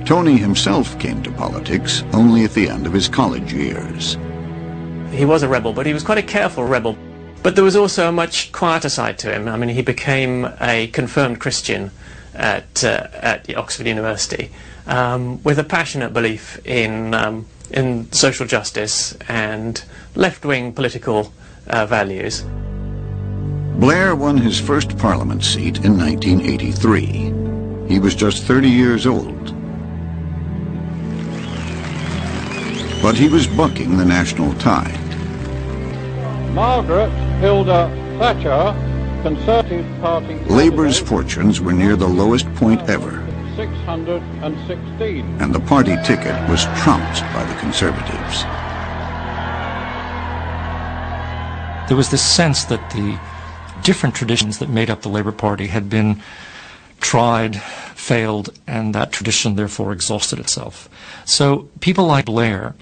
Tony himself came to politics only at the end of his college years. He was a rebel, but he was quite a careful rebel. But there was also a much quieter side to him. I mean, he became a confirmed Christian at Oxford University with a passionate belief in social justice and left-wing political values. Blair won his first parliament seat in 1983. He was just 30 years old. But he was bucking the national tide. Margaret Hilda Thatcher, Conservative Party... Labour's fortunes were near the lowest point ever. 616. And the party ticket was trumped by the Conservatives. There was this sense that the different traditions that made up the Labour Party had been tried, failed, and that tradition therefore exhausted itself. So people like Blair,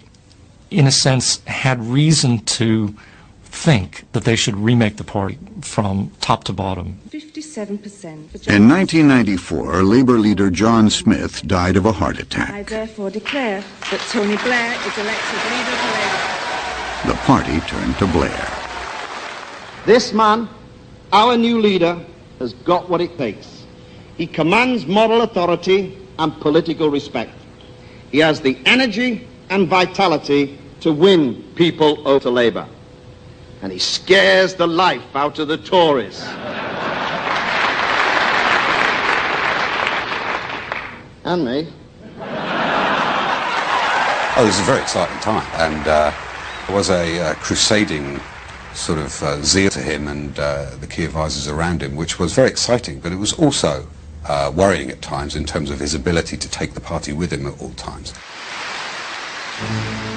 in a sense, had reason to think that they should remake the party from top to bottom. 57%. In 1994, Labour leader John Smith died of a heart attack. I therefore declare that Tony Blair is elected leader of Labour. The party turned to Blair. This man, our new leader, has got what it takes. He commands moral authority and political respect. He has the energy and vitality to win people over to Labour. And he scares the life out of the Tories. And me. Oh, this is a very exciting time, and there was a crusading sort of zeal to him and the key advisors around him, which was very exciting, but it was also worrying at times in terms of his ability to take the party with him at all times.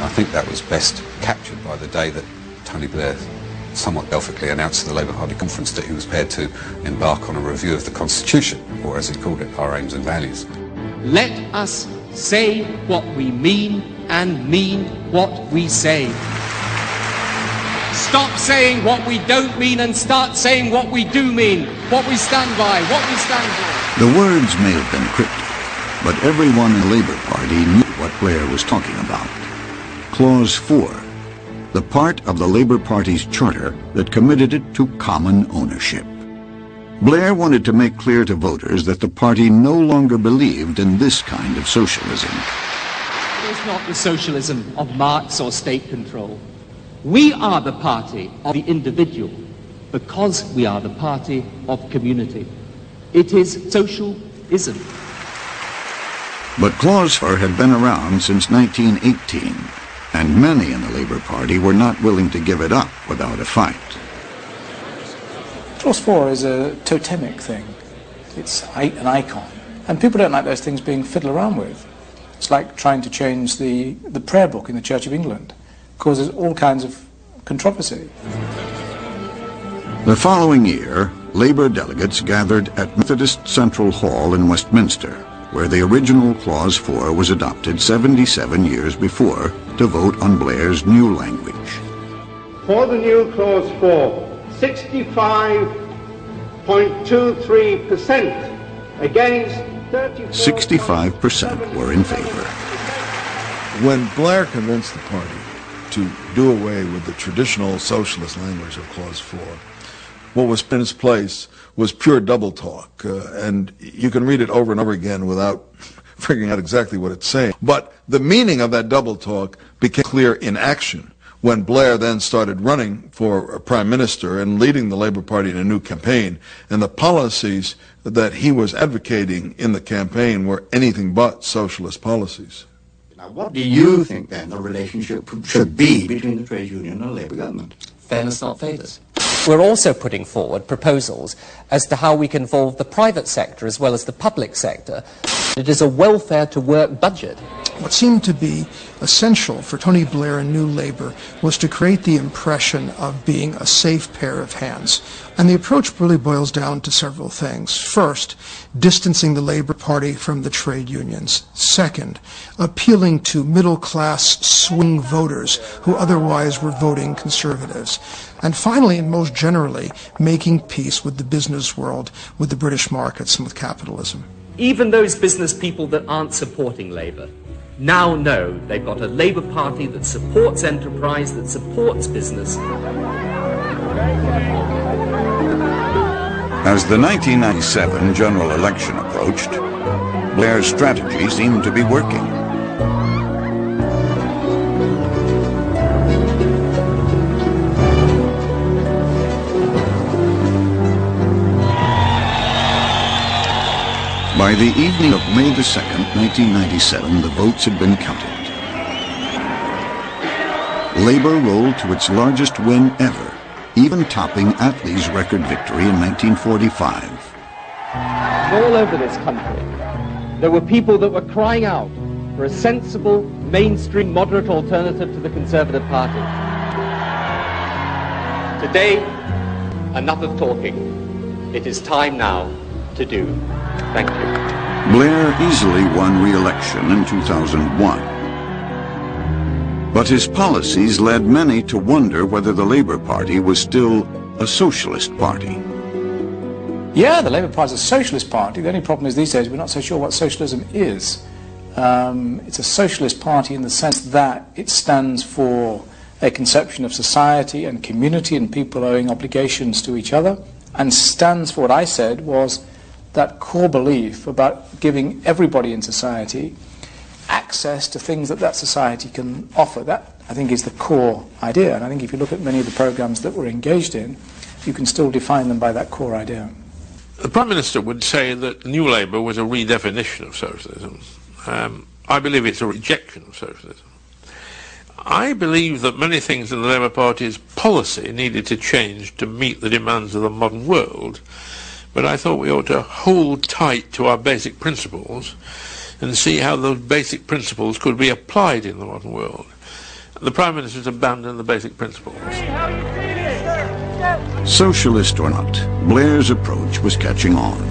I think that was best captured by the day that Tony Blair somewhat bellicosely announced to the Labour Party conference that he was prepared to embark on a review of the Constitution, or as he called it, our aims and values. Let us say what we mean and mean what we say. Stop saying what we don't mean and start saying what we do mean, what we stand by, what we stand for. The words may have been cryptic, but everyone in the Labour Party knew what Blair was talking about. Clause 4, the part of the Labour Party's charter that committed it to common ownership. Blair wanted to make clear to voters that the party no longer believed in this kind of socialism. It is not the socialism of Marx or state control. We are the party of the individual because we are the party of community. It is socialism. But Clause 4 had been around since 1918, and many in the Labour Party were not willing to give it up without a fight. Clause 4 is a totemic thing. It's an icon. And people don't like those things being fiddled around with. It's like trying to change the prayer book in the Church of England. It causes all kinds of controversy. The following year, Labour delegates gathered at Methodist Central Hall in Westminster, where the original Clause 4 was adopted 77 years before, to vote on Blair's new language. For the new Clause 4, 65.23% against 65% were in favor. When Blair convinced the party to do away with the traditional socialist language of Clause 4, what was in its place was pure double talk, and you can read it over and over again without figuring out exactly what it's saying. But the meaning of that double talk became clear in action when Blair then started running for prime minister and leading the Labour Party in a new campaign, and the policies that he was advocating in the campaign were anything but socialist policies. Now, what do you think then the relationship should be between the trade union and the Labour government? Fairness, not favours. We're also putting forward proposals as to how we can involve the private sector as well as the public sector. It is a welfare to work budget. What seemed to be essential for Tony Blair and New Labour was to create the impression of being a safe pair of hands. And the approach really boils down to several things. First, distancing the Labour Party from the trade unions. Second, appealing to middle-class swing voters who otherwise were voting conservatives. And finally, and most generally, making peace with the business world, with the British markets and with capitalism. Even those business people that aren't supporting Labour now know they've got a Labour Party that supports enterprise, that supports business. As the 1997 general election approached, Blair's strategy seemed to be working. By the evening of May the 2nd, 1997, the votes had been counted. Labour rolled to its largest win ever, even topping Attlee's record victory in 1945. All over this country, there were people that were crying out for a sensible, mainstream, moderate alternative to the Conservative Party. Today, enough of talking. It is time now to do. Thank you. Blair easily won re-election in 2001. But his policies led many to wonder whether the Labour Party was still a socialist party. Yeah, the Labour Party is a socialist party. The only problem is these days we're not so sure what socialism is. It's a socialist party in the sense that it stands for a conception of society and community and people owing obligations to each other, and stands for what I said was that core belief about giving everybody in society access to things that that society can offer. That, I think, is the core idea. And I think if you look at many of the programs that we're engaged in, you can still define them by that core idea. The Prime Minister would say that New Labour was a redefinition of socialism. I believe it's a rejection of socialism. I believe that many things in the Labour Party's policy needed to change to meet the demands of the modern world, but I thought we ought to hold tight to our basic principles and see how those basic principles could be applied in the modern world. The Prime Minister's abandoned the basic principles. Socialist or not, Blair's approach was catching on.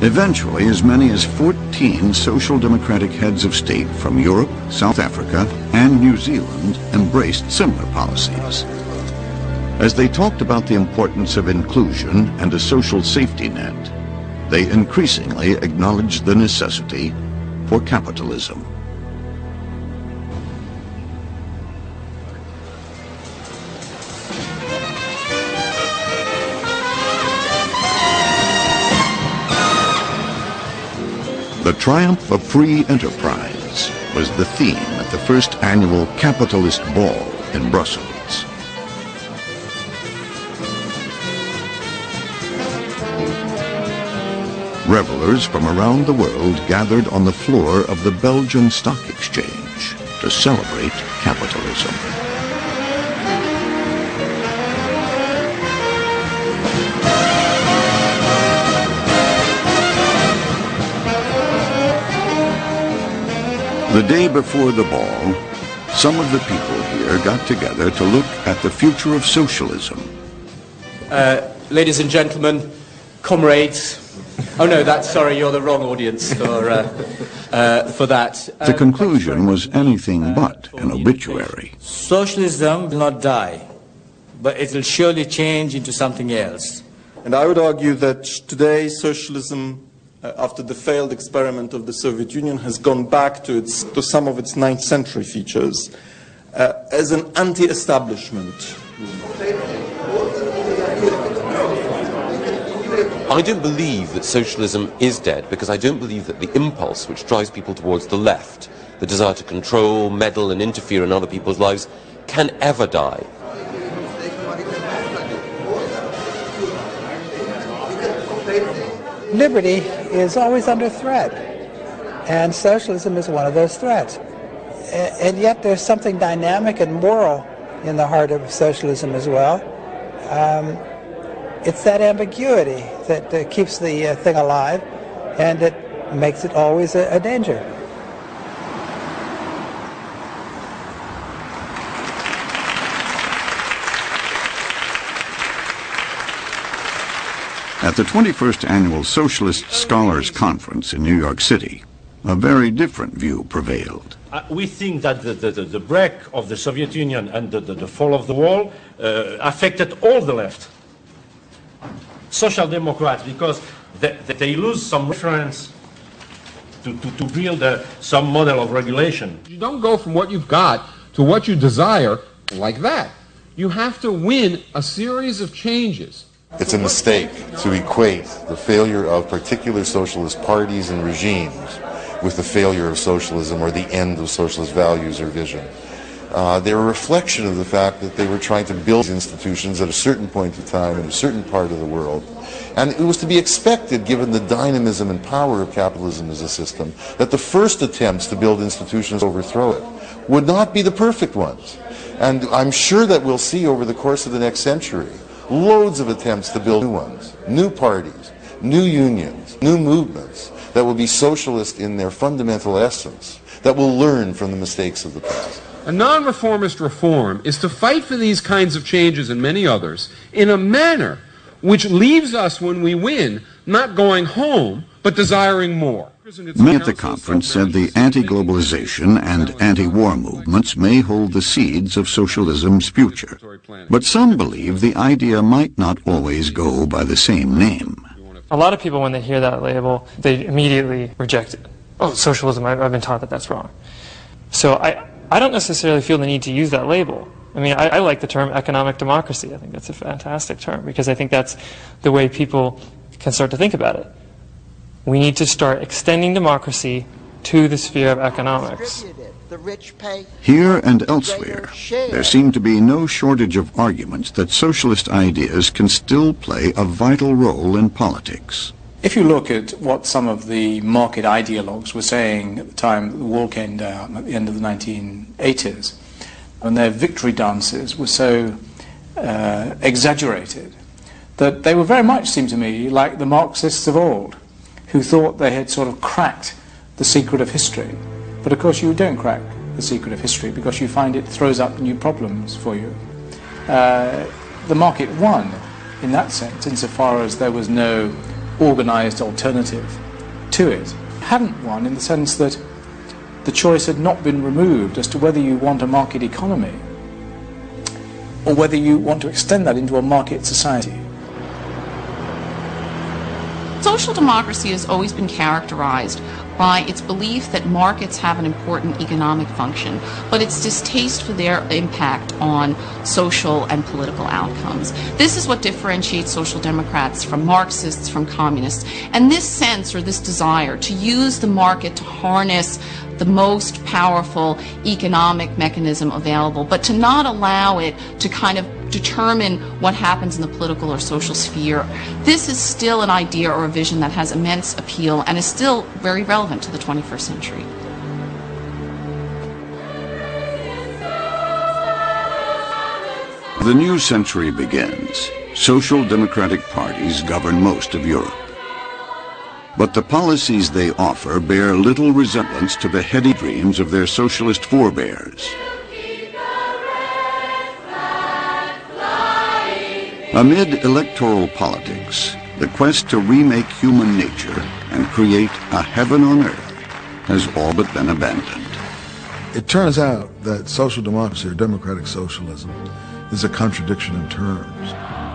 Eventually, as many as 14 social democratic heads of state from Europe, South Africa, and New Zealand embraced similar policies. As they talked about the importance of inclusion and a social safety net, they increasingly acknowledged the necessity for capitalism. The triumph of free enterprise was the theme at the first annual Capitalist Ball in Brussels. Revelers from around the world gathered on the floor of the Belgian Stock Exchange to celebrate capitalism. The day before the ball, some of the people here got together to look at the future of socialism. Ladies and gentlemen, comrades. Oh no, sorry, you're the wrong audience for that. The conclusion was anything but an obituary. Socialism will not die, but it will surely change into something else. And I would argue that today socialism, after the failed experiment of the Soviet Union, has gone back to some of its 9th century features as an anti-establishment. I don't believe that socialism is dead, because I don't believe that the impulse which drives people towards the left, the desire to control, meddle and interfere in other people's lives, can ever die. Liberty is always under threat, and socialism is one of those threats. And yet there's something dynamic and moral in the heart of socialism as well. It's that ambiguity that keeps the thing alive, and it makes it always a danger. At the 21st Annual Socialist Scholars Conference in New York City, a very different view prevailed. We think that the break of the Soviet Union and the fall of the wall affected all the left. Social Democrats, because they lose some reference to build some model of regulation. You don't go from what you've got to what you desire like that. You have to win a series of changes. It's a mistake to equate the failure of particular socialist parties and regimes with the failure of socialism or the end of socialist values or vision. They're a reflection of the fact that they were trying to build institutions at a certain point in time in a certain part of the world. And it was to be expected, given the dynamism and power of capitalism as a system, that the first attempts to build institutions to overthrow it would not be the perfect ones. And I'm sure that we'll see over the course of the next century loads of attempts to build new ones, new parties, new unions, new movements that will be socialist in their fundamental essence, that will learn from the mistakes of the past. A non-reformist reform is to fight for these kinds of changes and many others in a manner which leaves us, when we win, not going home, but desiring more. Many at the conference said the anti-globalization and anti-war movements may hold the seeds of socialism's future. But some believe the idea might not always go by the same name. A lot of people, when they hear that label, they immediately reject it. Oh, socialism, I've been taught that that's wrong. So I don't necessarily feel the need to use that label. I mean, I like the term economic democracy. I think that's a fantastic term because I think that's the way people can start to think about it. We need to start extending democracy to the sphere of economics. Here and elsewhere, there seem to be no shortage of arguments that socialist ideas can still play a vital role in politics. If you look at what some of the market ideologues were saying at the time that the wall came down at the end of the 1980s, and their victory dances were so exaggerated that they were very much, seemed to me, like the Marxists of old, who thought they had sort of cracked the secret of history. But of course you don't crack the secret of history because you find it throws up new problems for you. The market won in that sense, insofar as there was no organized alternative to it. It hadn't won in the sense that the choice had not been removed as to whether you want a market economy or whether you want to extend that into a market society. Social democracy has always been characterized by its belief that markets have an important economic function, but its distaste for their impact on social and political outcomes. This is what differentiates social democrats from Marxists, from communists. And this sense, or this desire, to use the market to harness the most powerful economic mechanism available, but to not allow it to kind of determine what happens in the political or social sphere. This is still an idea or a vision that has immense appeal and is still very relevant to the 21st century. The new century begins. Social democratic parties govern most of Europe. But the policies they offer bear little resemblance to the heady dreams of their socialist forebears. Amid electoral politics, the quest to remake human nature and create a heaven on earth has all but been abandoned. It turns out that social democracy or democratic socialism is a contradiction in terms.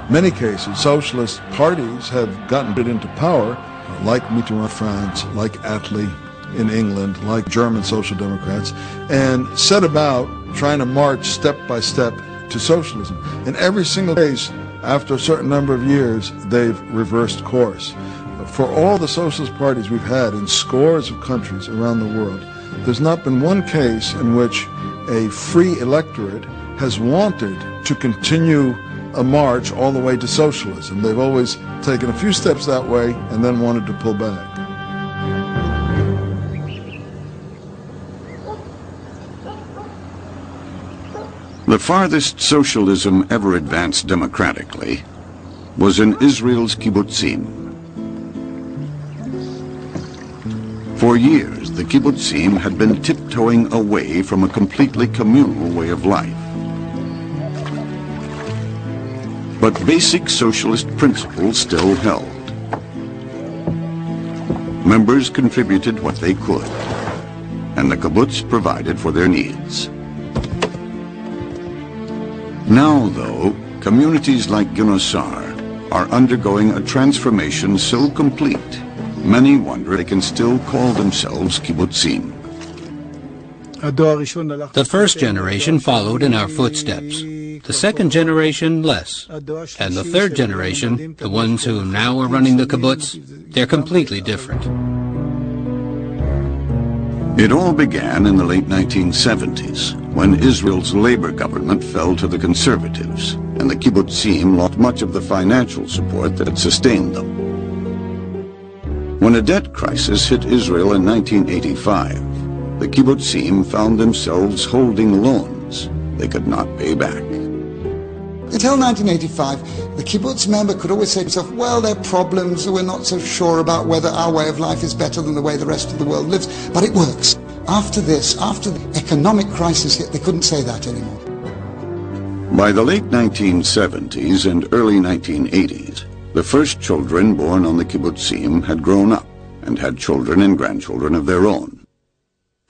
In many cases, socialist parties have gotten it into power, like Mitterrand France, like Attlee in England, like German social democrats, and set about trying to march step by step to socialism. In every single case, after a certain number of years, they've reversed course. For all the socialist parties we've had in scores of countries around the world, there's not been one case in which a free electorate has wanted to continue a march all the way to socialism. They've always taken a few steps that way and then wanted to pull back. The farthest socialism ever advanced democratically was in Israel's kibbutzim. For years, the kibbutzim had been tiptoeing away from a completely communal way of life. But basic socialist principles still held. Members contributed what they could, and the kibbutz provided for their needs. Now, though, communities like Ginosar are undergoing a transformation so complete, many wonder they can still call themselves kibbutzim. The first generation followed in our footsteps. The second generation less. And the third generation, the ones who now are running the kibbutz, they're completely different. It all began in the late 1970s, when Israel's labor government fell to the conservatives, and the kibbutzim lost much of the financial support that had sustained them. When a debt crisis hit Israel in 1985, the kibbutzim found themselves holding loans they could not pay back. Until 1985, the kibbutz member could always say to himself, well, there are problems, we're not so sure about whether our way of life is better than the way the rest of the world lives, but it works. After this, after the economic crisis hit, they couldn't say that anymore. By the late 1970s and early 1980s, the The first children born on the kibbutzim had grown up and had children and grandchildren of their own.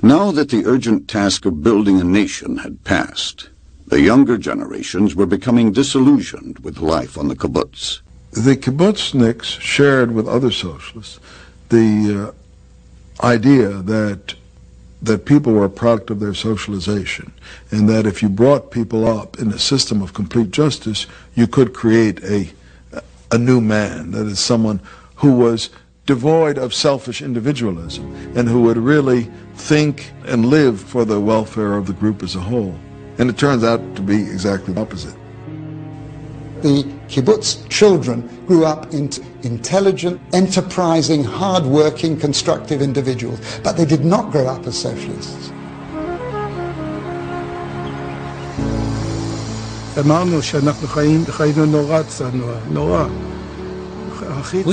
Now that the urgent task of building a nation had passed, the younger generations were becoming disillusioned with life on the kibbutz. The kibbutzniks shared with other socialists the idea that people were a product of their socialization, and that if you brought people up in a system of complete justice, you could create a new man, that is, someone who was devoid of selfish individualism and who would really think and live for the welfare of the group as a whole. And it turns out to be exactly the opposite. The kibbutz children grew up into intelligent, enterprising, hard-working, constructive individuals, but they did not grow up as socialists. We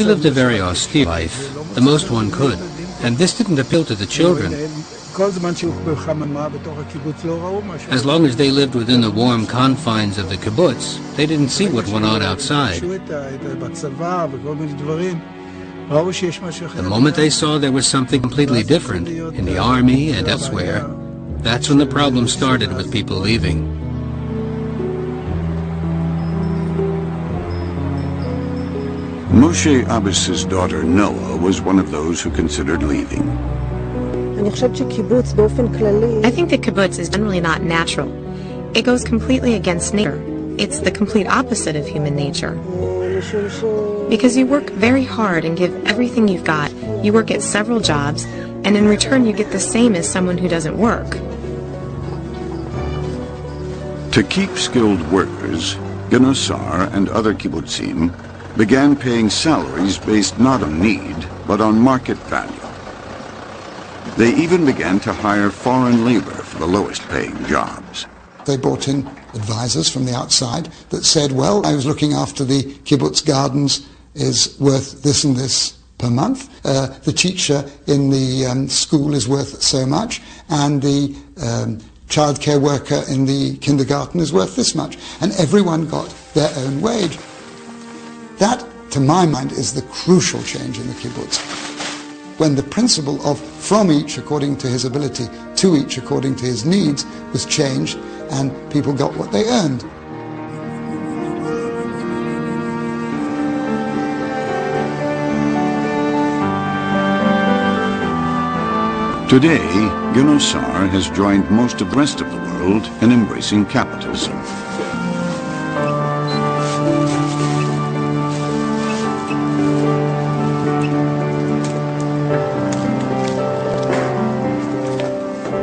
lived a very austere life, the most one could, and this didn't appeal to the children. As long as they lived within the warm confines of the kibbutz, they didn't see what went on outside. The moment they saw there was something completely different, in the army and elsewhere, that's when the problem started with people leaving. Moshe Abbas's daughter Noah was one of those who considered leaving. I think the kibbutz is generally not natural. It goes completely against nature. It's the complete opposite of human nature. Because you work very hard and give everything you've got. You work at several jobs, and in return you get the same as someone who doesn't work. To keep skilled workers, Genosar and other kibbutzim began paying salaries based not on need, but on market value. They even began to hire foreign labor for the lowest paying jobs. They brought in advisors from the outside that said, well, I was looking after the kibbutz gardens is worth this and this per month. The teacher in the school is worth so much, and the childcare worker in the kindergarten is worth this much. And everyone got their own wage. That, to my mind, is the crucial change in the kibbutz. When the principle of from each according to his ability to each according to his needs was changed, and people got what they earned. Today, Genosar has joined most of the rest of the world in embracing capitalism.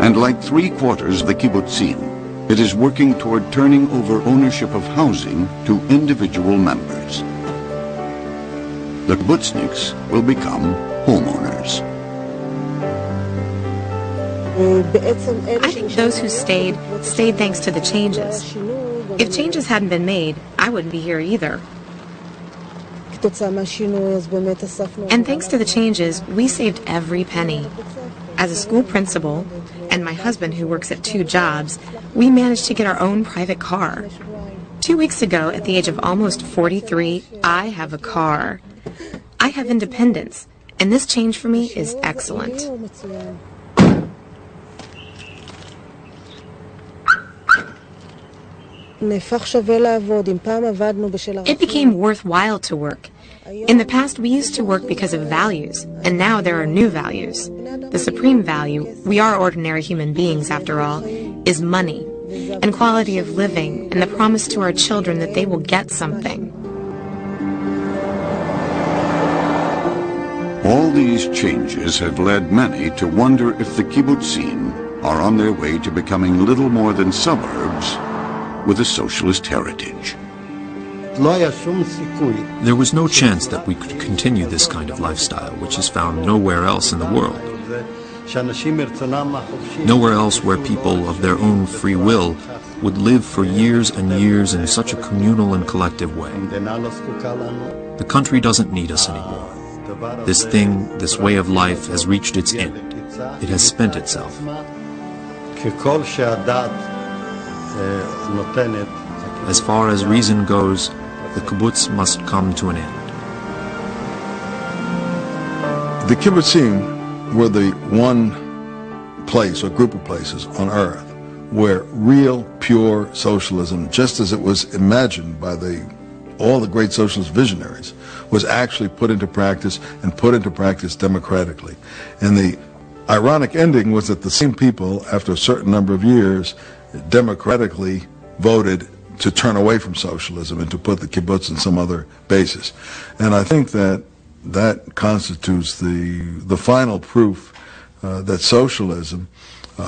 And like 3/4 of the kibbutzim, it is working toward turning over ownership of housing to individual members. The kibbutzniks will become homeowners. I think those who stayed thanks to the changes. If changes hadn't been made, I wouldn't be here either. And thanks to the changes, we saved every penny. As a school principal, and my husband who works at 2 jobs, we managed to get our own private car. 2 weeks ago, at the age of almost 43, I have a car. I have independence, and this change for me is excellent. It became worthwhile to work. In the past, we used to work because of values, and now there are new values. The supreme value, we are ordinary human beings after all, is money, and quality of living, and the promise to our children that they will get something. All these changes have led many to wonder if the kibbutzim are on their way to becoming little more than suburbs with a socialist heritage. There was no chance that we could continue this kind of lifestyle, which is found nowhere else in the world. Nowhere else where people of their own free will would live for years and years in such a communal and collective way. The country doesn't need us anymore. This thing, this way of life has reached its end. It has spent itself. As far as reason goes, the kibbutz must come to an end. The kibbutzim were the one place or group of places on earth where real, pure socialism, just as it was imagined by all the great socialist visionaries, was actually put into practice, and put into practice democratically. And the ironic ending was that the same people, after a certain number of years, democratically voted to turn away from socialism and to put the kibbutz in some other basis. And I think that that constitutes the final proof that socialism,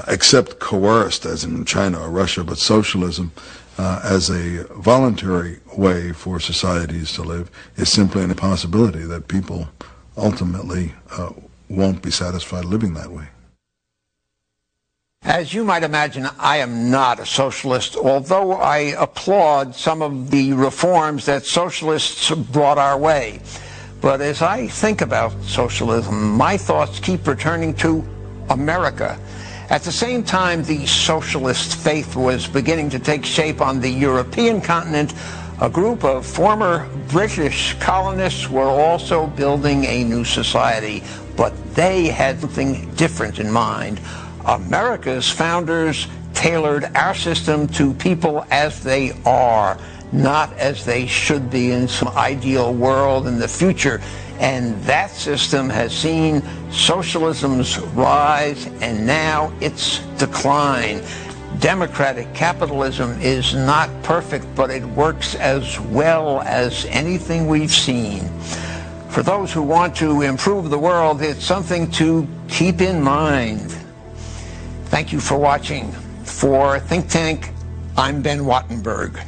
except coerced as in China or Russia, but socialism as a voluntary way for societies to live is simply an impossibility, that people ultimately won't be satisfied living that way. As you might imagine, I am not a socialist, although I applaud some of the reforms that socialists brought our way. But as I think about socialism, my thoughts keep returning to America. At the same time the socialist faith was beginning to take shape on the European continent, a group of former British colonists were also building a new society, but they had something different in mind. America's founders tailored our system to people as they are, not as they should be in some ideal world in the future. And that system has seen socialism's rise and now its decline. Democratic capitalism is not perfect, but it works as well as anything we've seen. For those who want to improve the world, it's something to keep in mind. Thank you for watching. For Think Tank, I'm Ben Wattenberg.